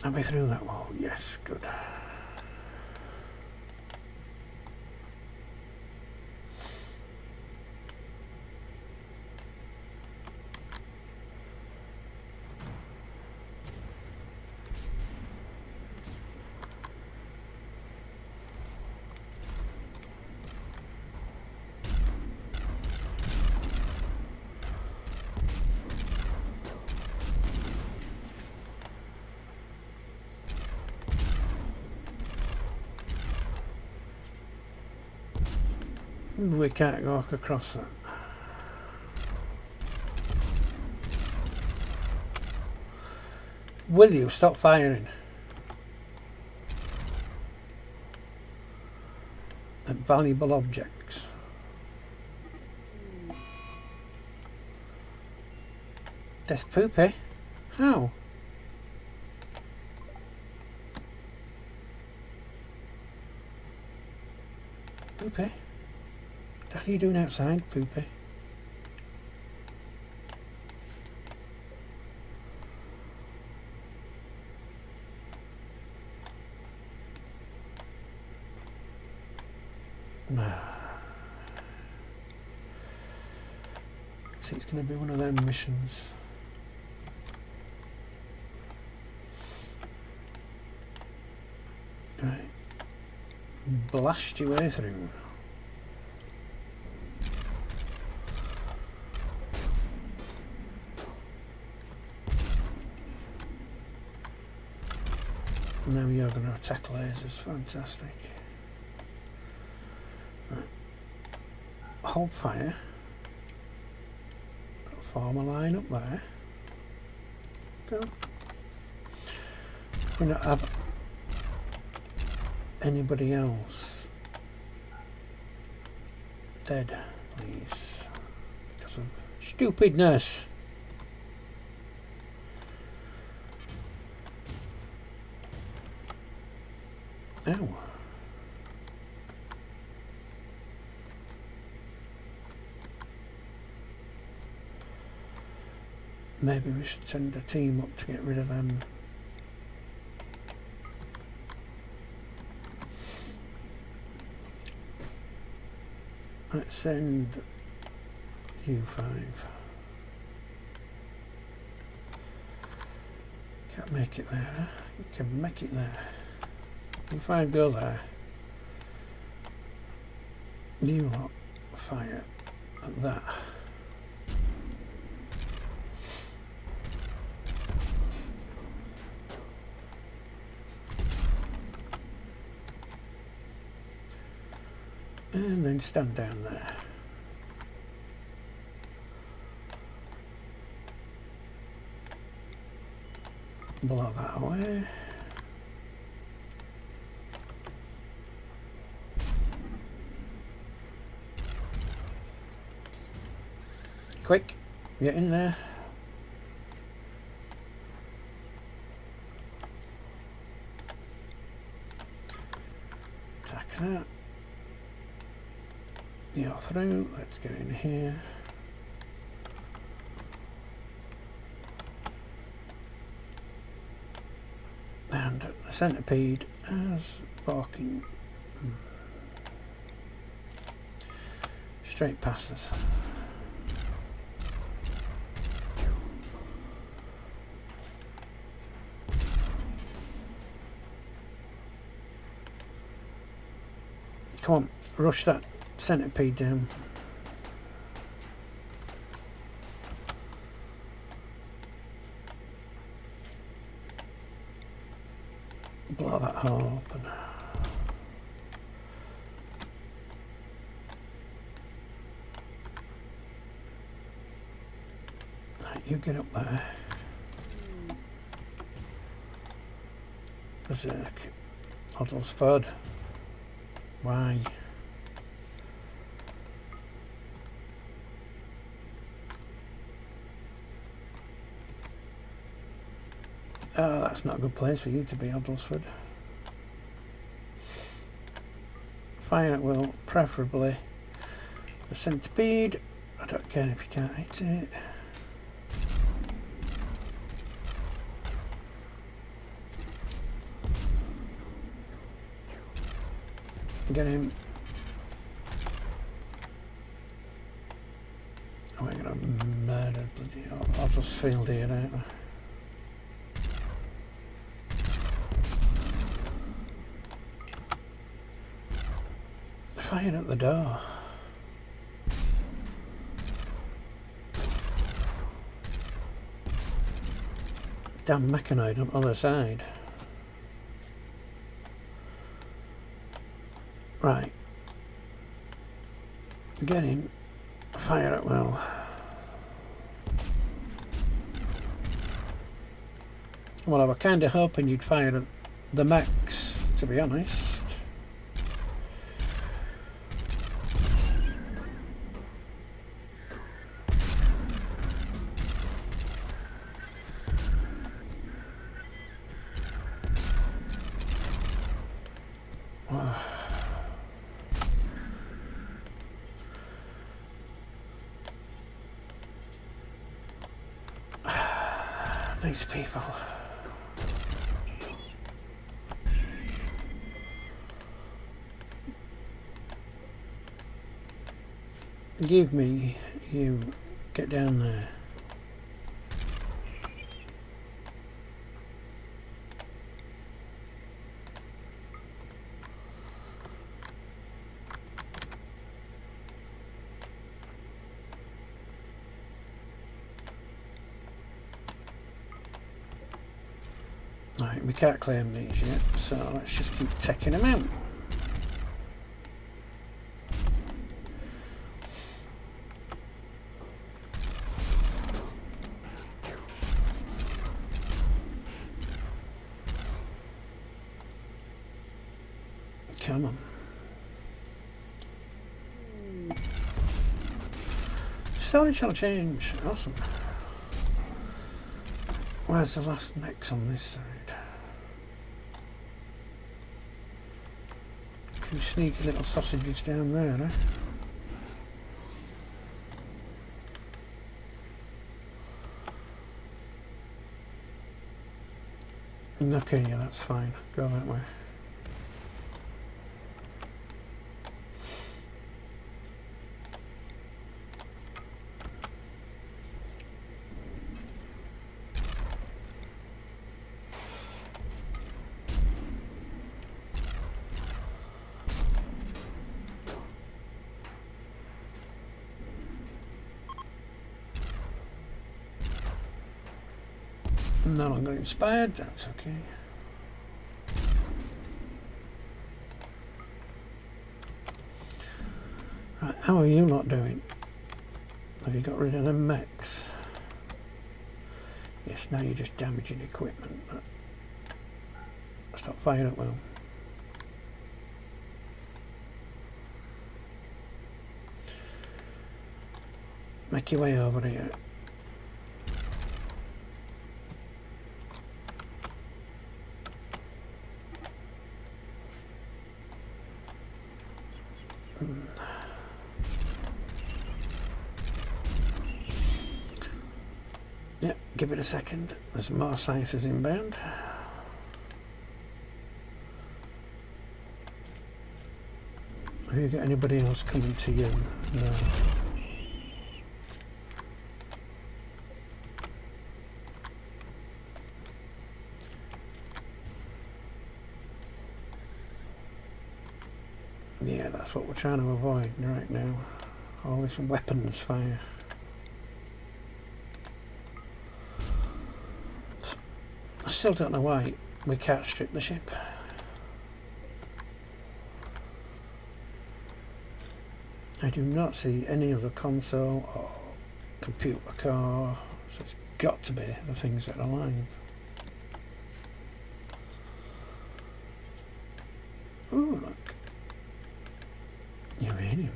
Are we through that wall? Yes, good. We can't walk across that. Will you stop firing? At valuable objects. That's poopy. How? Poopy? What are you doing outside, Poopy? See, it's going to be one of them missions. Right. Blast your way through. Now you're going to attack lasers. Fantastic. Right. Hold fire. Form a line up there. Go. We don't have anybody else dead, please, because of stupidness. Ow. Maybe we should send a team up to get rid of them. Let's send U5. Can't make it there, huh? You can make it there. U5 go there. You lot fire at that. and then stand down there. Blow that away. Quick, get in there. Attack that. You're through. Let's get in here. And the centipede as barking straight past us. Come on, rush that centipede down. Blow that hole open. Right, you get up there. Berserk. Oddle Spud. Why? Oh, that's not a good place for you to be, Oddlesford. Fire at will, preferably the centipede. I don't care if you can't hit it. Get him. Oh, we're gonna murder bloody Oddlesfield here, aren't we? Fire at the door. Damn mechanoid on the other side. Right. Get in. Fire at will. Well, I was kind of hoping you'd fire at the mechs, to be honest. These people. Give me, you get down there. Right, we can't claim these yet, so let's just keep taking them out. Come on. Storage shall change. Awesome. Where's the last mix on this side? Two sneaky little sausages down there, eh? Okay, yeah, that's fine. Go that way. No longer inspired, that's okay. Right, how are you lot doing? Have you got rid of the mechs? Yes, now you're just damaging equipment. Stop firing at will. Make your way over here. Yep, give it a second. There's more sciences inbound. Have you got anybody else coming to you? No. Yeah, that's what we're trying to avoid right now. All this weapons fire. I still don't know why we can't strip the ship. I do not see any other console or computer core, so it's got to be the things that are alive. Ooh, look. Uranium.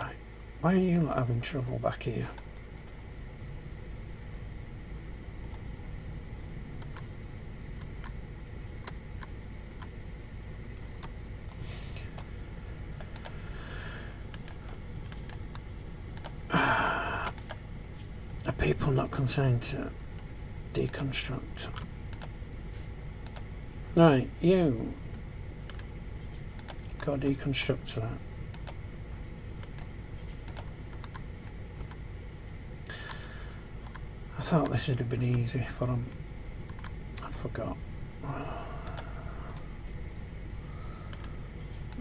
Right, why are you not having trouble back here? Are people not concerned to deconstruct? Right, you got to deconstruct that. I thought this would have been easy for them. I forgot.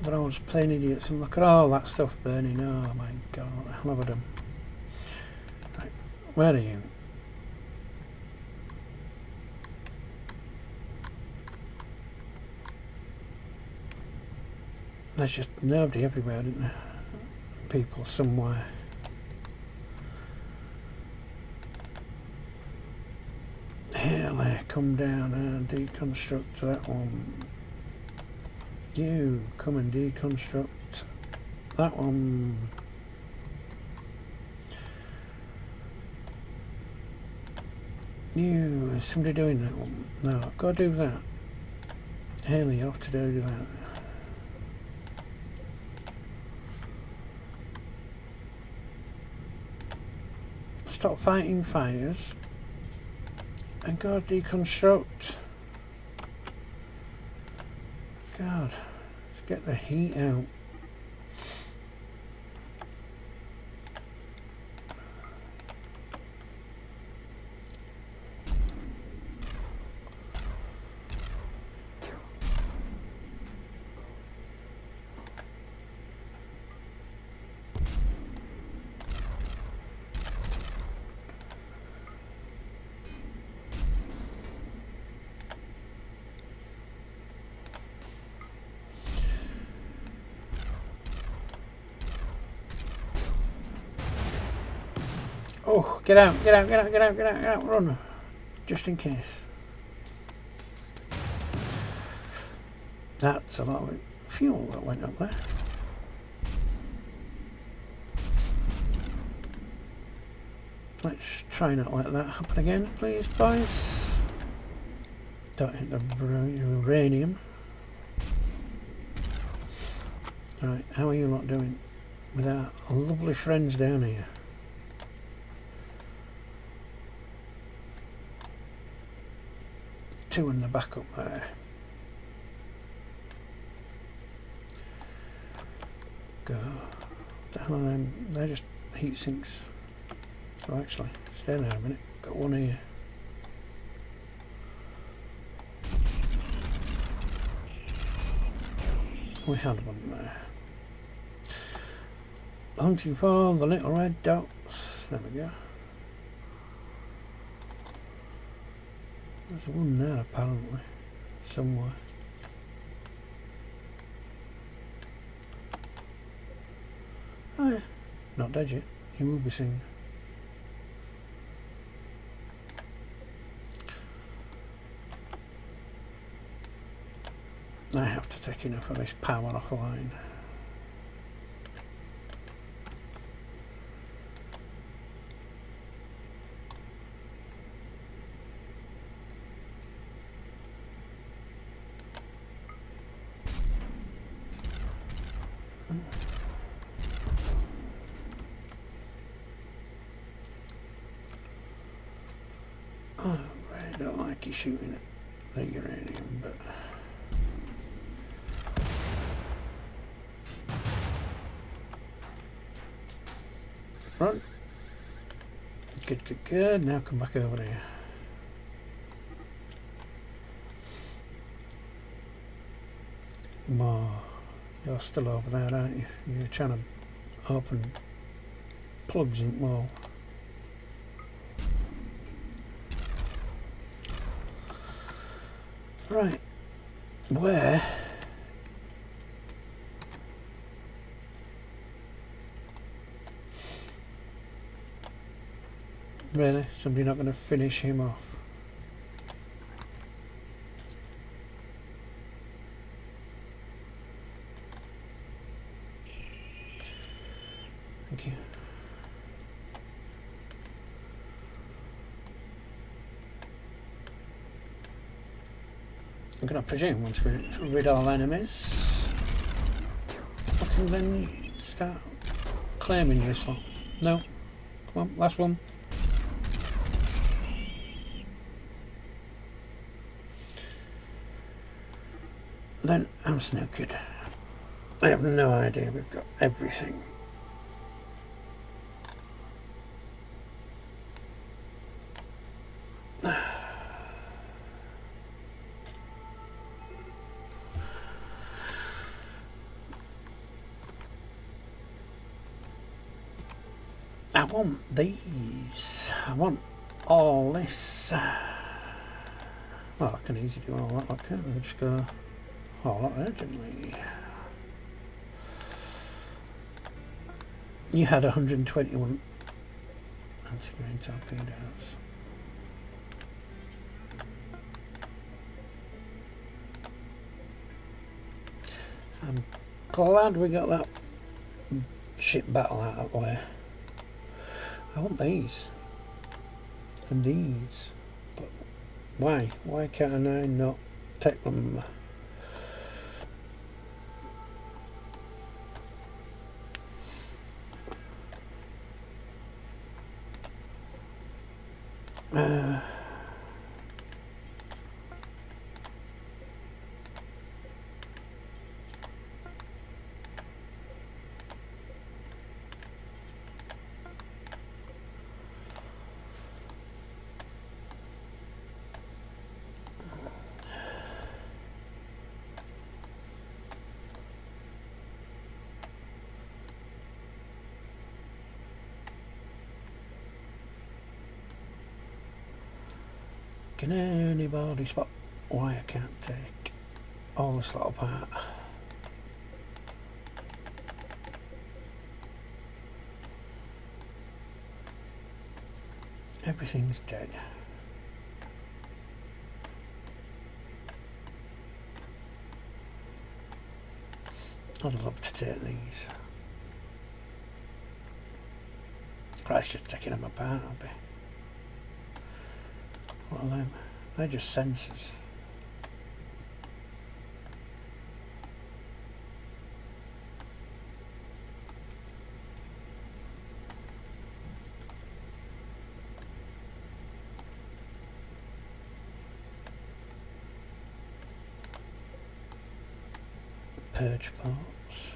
But I was playing idiots and look at all that stuff burning. Oh my god, what the hell have I done? Right, where are you? There's just nobody everywhere, isn't there? People somewhere. Here, there, come down and deconstruct that one. You come and deconstruct that one. You, is somebody doing that one? No, go do that. Haley, you have to do that. Stop fighting fires and go deconstruct. God, let's get the heat out. Oh, get out, get out, get out, get out, get out, get out, run. Just in case. That's a lot of fuel that went up there. Let's try not let that happen again, please, boys. Don't hit the uranium. Right, how are you lot doing with our lovely friends down here? Two in the back up there. Go. What the hell are them? They're just heat sinks. Oh, actually, stay there a minute. Got one here. We had one there. Hunting for the little red dots. There we go. There's one there apparently, somewhere. Oh yeah, not dead yet. He will be soon. I have to take enough of this power offline. I really don't like you shooting at the uranium, but run. Good, good, good. Now come back over here. Oh, you're still over there, aren't you? You're trying to open plugs in the wall. Right. Where? Really? Somebody not going to finish him off? Thank you. I'm going to presume once we rid all enemies, we can then start claiming this one. No? Come on, last one. Then I'm snookered. I have no idea we've got everything. I want these. I want all this. Well, I can easily do all that. I can just go all that urgently. You had 121 anti-grain torpedoes. I'm glad we got that ship battle out of the way. I want these and these, but why? Why can't I not take them? Can anybody spot why I can't take all this lot apart? Everything's dead. I'd love to take these. Christ, just taking them apart, I'll be. What are them? They're just sensors. Purge parts.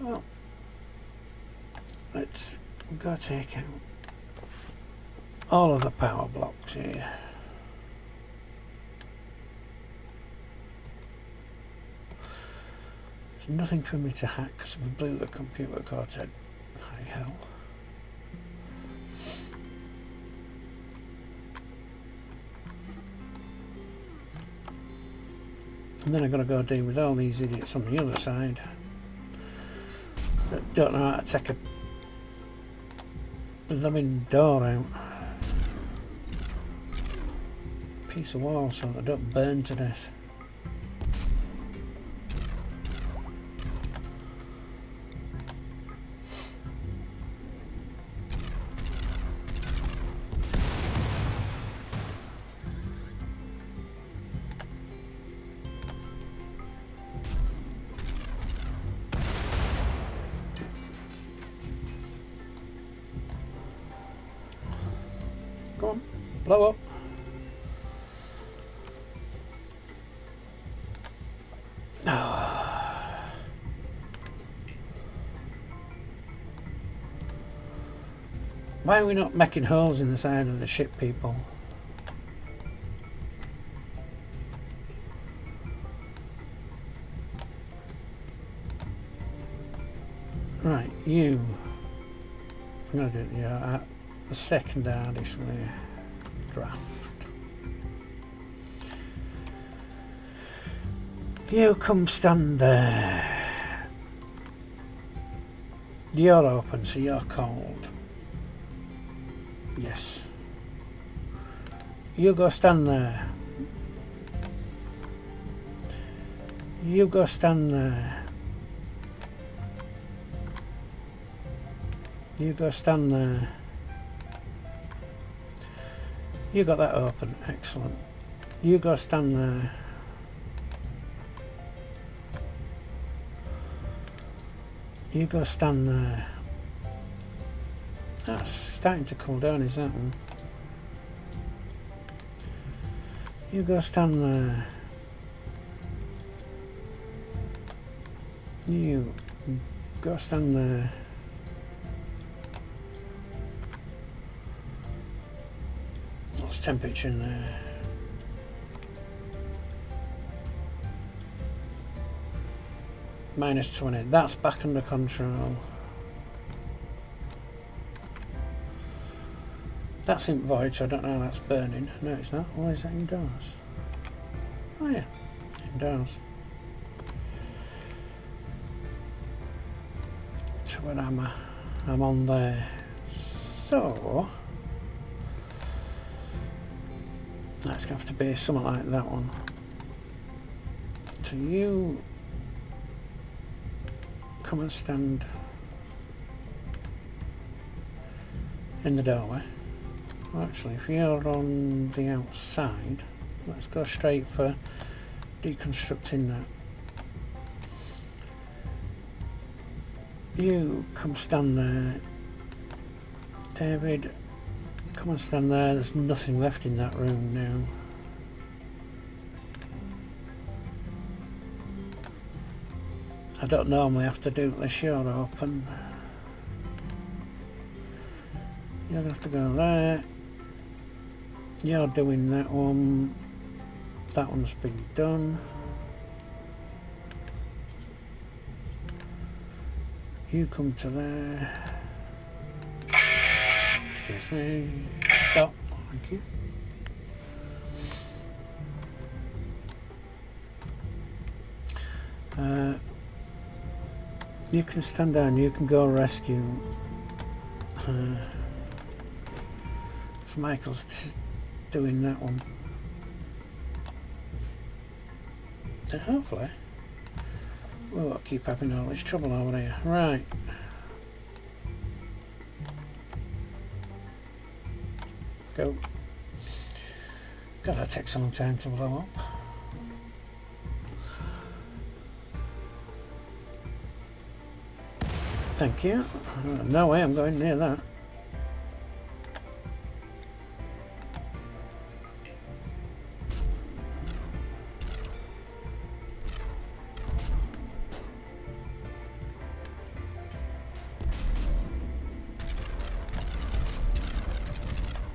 Well, let's go take out all of the power blocks here. There's nothing for me to hack because we blew the computer core to hell. And then I've got to go deal with all these idiots on the other side that don't know how to take a blooming door out. Piece of wall so they don't burn to death. Go on, blow up. Why are we not making holes in the side of the ship, people? Right, you. I'm going to do it at the second hardest way. Draft. You come stand there. You're open, so you're cold. Yes. You go stand there. You go stand there. You go stand there. You got that open. Excellent. You go stand there. You go stand there. That's starting to cool down, is that one? You go stand there. You go stand there. What's temperature in there? -20. That's back under control. That's in void, so I don't know how that's burning. No, it's not. Why is that indoors? Oh yeah, indoors. So where am I? I'm on there. So that's going to have to be something like that one. So you come and stand in the doorway. Well, actually, if you're on the outside, let's go straight for deconstructing that. You come stand there. David, come and stand there. There's nothing left in that room now. I don't normally have to do the shore open. You're going to have to go there. You're doing that one. That one's been done. You come to there. Excuse me. Stop. Thank you. You can stand down. You can go rescue. So Michael's doing that one. And hopefully we won't keep having all this trouble over here. Right. Go. God, that takes a long time to blow up. Thank you. No way I'm going near that.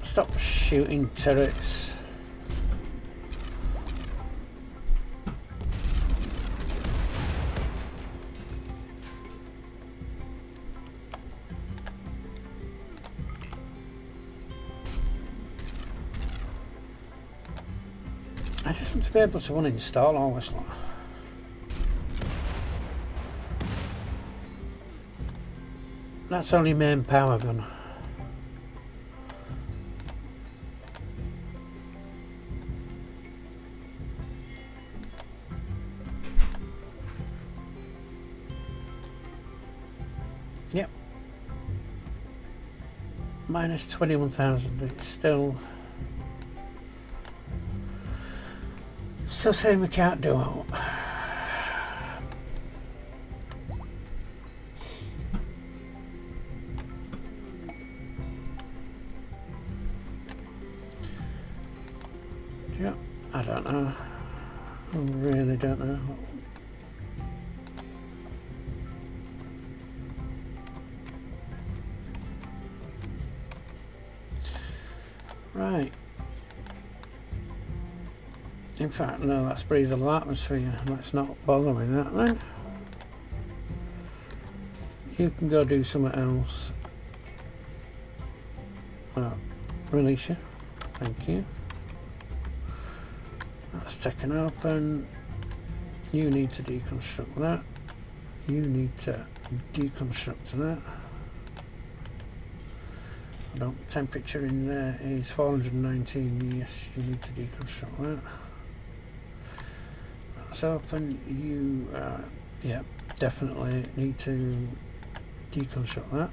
Stop shooting turrets. I just want to be able to uninstall all this lot. That's only main power gun. Yep. Minus 21,000. It's still saying we can't do it. Yeah, I don't know. I really don't know. Right. In fact, no, that's breathable atmosphere. Let's not bother with that then. You can go do something else. Release you. Thank you. That's taken open. You need to deconstruct that. You need to deconstruct that. Temperature in there is 419. Yes, you need to deconstruct that. That's open. You, yeah, definitely need to deconstruct that.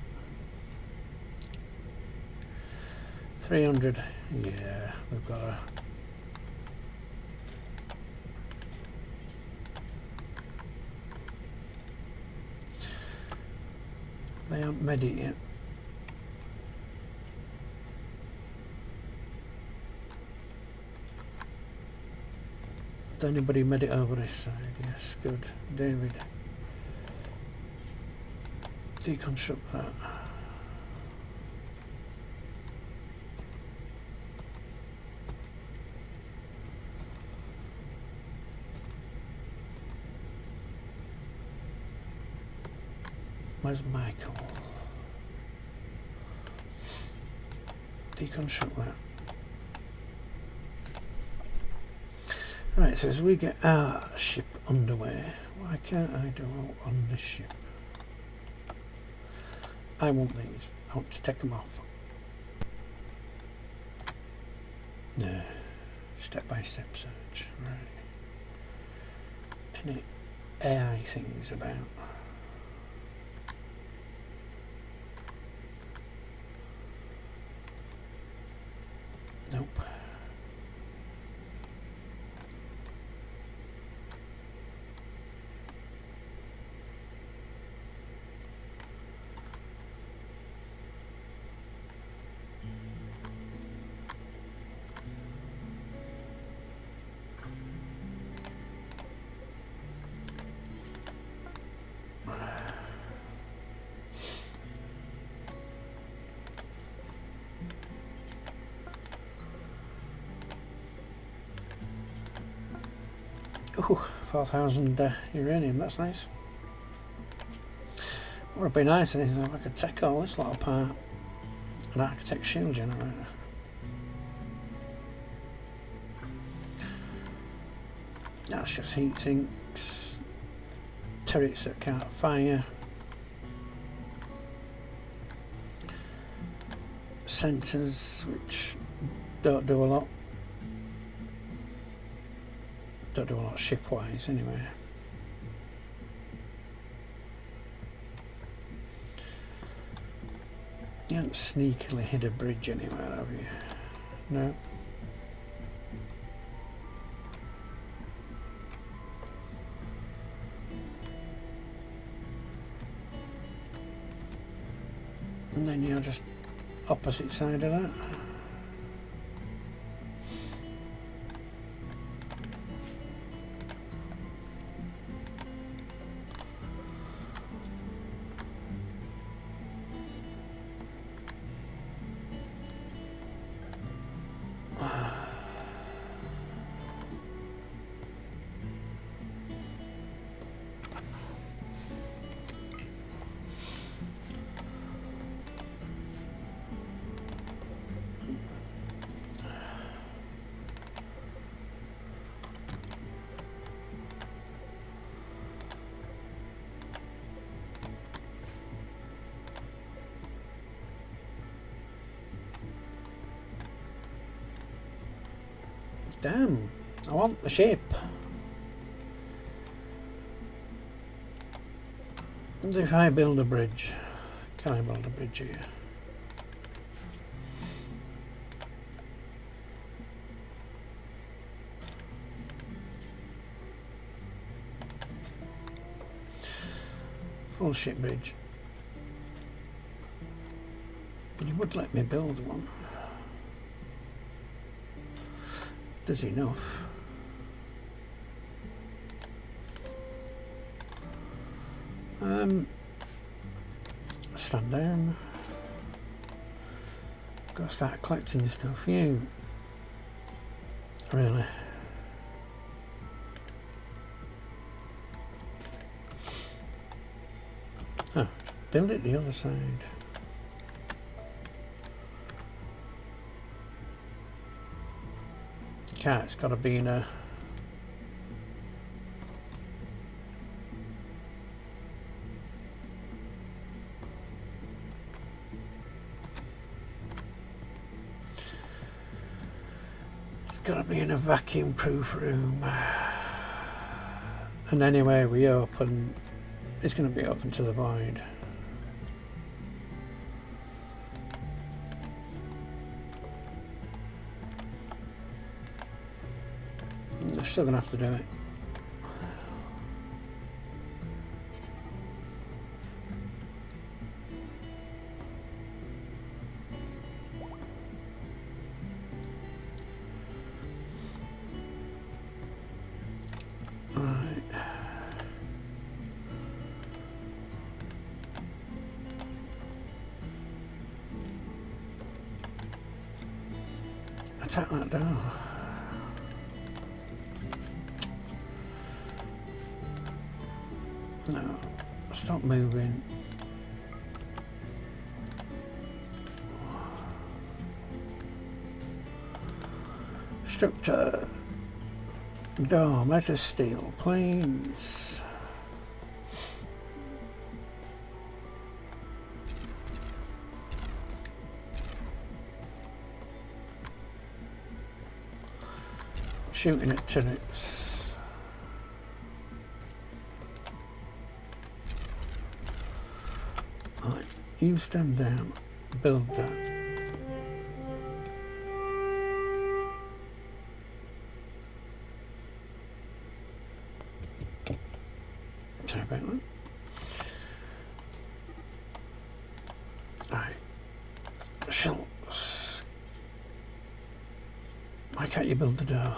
300. Yeah, we've got a. They aren't made it yet. Has anybody made it over this side? Yes, good. David. Deconstruct that. Where's Michael? Deconstruct that. Right, so as we get our ship underway, why can't I do all on this ship? I want these. I want to take them off. No. Step-by-step search. Right. Any AI things about? Nope. Ooh, 4,000 uranium, that's nice. What would be nice is if I could take all this lot apart. An architect shield generator. That's just heat sinks, turrets that can't fire, sensors which don't do a lot. Don't do a lot ship-wise anyway. You haven't sneakily hit a bridge anywhere, have you? No. And then you're just opposite side of that. Damn, I want the ship. And if I build a bridge, can I build a bridge here? Full ship bridge. You would let me build one. There's enough. Stand down. Gotta start collecting stuff. You really? Oh, build it the other side. Can't, it's gotta be in a vacuum proof room. And anyway we open, it's going to be open to the void. They're still going to have to do it. Attack that door. No, stop moving. Structure. Door, metal steel, please. Shooting at turrets. Right, you stand down, build that. Sorry about that. Alright. Shelves. Why can't you build the door?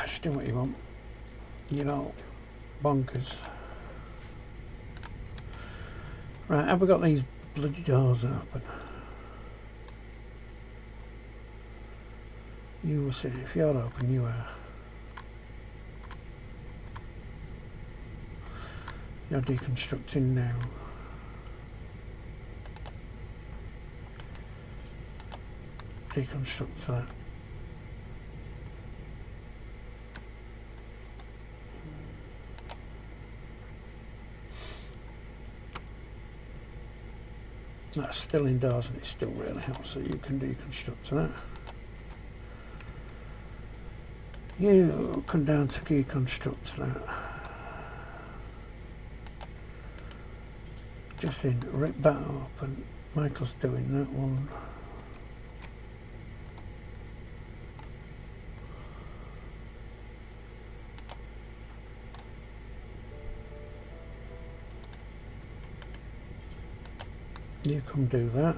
Just do what you want. You know, bonkers. Right, have we got these bloody doors open? You will see. If you're open, you are. You're deconstructing now. Deconstruct that. That's still indoors and it still really helps, so you can deconstruct that. You come down to deconstruct that. Just in, rip that up, and Michael's doing that one. You come do that.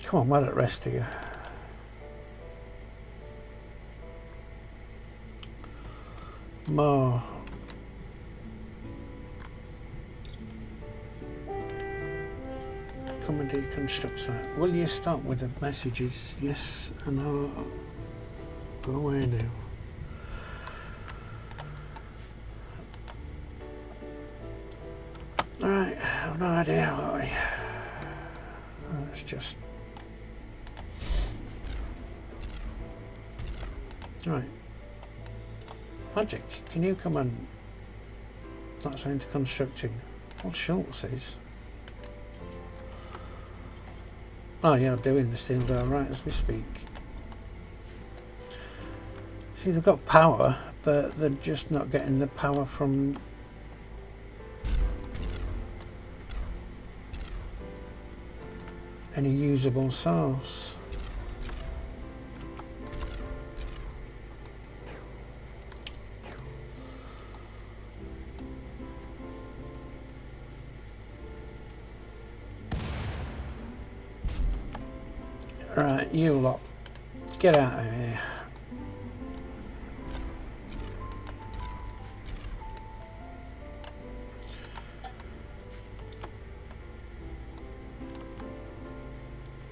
Come on, well at rest of you. More. Come and deconstruct that. Will you stop with the messages? Yes, I know. Go away now. Alright, I have no idea what we... Let's just... Right. Magic, can you come and... That's into constructing. What Schultz is? Oh, you're doing the steel door right as we speak. See, they've got power, but they're just not getting the power from... any usable source. Right, you lot, get out of here.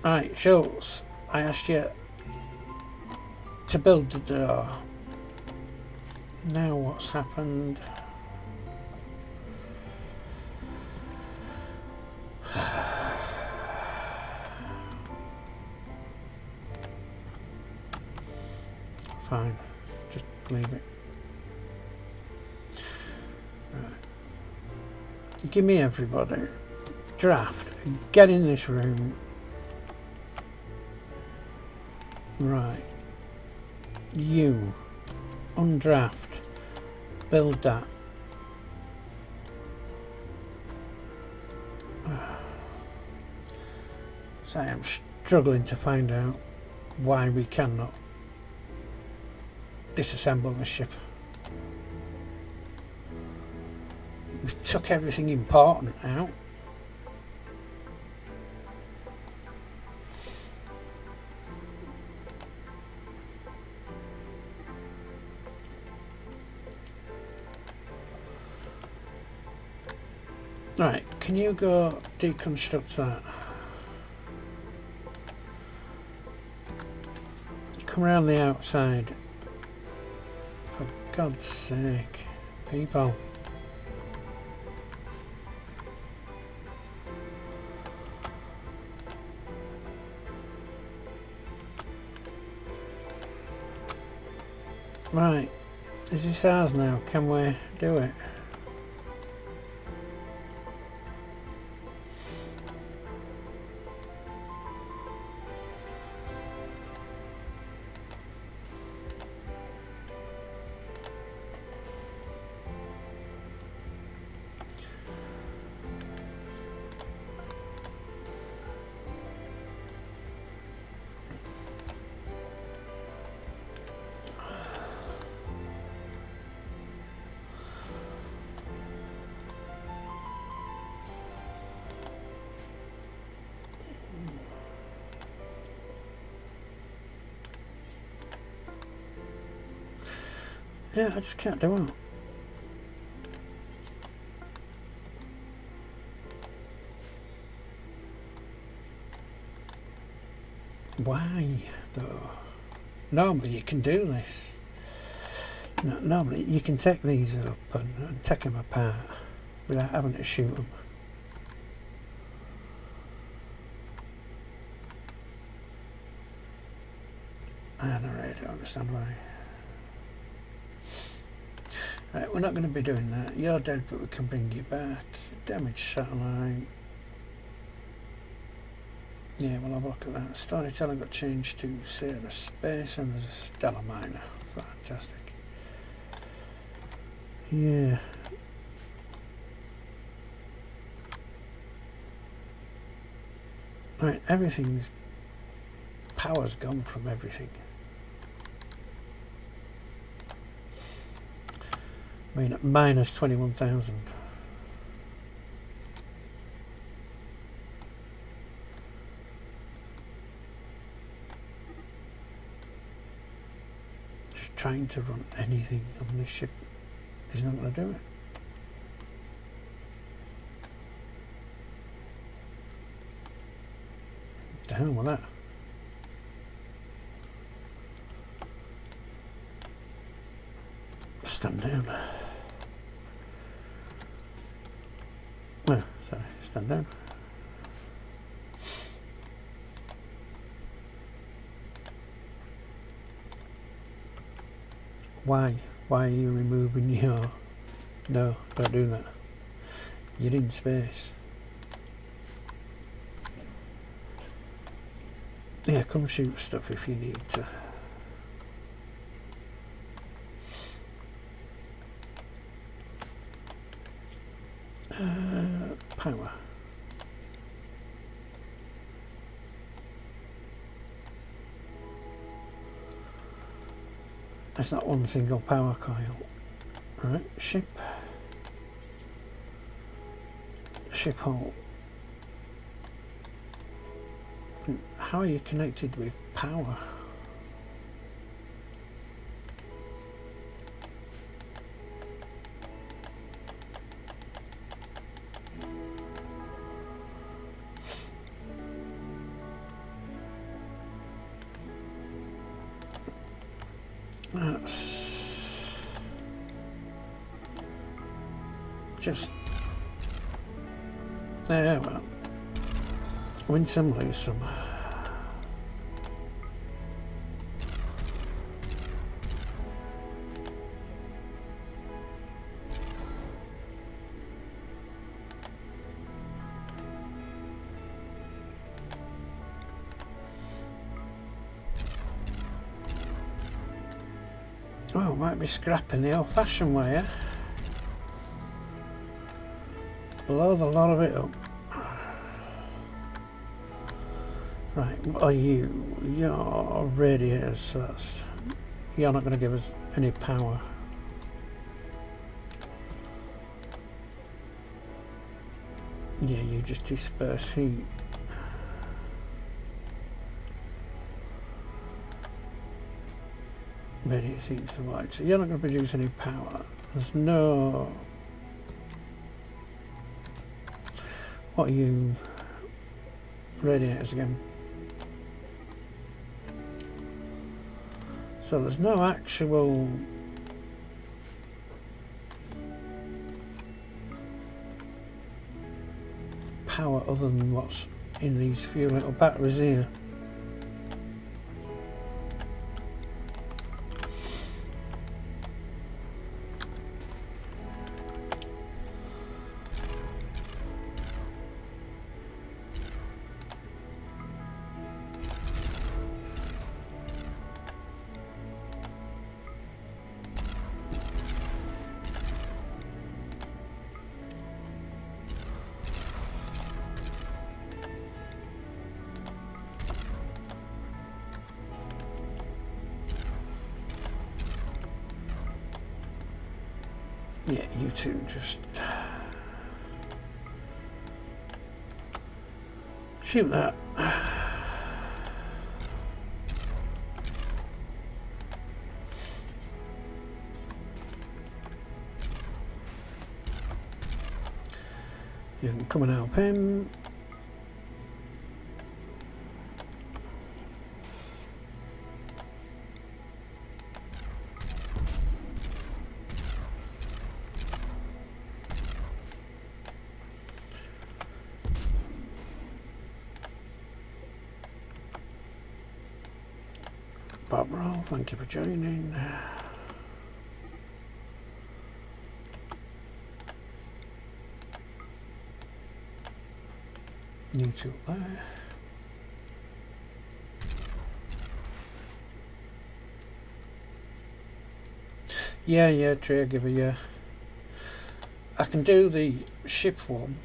Right, Schultz, I asked you to build the door. Now what's happened? Fine, just leave it. Right. Give me everybody. Draft. Get in this room. Right. You. Undraft. Build that. So I am struggling to find out why we cannot disassemble the ship. We took everything important out. Right, can you go deconstruct that? Come around the outside. For God's sake, people. Right, is this ours now? Can we do it? Yeah, I just can't do it. Why, though? Normally you can do this. No, normally you can take these up and take them apart without having to shoot them. I don't really understand why. Right, we're not going to be doing that. You're dead, but we can bring you back. Damaged satellite. Yeah, we'll have a look at that. Storytelling got changed to Sailor Space and there's a Stellar Miner. Fantastic. Yeah. Right, everything's... power's gone from everything. I mean, at minus 21,000. Just trying to run anything on this ship is not going to do it. The hell with that? Stand down. Oh, sorry, stand down. Why? Why are you removing your... No, don't do that. You're in space. Yeah, come shoot stuff if you need to. Power. There's not one single power coil. Right, ship. Ship hull. How are you connected with power? That's just there. Well, win some, lose some. Well, might be scrapping the old-fashioned way, eh? Blow the lot of it up. Right, what are you? You're radiators, so that's... You're not going to give us any power. Yeah, you just disperse heat. Radiates heat to the white, so you're not going to produce any power. There's no... What are you? Radiators again. So there's no actual power other than what's in these few little batteries here. Yeah, you two just shoot that. You can come and help him. Bob Roll, thank you for joining. You two there. Yeah, Trigger, yeah. I can do the ship one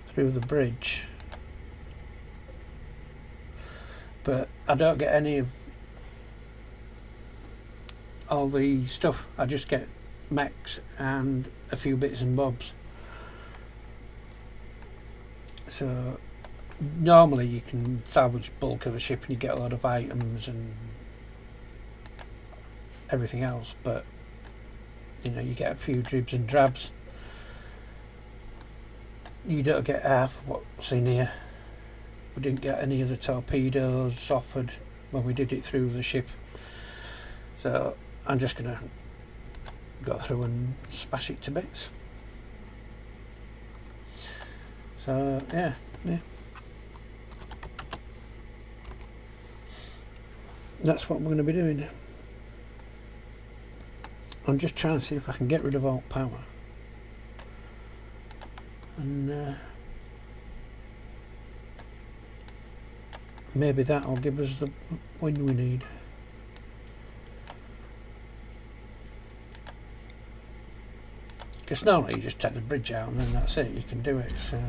through the bridge, but I don't get any of all the stuff. I just get mechs and a few bits and bobs. So normally you can salvage bulk of a ship and you get a lot of items and everything else, but you know, you get a few dribs and drabs. You don't get half of what's in here. We didn't get any of the torpedoes offered when we did it through the ship, so I'm just gonna go through and smash it to bits. So yeah. That's what we're going to be doing. I'm just trying to see if I can get rid of alt power. And maybe that'll give us the wind we need. Because normally you just take the bridge out and then that's it, you can do it. So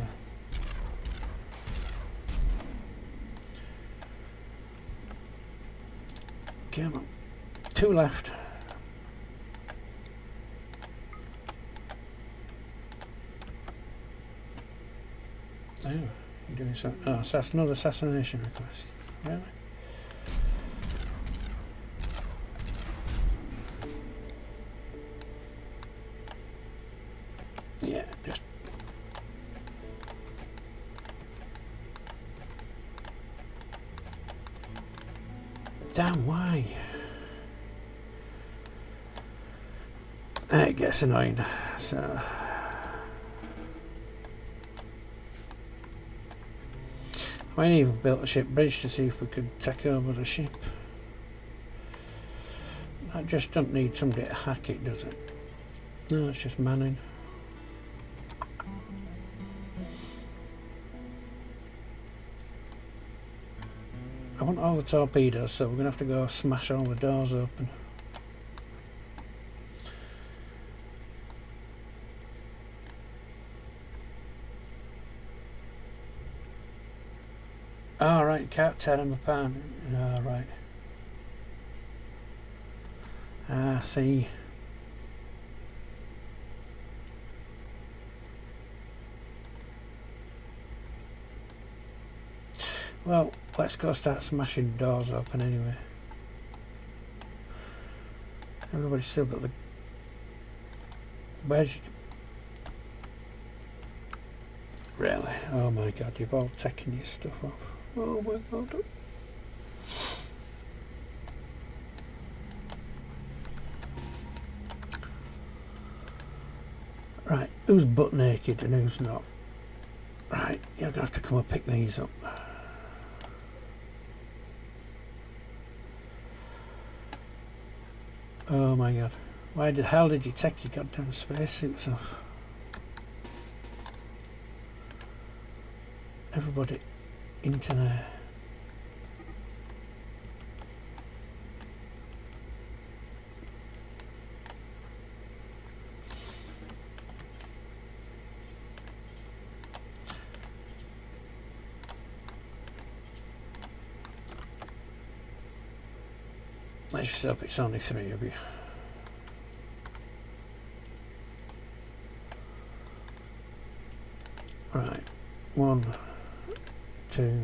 come on, 2 left. Oh, you're doing so. Oh, so that's another assassination request. Really? Yeah, just. Damn, why? It gets annoying. So. I even built a ship bridge to see if we could take over the ship. I just don't need somebody to hack it, does it? No, it's just manning. I want all the torpedoes, so we're going to have to go smash all the doors open. Oh, right, you can't tear them apart. Oh, right. Ah, see. Well, let's go start smashing doors open anyway. Everybody's still got the... Where's... Really? Oh my god, you've all taken your stuff off. Oh my god. Right, who's butt naked and who's not? Right, you're going to have to come and pick these up. Oh my god. Why the hell did you take your goddamn spacesuits off? Everybody into there. Let's just hope it's only 3 of you. Right, 1, 2.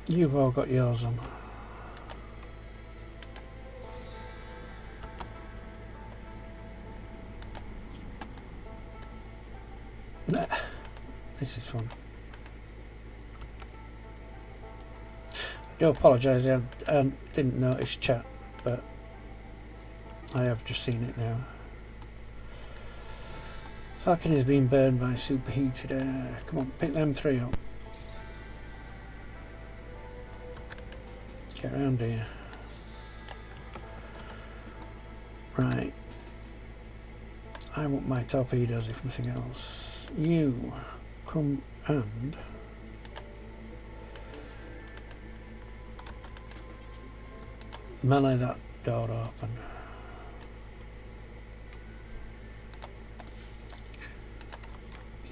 You've all got yours on. Nah, this is fun. I do apologise, I didn't notice chat, but I have just seen it now. Falcon is being burned by superheated air. Come on, pick them 3 up. Get around here. Right. I want my torpedoes if nothing else. You come and melee that door open.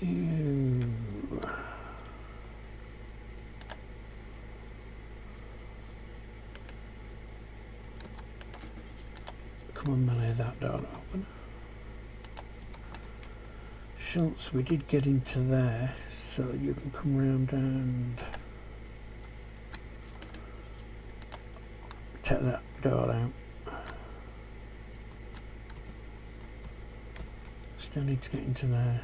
You come and melee that door open. Schultz, we did get into there, so you can come round and take that door out. Still need to get into there.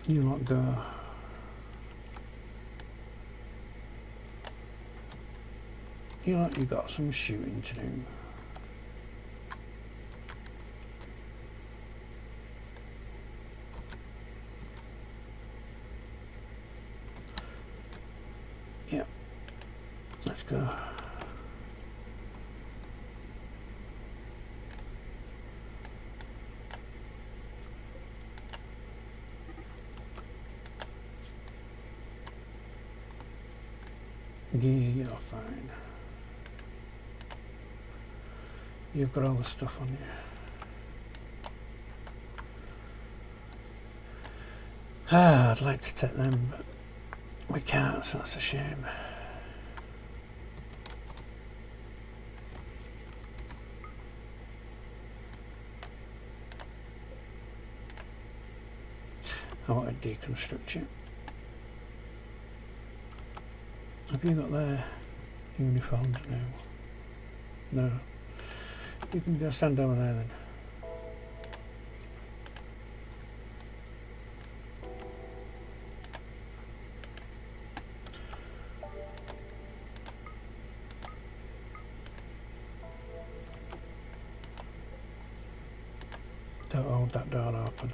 You lot go. You lot, you got some shooting to do. go. Yeah, you're fine. You've got all the stuff on you. Ah, I'd like to take them, but we can't, so that's a shame. I want to deconstruct you. Have you got their uniforms now? No. You can go stand over there then. Don't hold that door open.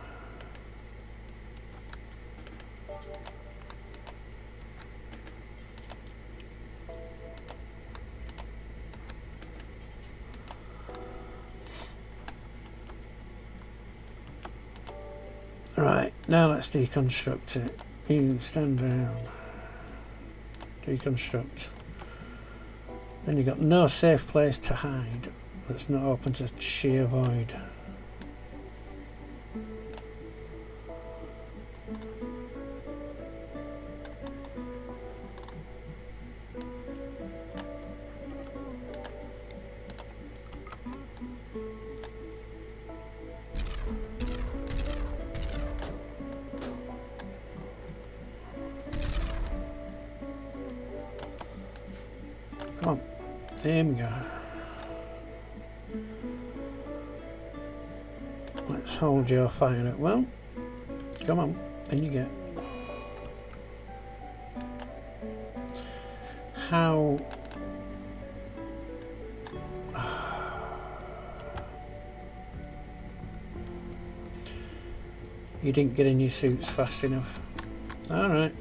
Right, now let's deconstruct it. You stand down. Deconstruct. Then you've got no safe place to hide. That's not open to sheer void. Come on, there we go. Let's hold your fire at well. Come on, in you get. How? You didn't get in your suits fast enough. All right.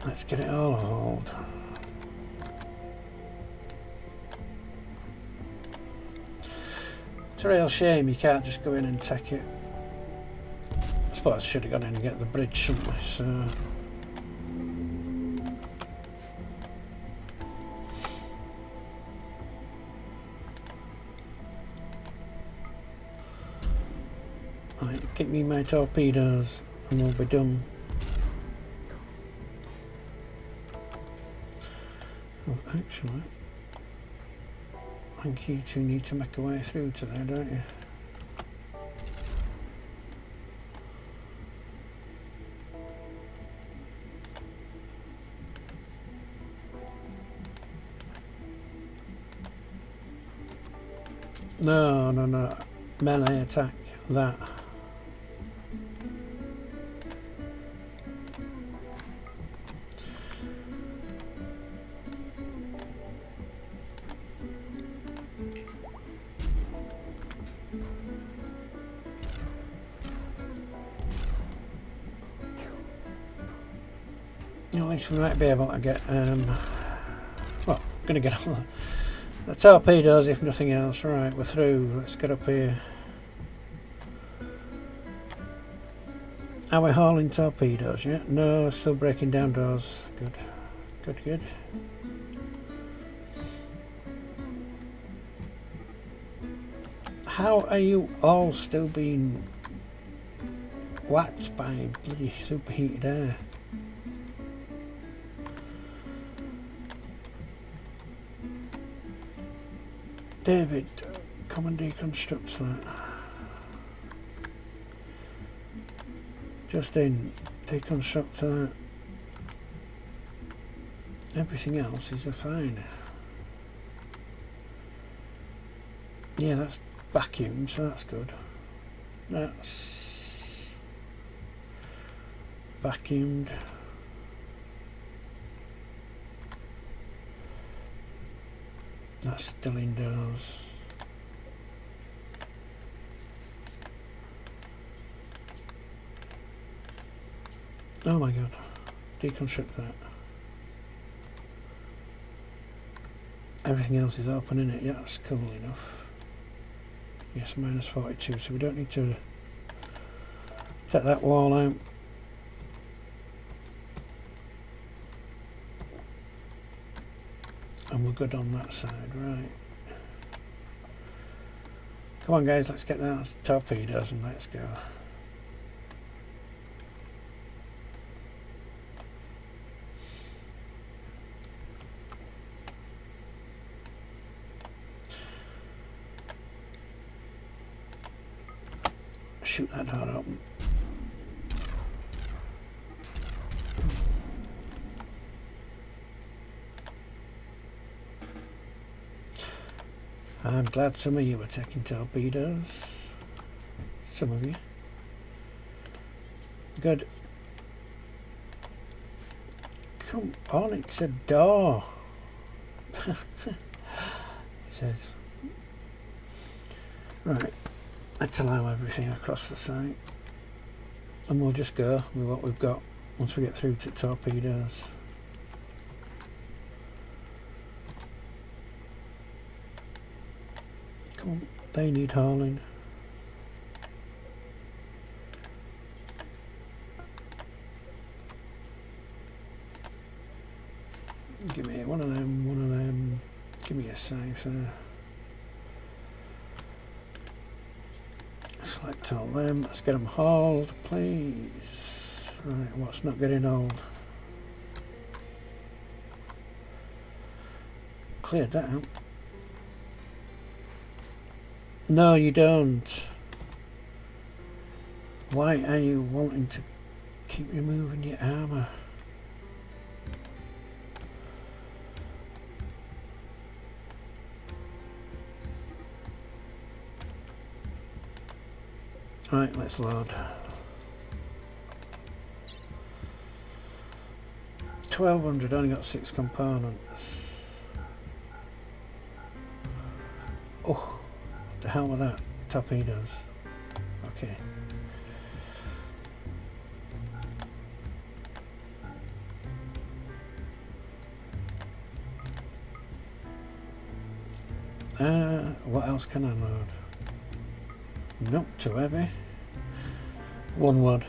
Let's get it all hauled. It's a real shame you can't just go in and take it. I suppose I should have gone in and get the bridge, shouldn't I? So right, get me my torpedoes and we'll be done. Oh, actually, I think you two need to make a way through to there, don't you? No, no, no. Melee attack that. At least we might be able to get, well, going to get all the torpedoes if nothing else. Right, we're through. Let's get up here. Are we hauling torpedoes yet? No, still breaking down doors. Good, good, good. How are you all still being whacked by bloody superheated air? David, come and deconstruct that. Justin, deconstruct that. Everything else is fine. Yeah, that's vacuumed, so that's good. That's vacuumed. That's still indoors. Oh my god. Deconstruct that. Everything else is open, isn't it? Yeah, that's cool enough. Yes, minus 42, so we don't need to take that wall out. And we're good on that side, right. Come on guys, let's get those torpedoes and let's go. Shoot that door open. I'm glad some of you were taking torpedoes. Some of you. Good. Come on, it's a door. It says. Right. Let's allow everything across the site. And we'll just go with what we've got once we get through to torpedoes. Come on, they need hauling. Give me one of them. Give me a sizer. Select all them. Let's get them hauled, please. Right, what's not getting hauled? Cleared that out. No, you don't. Why are you wanting to keep removing your armour? Right, let's load. 1200, only got 6 components. Oh, what the hell was that? Torpedoes. Okay. What else can I load? Not too heavy. One word.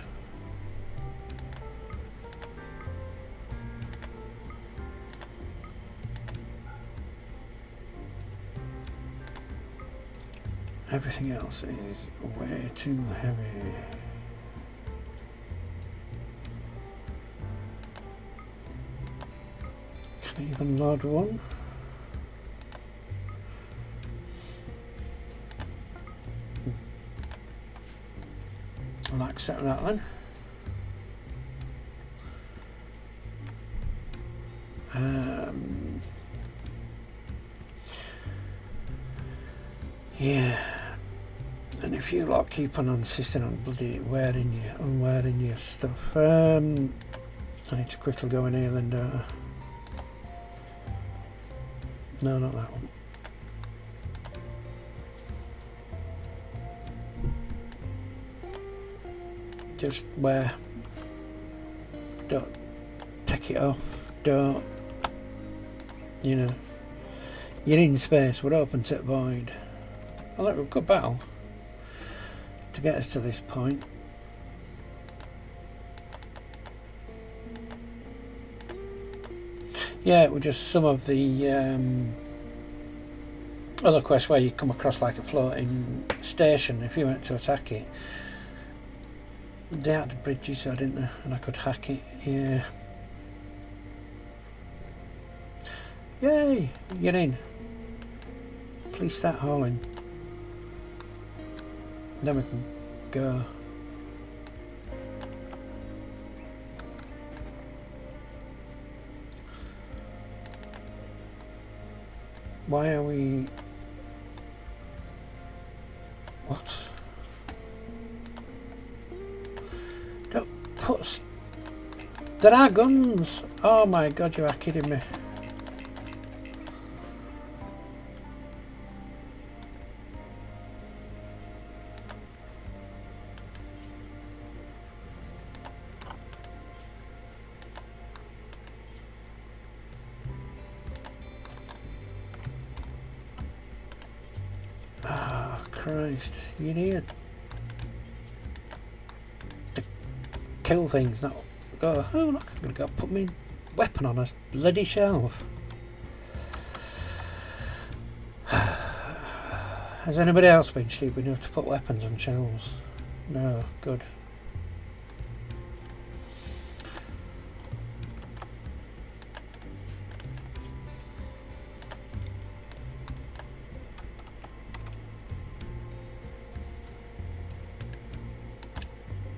Everything else is way too heavy. Can I even load one? I'll accept that then. Yeah. And if you lot keep on insisting on bloody unwearing your stuff, I need to quickly go in here, Linda. No, not that one. Just wear. Don't take it off. Don't. You know. You're in space. We're open to void. Oh, look, we've got battle to get us to this point. Yeah, it was just some of the other quests where you come across like a floating station. If you went to attack it, they had the bridges, so didn't they? And I could hack it. Yeah. Yay! You're in. Please start hauling. Then we can go. Why are we... What? Don't put... There are guns! Oh my god, you are kidding me. Ah, Christ. You need to kill things, not go, oh look, I'm going to go put my weapon on a bloody shelf. Has anybody else been stupid enough to put weapons on shelves? No, good.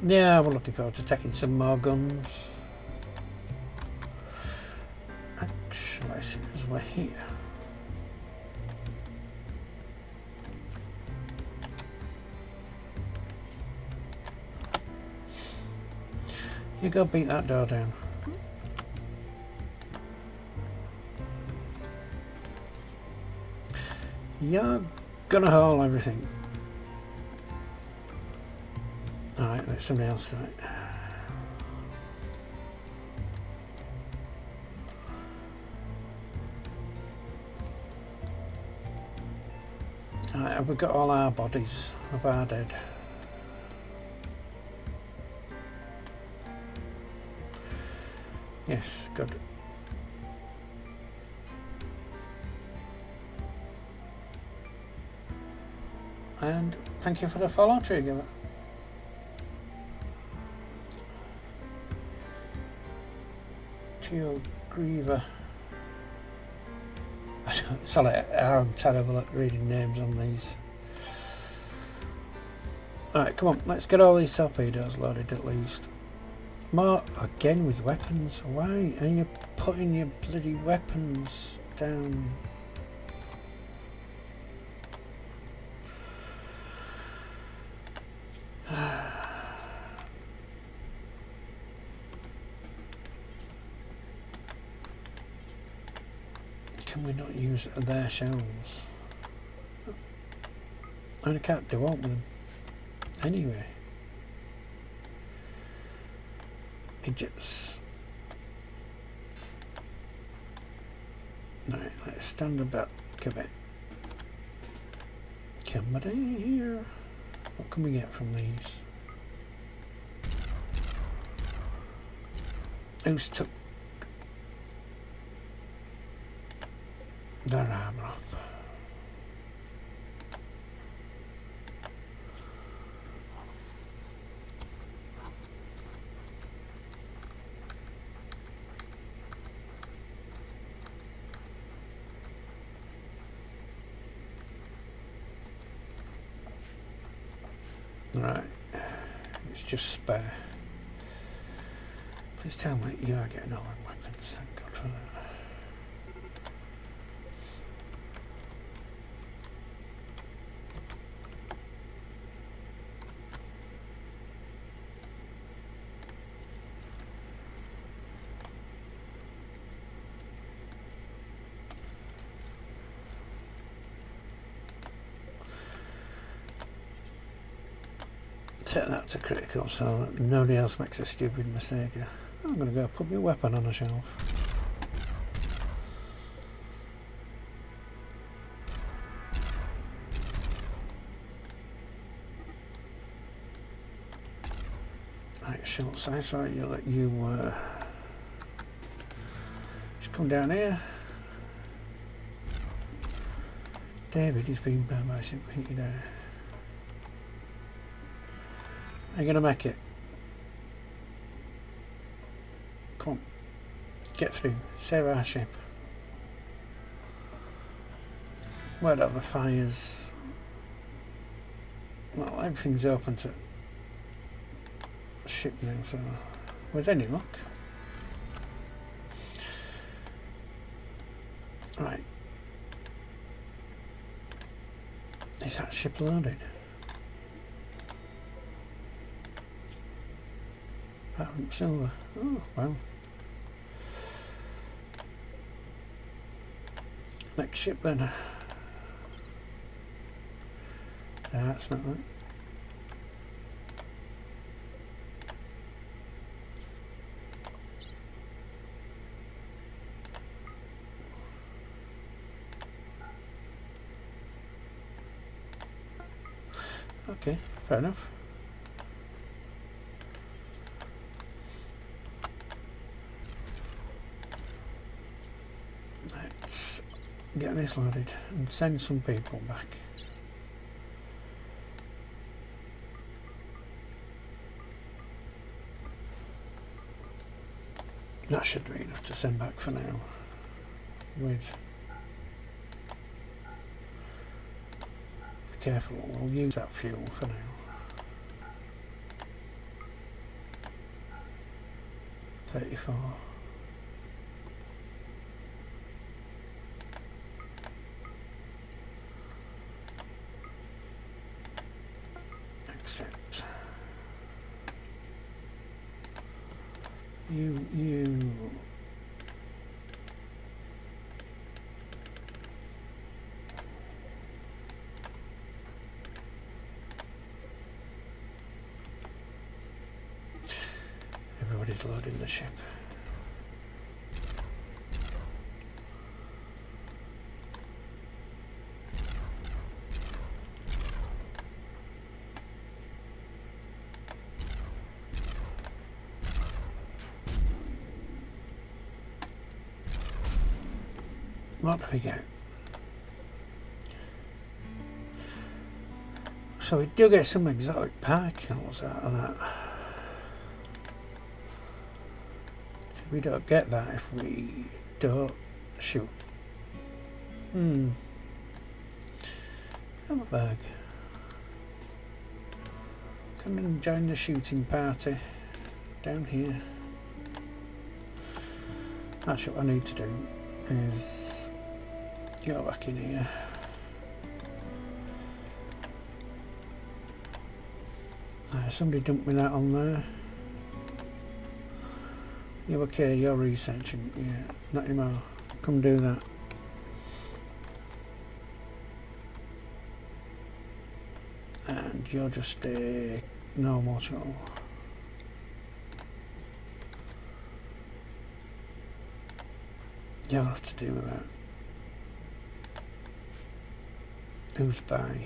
Yeah, we're looking forward to taking some more guns. Actually, I see as we're here. You go beat that door down. You're gonna haul everything. Alright, let somebody else do it. Alright, have we got all our bodies of our dead? Yes, good. And thank you for the follow, Trigger. Tio Griever. Sorry, I'm terrible at reading names on these. Alright, come on, let's get all these torpedoes loaded at least. More, again with weapons. Why are you putting your bloody weapons down? Can we not use their shells? I mean, I can't do what with them. Anyway. Idiots. Right, let's stand back a bit. Somebody here. What can we get from these? Who's took their armor off? Right, it's just spare. Please tell me you are getting all them weapons, thank God for that. Set that to critical so that nobody else makes a stupid mistake. I'm going to go put my weapon on a shelf. Right, Schultz, I saw you that you just come down here. David, he's been burned by superheated air. Are you going to make it? Come on. Get through. Save our ship. Where are the fires? Well, everything's open to ship now, so with any luck. Right. Is that ship loaded? Silver. Oh, well. Next ship then. That's not right. Okay, fair enough. Let's get this loaded and send some people back. That should be enough to send back for now. Be careful, we'll use that fuel for now. $34. Accept. You. Everybody's loading the ship. What do we get? So we do get some exotic particles out of that. We don't get that if we don't shoot. Have a bag. Come and join the shooting party down here. Actually, what I need to do is go back in here. Somebody dumped me that on there. You okay? You're researching. Yeah, not anymore. Come do that. And you're just a normal shuttle. You'll have to do with that. Who's by?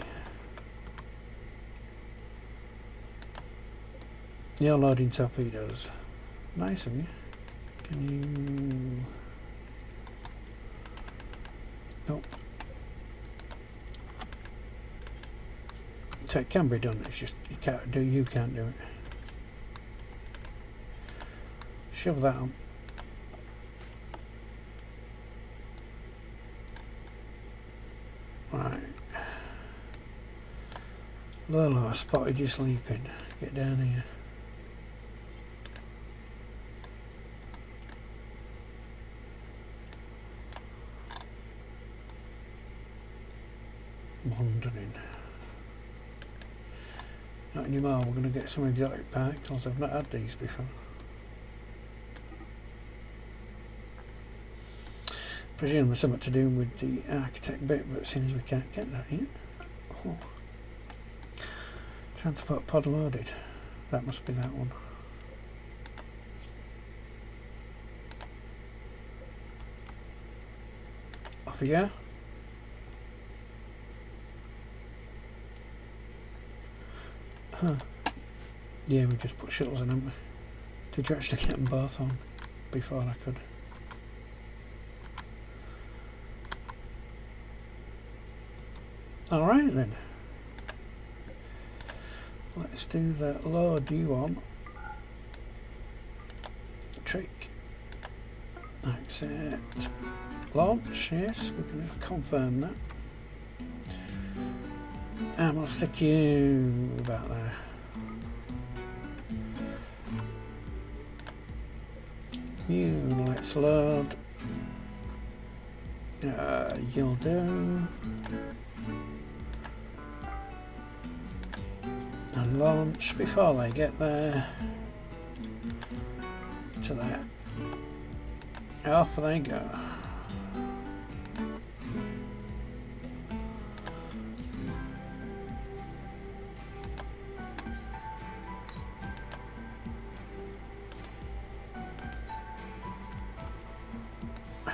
You're loading torpedoes. Nice of you. Can you... Nope. So it can be done, it's just you can't do it. Shove that on. Right. Lolo, I spotted you sleeping. Get down here. Wandering. Not anymore, we're going to get some exotic particles. I've not had these before. Presume there's something to do with the architect bit, but since we can't get that yet. Oh. Transport pod loaded. That must be that one. Off we go. Huh. Yeah, we just put shuttles in, haven't we? Did you actually get them both on before I could? Alright then. Let's do the load you on. Trick. Accept. Launch, yes, we can confirm that. And we'll stick you about there. You, let's load. You'll do. And launch before they get there. To that. Off they go.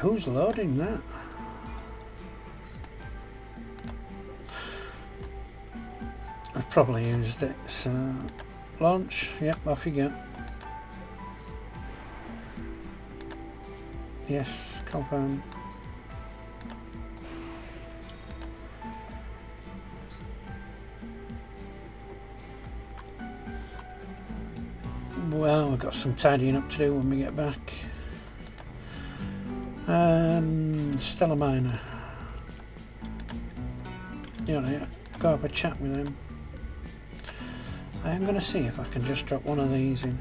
Who's loading that? probably used it. So launch, yep, off you go. Yes, confirm. Well, we've got some tidying up to do when we get back. Stellar Miner. You know, go have a chat with him. I am going to see if I can just drop one of these in.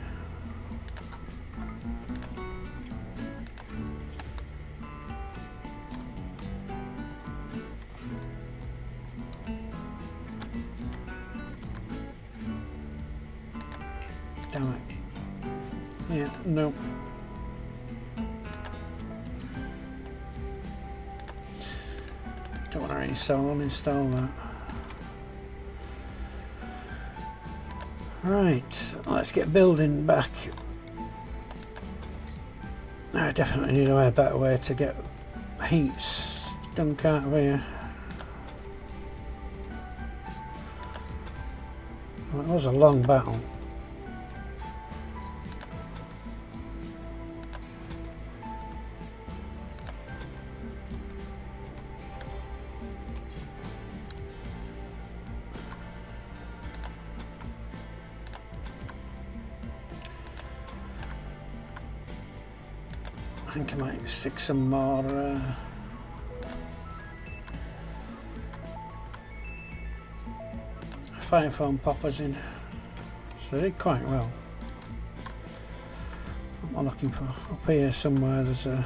Damn it. Yeah, no. Don't want to uninstall that. Right, let's get building back. I definitely need a better way to get heat stunk out of here. Well, it was a long battle. I think I might stick some more fire foam poppers in. So they did quite well. What am I looking for? Up here somewhere there's a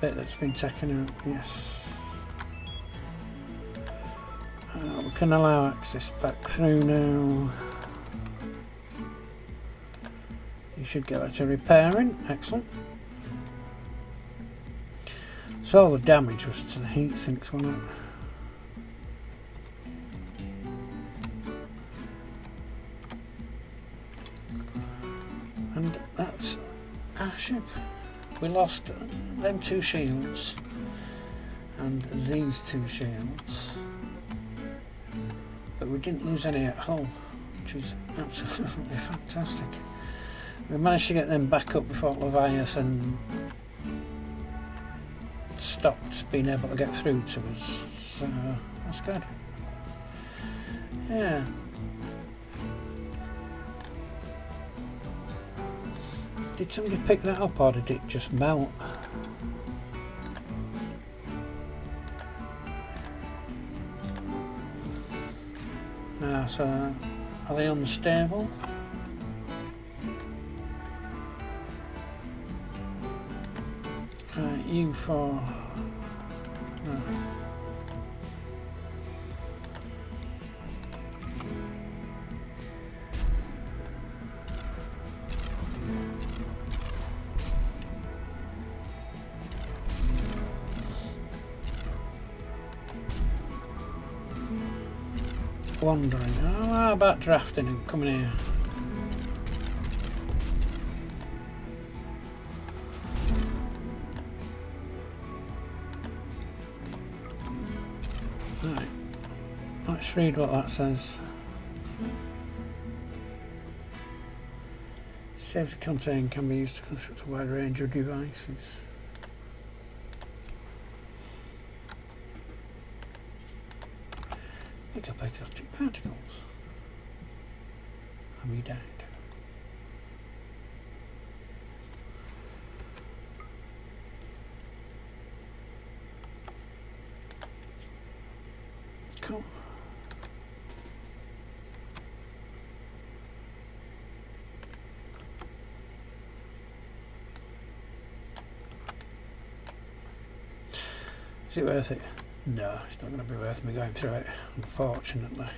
bit that's been taken out. Yes. We can allow access back through now. You should get that to repairing. Excellent. So all the damage was to the heat sinks, wasn't it? And that's our ship. We lost them 2 shields and these 2 shields, but we didn't lose any at hull, which is absolutely fantastic. We managed to get them back up before Leviathan stopped being able to get through to us, so that's good. Yeah. Did somebody pick that up or did it just melt? So are they unstable? You for no. Wandering. Oh, how about drafting and coming here? Right. Let's read what that says. Safety contained can be used to construct a wide range of devices. Pick up exotic particles. And we died. Cool. Is it worth it? No, it's not going to be worth me going through it, unfortunately.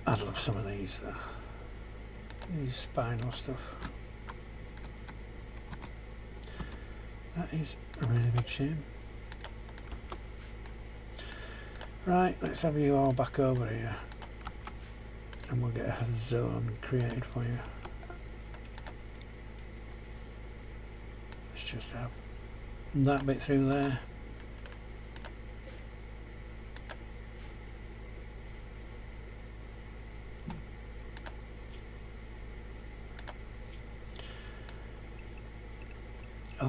I'd love some of these spinal stuff. That is a really big shame. Right, let's have you all back over here and we'll get a zone created for you. Let's just have that bit through there.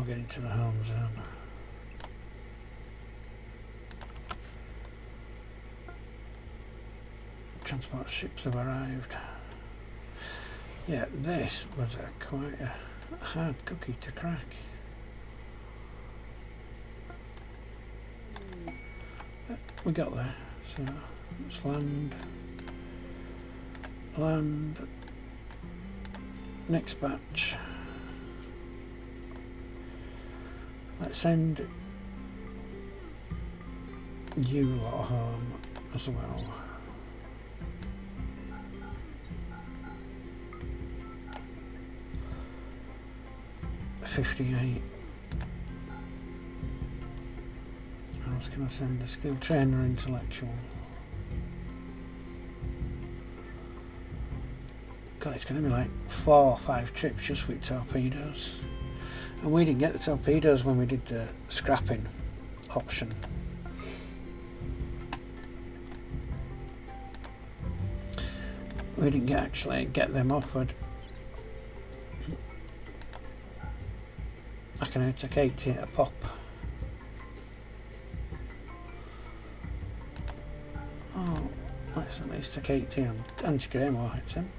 get into the home zone. Transport ships have arrived. Yeah, this was quite a hard cookie to crack. But we got there, so let's land. Next batch. Let's send you lot home as well. $58. What else can I send? A skill trainer, intellectual. God, it's going to be like 4 or 5 trips just with torpedoes. And we didn't get the torpedoes when we did the scrapping option. We didn't actually get them offered. I can only take 80 at a pop. Oh, let's at least take 80 on anti-grain warheads then.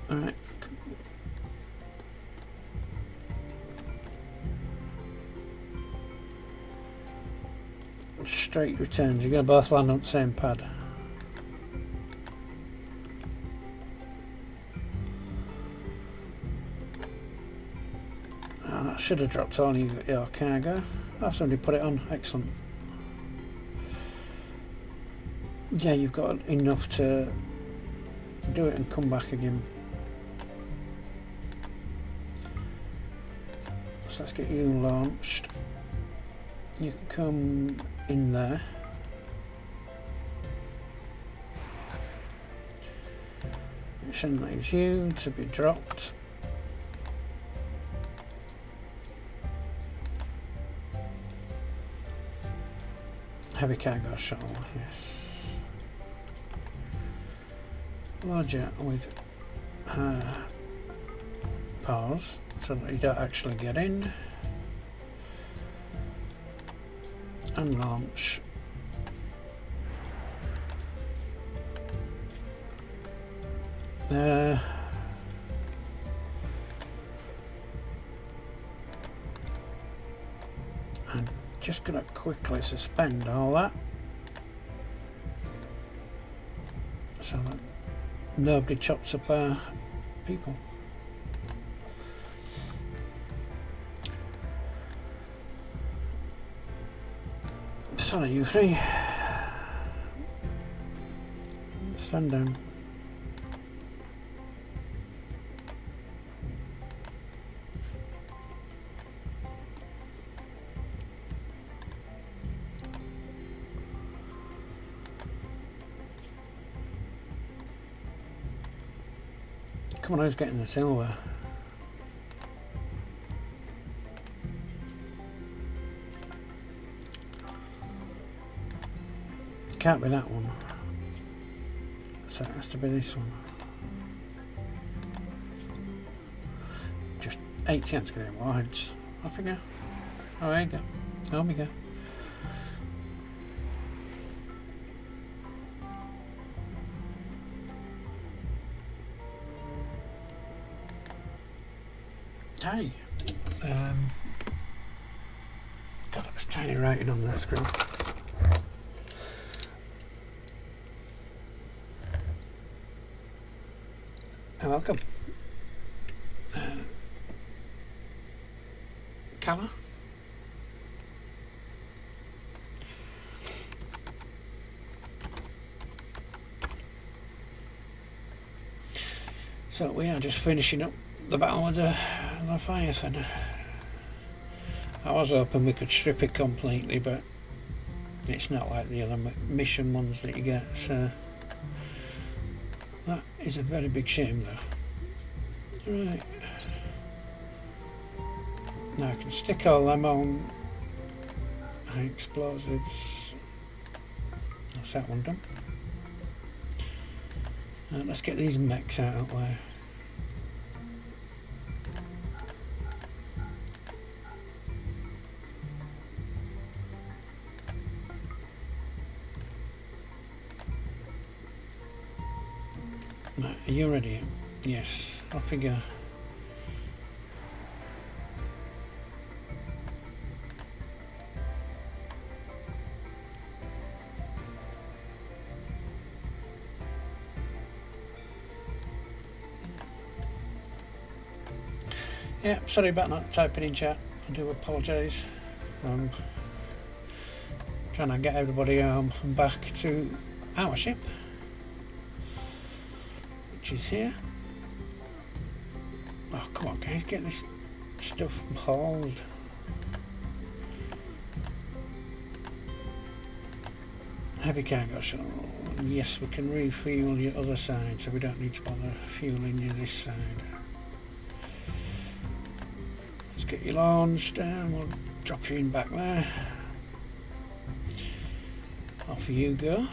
Alright. Straight returns, you're going to both land on the same pad. Oh, that should have dropped all your cargo. Oh, somebody put it on, excellent. Yeah, you've got enough to do it and come back again. So let's get you launched. You can come in there. Mission leaves you to be dropped. Heavy cargo shuttle, yes. Larger with pause so that you don't actually get in. And launch. I'm just going to quickly suspend all that so that nobody chops up our people. Sorry, you three. Stand down. Come on, who's getting the silver? Can't be that one, so it has to be this one. Just 8 cents getting warheads. Off we go. Oh, there you go. On we go. Hey. God, it was tiny writing on that screen. Welcome. Colour. So we are just finishing up the battle with the Leviathan. I was hoping we could strip it completely, but it's not like the other mission ones that you get, so that is a very big shame though. Right. Now I can stick all them on high explosives. That's that one done. Let's get these mechs out of the way. Right, are you ready? Yes, off we go. Yeah, sorry about not typing in chat. I do apologise. Trying to get everybody back to our ship, which is here. Oh, come on, guys, get this stuff hauled. Heavy cargo shuttle. Yes, we can refuel your other side, so we don't need to bother fueling you this side. Let's get you launched and we'll drop you in back there. Off you go.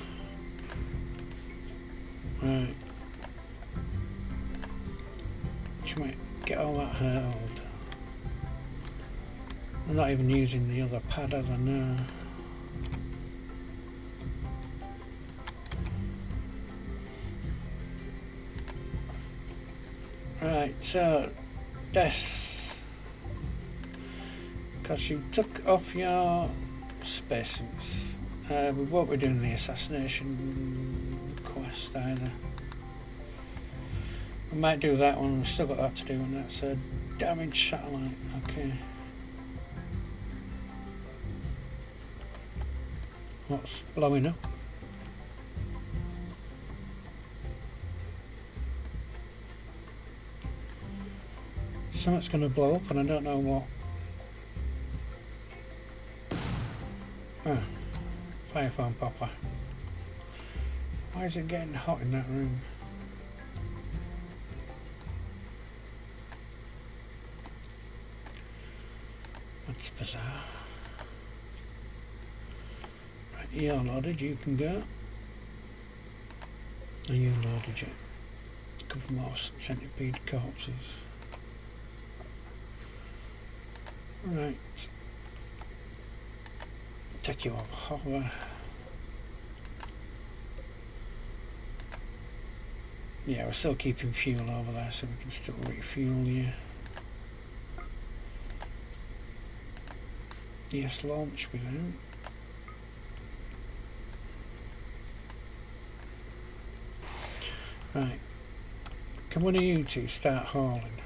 Right. You might get all that hurled. I'm not even using the other pad as I know. Right, so deaths. Because you took off your spacesuits. We won't be doing the assassination quest either. We might do that one, we've still got that to do, and that's a damaged satellite. Okay. What's blowing up? Something's going to blow up and I don't know what. Ah, fire foam popper. Why is it getting hot in that room? That's bizarre. Right, you're loaded, you can go. Are you loaded yet? A couple more centipede corpses. Right. Take you off hover. Yeah, we're still keeping fuel over there so we can still refuel you. Yes, launch without. Right. Can one of you two start hauling?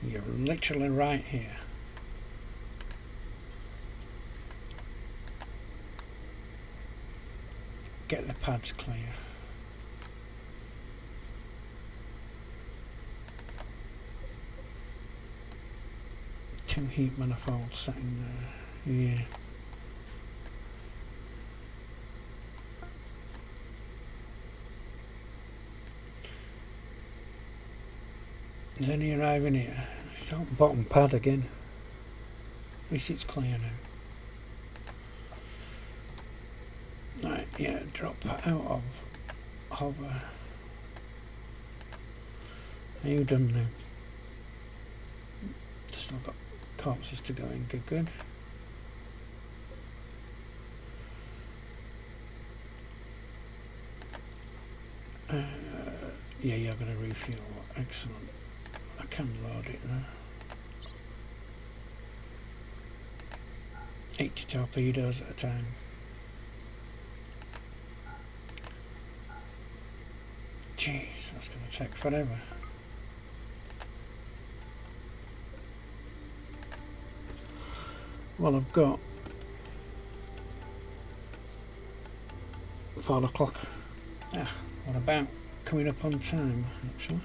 You're literally right here. Get the pads clear. Two heat manifolds sat in there. Yeah. Is any arriving here? It's on bottom pad again. At least it's clear now. Right, yeah, drop out of hover. Are you done now? Still got corpses to go in, good. Yeah, you're going to refuel. Excellent. I can load it now. 80 torpedoes at a time. Jeez, that's going to take forever. Well, I've got 4 o'clock. Ah, what about coming up on time, actually?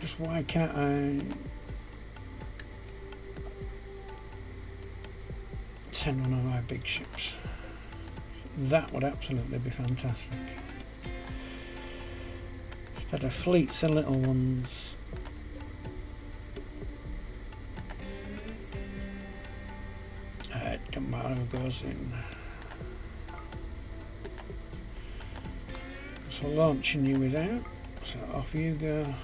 Just why can't I send one of my big ships? That would absolutely be fantastic. Instead of fleets of little ones. It doesn't matter who goes in. So launching you without. So off you go.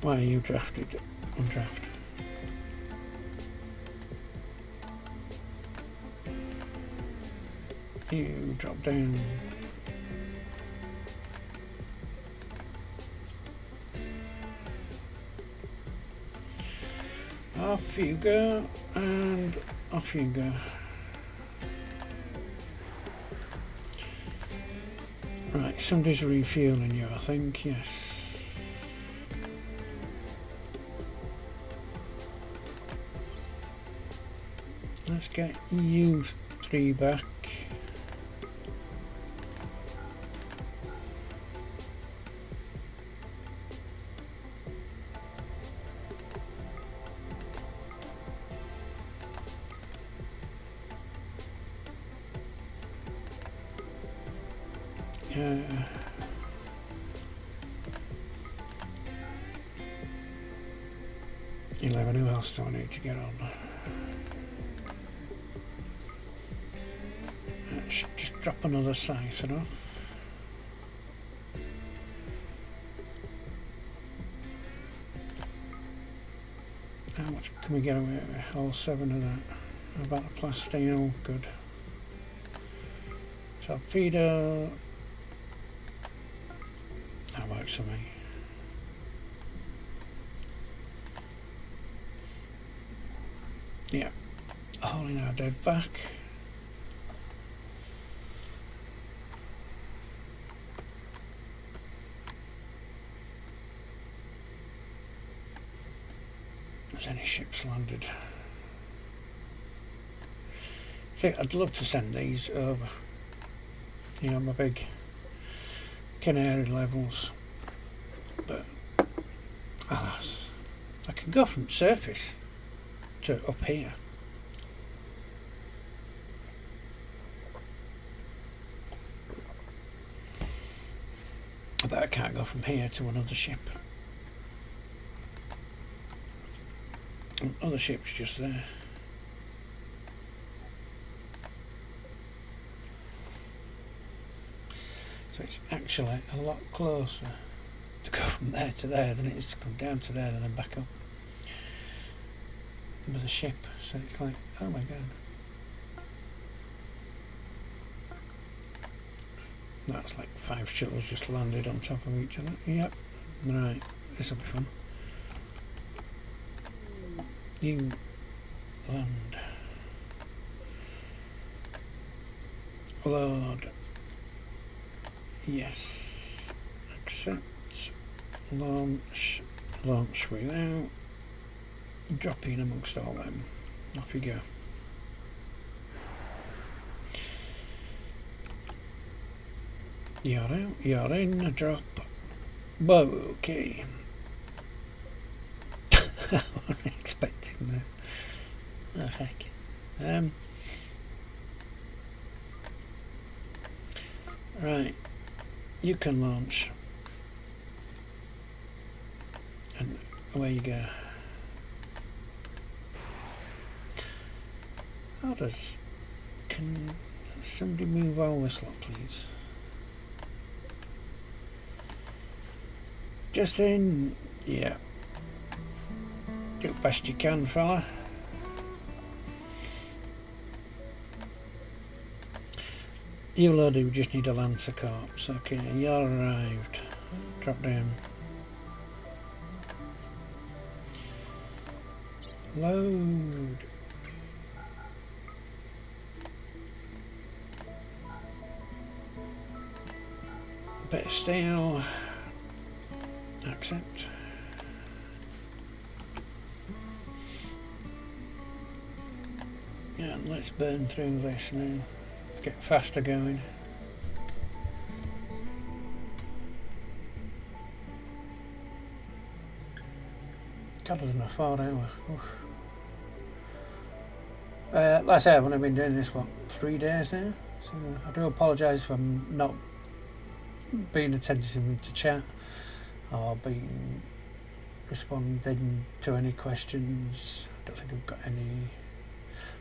Why are you drafted? Undraft. You drop down. Off you go, and off you go. Right, somebody's refueling you, I think, yes. Let's get you 3 back. Uh, 11, who else do I need to get on? Let's just drop another scythe off. How much can we get away with? All 7 of that. How about the plasteel? Good. Torpedo. That works for me. Yeah. Hauling our dead back. Has any ships landed? See, I'd love to send these over. You know, my big Canary levels. But alas, I can go from surface to up here. But I can't go from here to another ship. Other ship's just there. So it's actually a lot closer to go from there to there than it is to come down to there and then back up with a ship. So it's like, oh my god. That's like 5 shuttles just landed on top of each other. Yep. Right. This will be fun. You land. Load. Yes. Accept. Launch. Launch without. Drop in amongst all them. Off you go. You're out. You're in a drop. Whoa, okay. I wasn't expecting that. Oh heck. Right. You can launch. And away you go. How does... Can somebody move all this lot, please? Just in... Yeah. Do the best you can, fella. You loaded, we just need a Lancer Corps. Okay, you're arrived. Drop down. Load. Bit of steel. Accept. And let's burn through this now. Get faster going. God, than a 4 hour. Like I say, I've only been doing this, what, 3 days now? So I do apologise for not being attentive to chat or being responding to any questions. I don't think I've got any,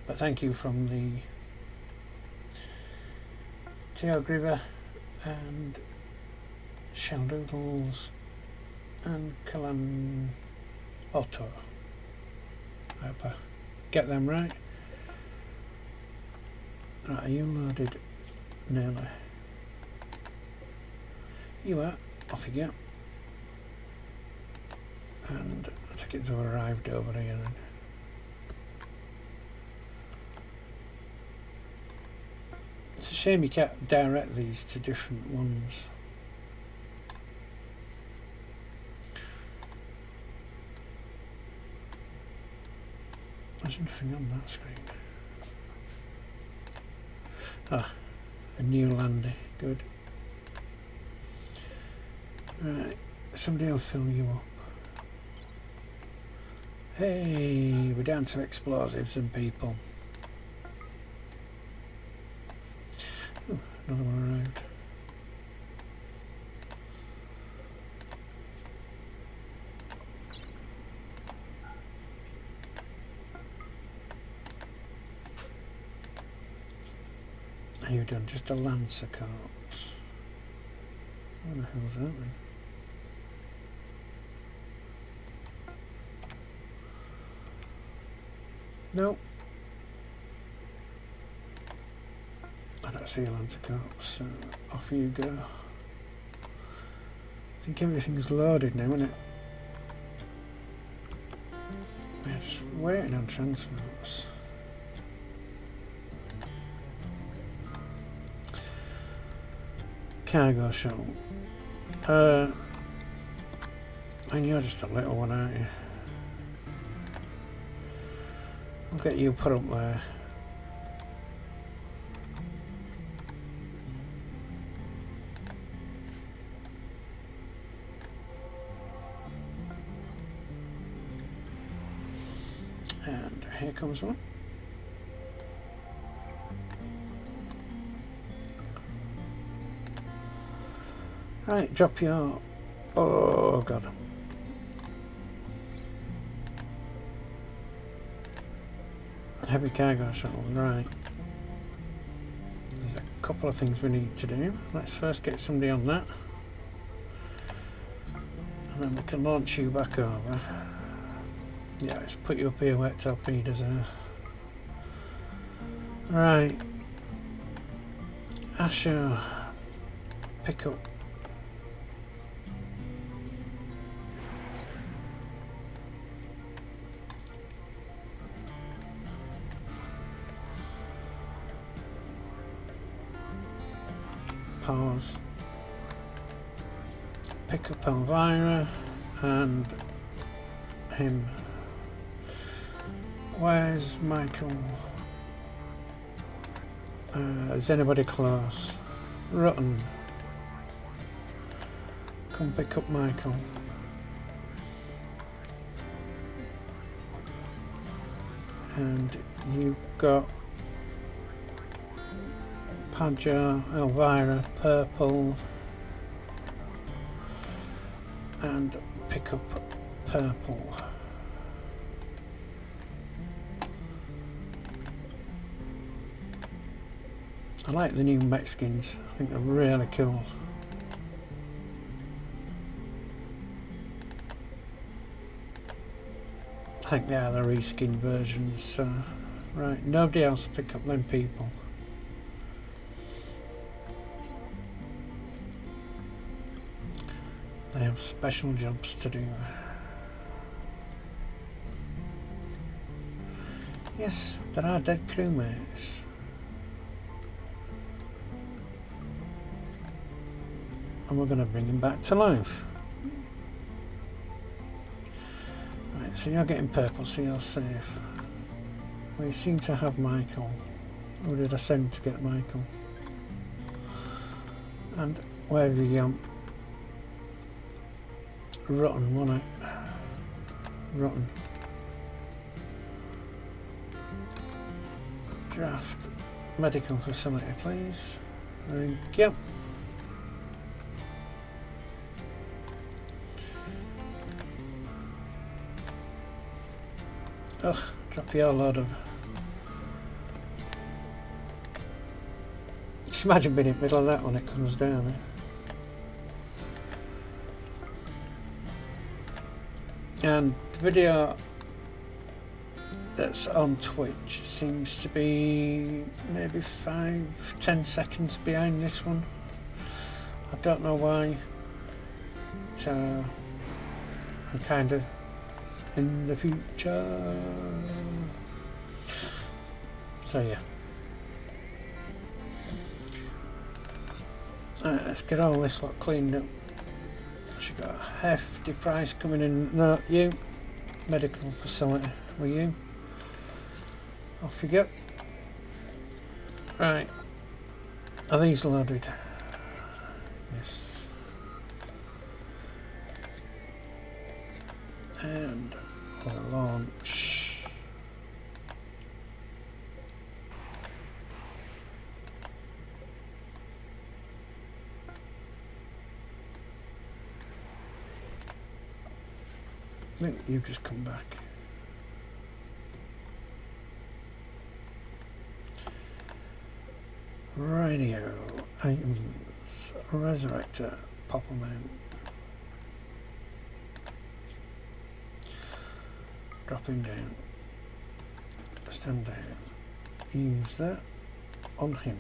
but thank you from the Teogriver and Sheldoodles and Kalan Otto. I hope I get them right. Right, are you loaded? Nearly. You are. Off you go. And I think it's arrived over here then. It's a shame you can't direct these to different ones. There's nothing on that screen. Ah, a new landy. Good. Right, somebody will fill you up. Hey, we're down to explosives and people. Oh, another one arrived. Are you done? Just a Lancer corpse. What the hell's that then? No. I don't see a Lancer corpse, so off you go. I think everything's loaded now, isn't it? Yeah, just waiting on transports. Cargo shuttle. And you're just a little one, aren't you? I'll get you put up there. And here comes one. Right, drop your... Oh, God. Heavy cargo shuttle, right. There's a couple of things we need to do. Let's first get somebody on that. And then we can launch you back over. Yeah, let's put you up here where torpedoes are. Right. Asher. Pick up. Pause. Pick up Elvira and him. Where's Michael? Is anybody close? Rotten. Come pick up Michael. And you've got Padja, Elvira, purple, and pick up purple. I like the new Mexicans, I think they're really cool. I think they are the reskin versions, so right, nobody else pick up them people. They have special jobs to do. Yes, there are dead crewmates. And we're going to bring him back to life. Right, so you're getting purple, so you're safe. We seem to have Michael. Who did I send to get Michael? And where have you gone? Rotten, wasn't it? Rotten. Draft medical facility, please. Thank you. Ugh, drop your load of... Just imagine being in the middle of that when it comes down, eh? And the video that's on Twitch seems to be maybe 5-10 seconds behind this one. I don't know why. So I'm kind of in the future. So yeah. Alright, let's get all this lot cleaned up. She got a hefty price coming in. No, you. Medical facility. Were you? Off you go. Right. Are these loaded? Yes. And we'll launch. I think you've just come back. Radio items, resurrector, pop them out. Drop him down. Stand down. Use that on him.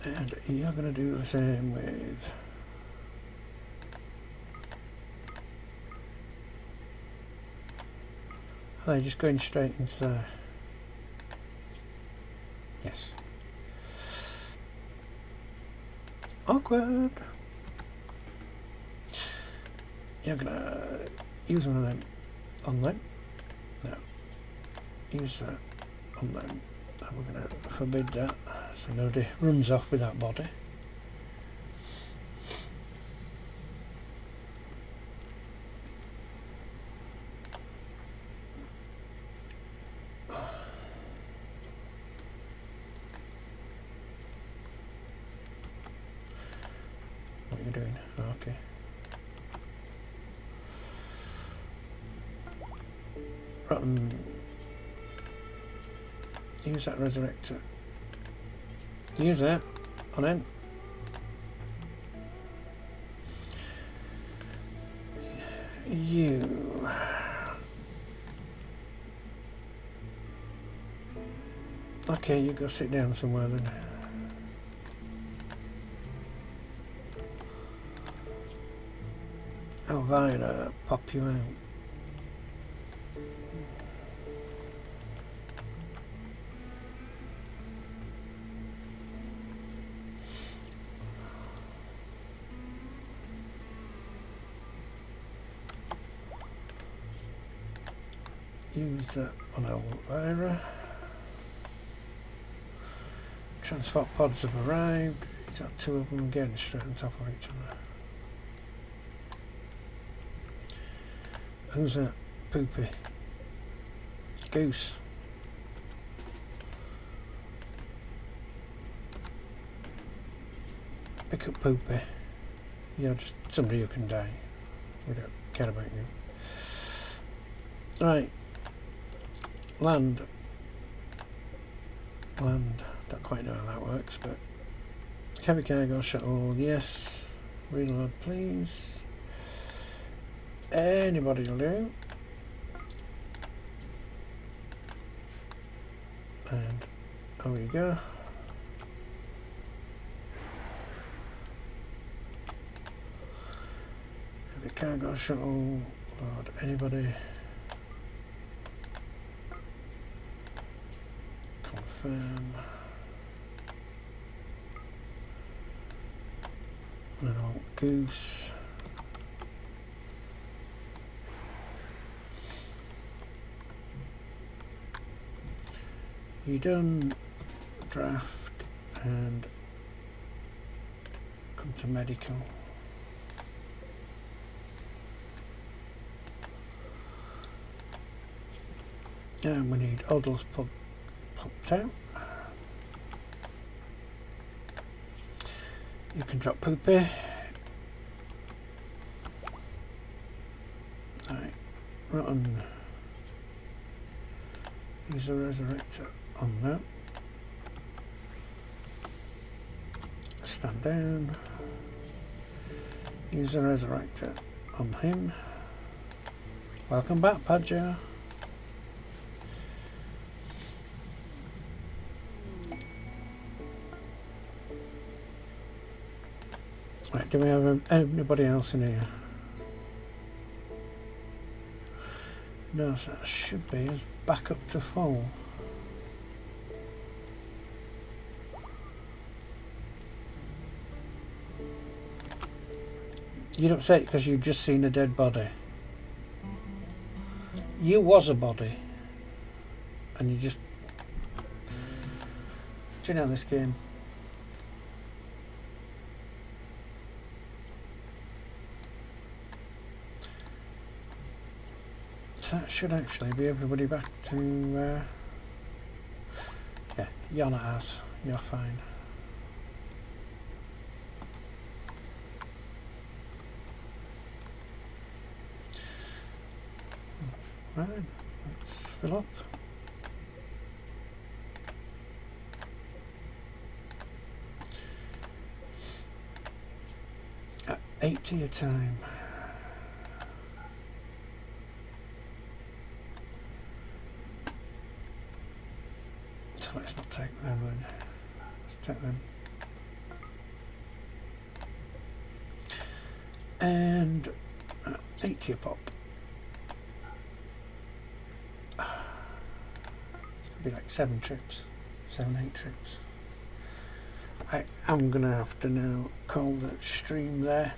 And you're going to do the same with are they just going straight into the yes. Awkward. You're going to use one of them on them. No. Use that on them. And we're going to forbid that. So nobody runs off with that body. What are you doing? Oh, okay. Rotten. Use that resurrector. Use that on him. You. Okay, you go sit down somewhere then. Elvira, pop you out. Use that on Elvira. Transport pods have arrived. It's got two of them again straight on top of each other. Who's that? Poopy. Goose. Pick up Poopy. You're just somebody who can die. We don't care about you. Right. Land. Don't quite know how that works, but heavy cargo shuttle, yes. Reload, please. Anybody will do. And there we go. Heavy cargo shuttle. Load anybody. Confirm. And an old goose. You done draft and come to medical. And we need Odals popped out. You can drop Poopy. rotten. Use the resurrector on that. Stand down. Use the resurrector on him. Welcome back, Padger. Right, do we have anybody else in here? No, so that should be us back up to full. You're upset because you've just seen a dead body. You was a body. And you just... Do you know this game? So that should actually be everybody back to... yeah, you're not ours. You're fine. Right, let's fill up. At 80 a time. So let's not take them then. Let's take them. And 80 a pop. Be like 7 trips, 7-8 trips. I am gonna have to now call the stream there,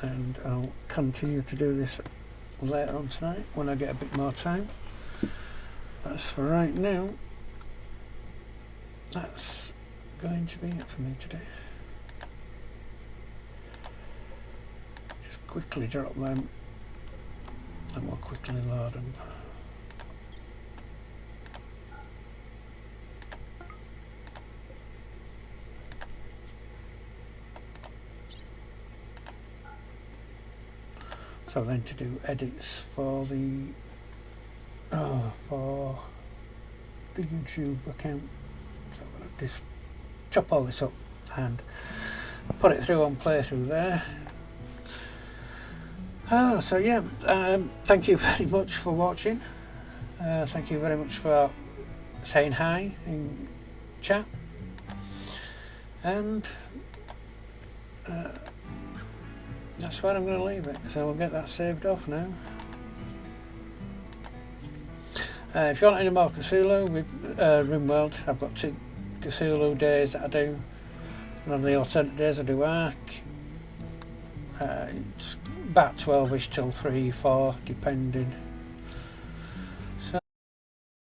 and I'll continue to do this later on tonight when I get a bit more time. But as for right now, that's going to be it for me today. Just quickly drop them, and we'll quickly load them. So then to do edits for the YouTube account, so I'm going to just chop all this up and put it through on playthrough there. So yeah, thank you very much for watching. Thank you very much for saying hi in chat, and that's where I'm going to leave it, so we'll get that saved off now. If you want any more Cthulhu with Rimworld, I've got 2 Cthulhu days that I do, and on the alternate days I do Ark. It's about 12ish till 3, 4 depending.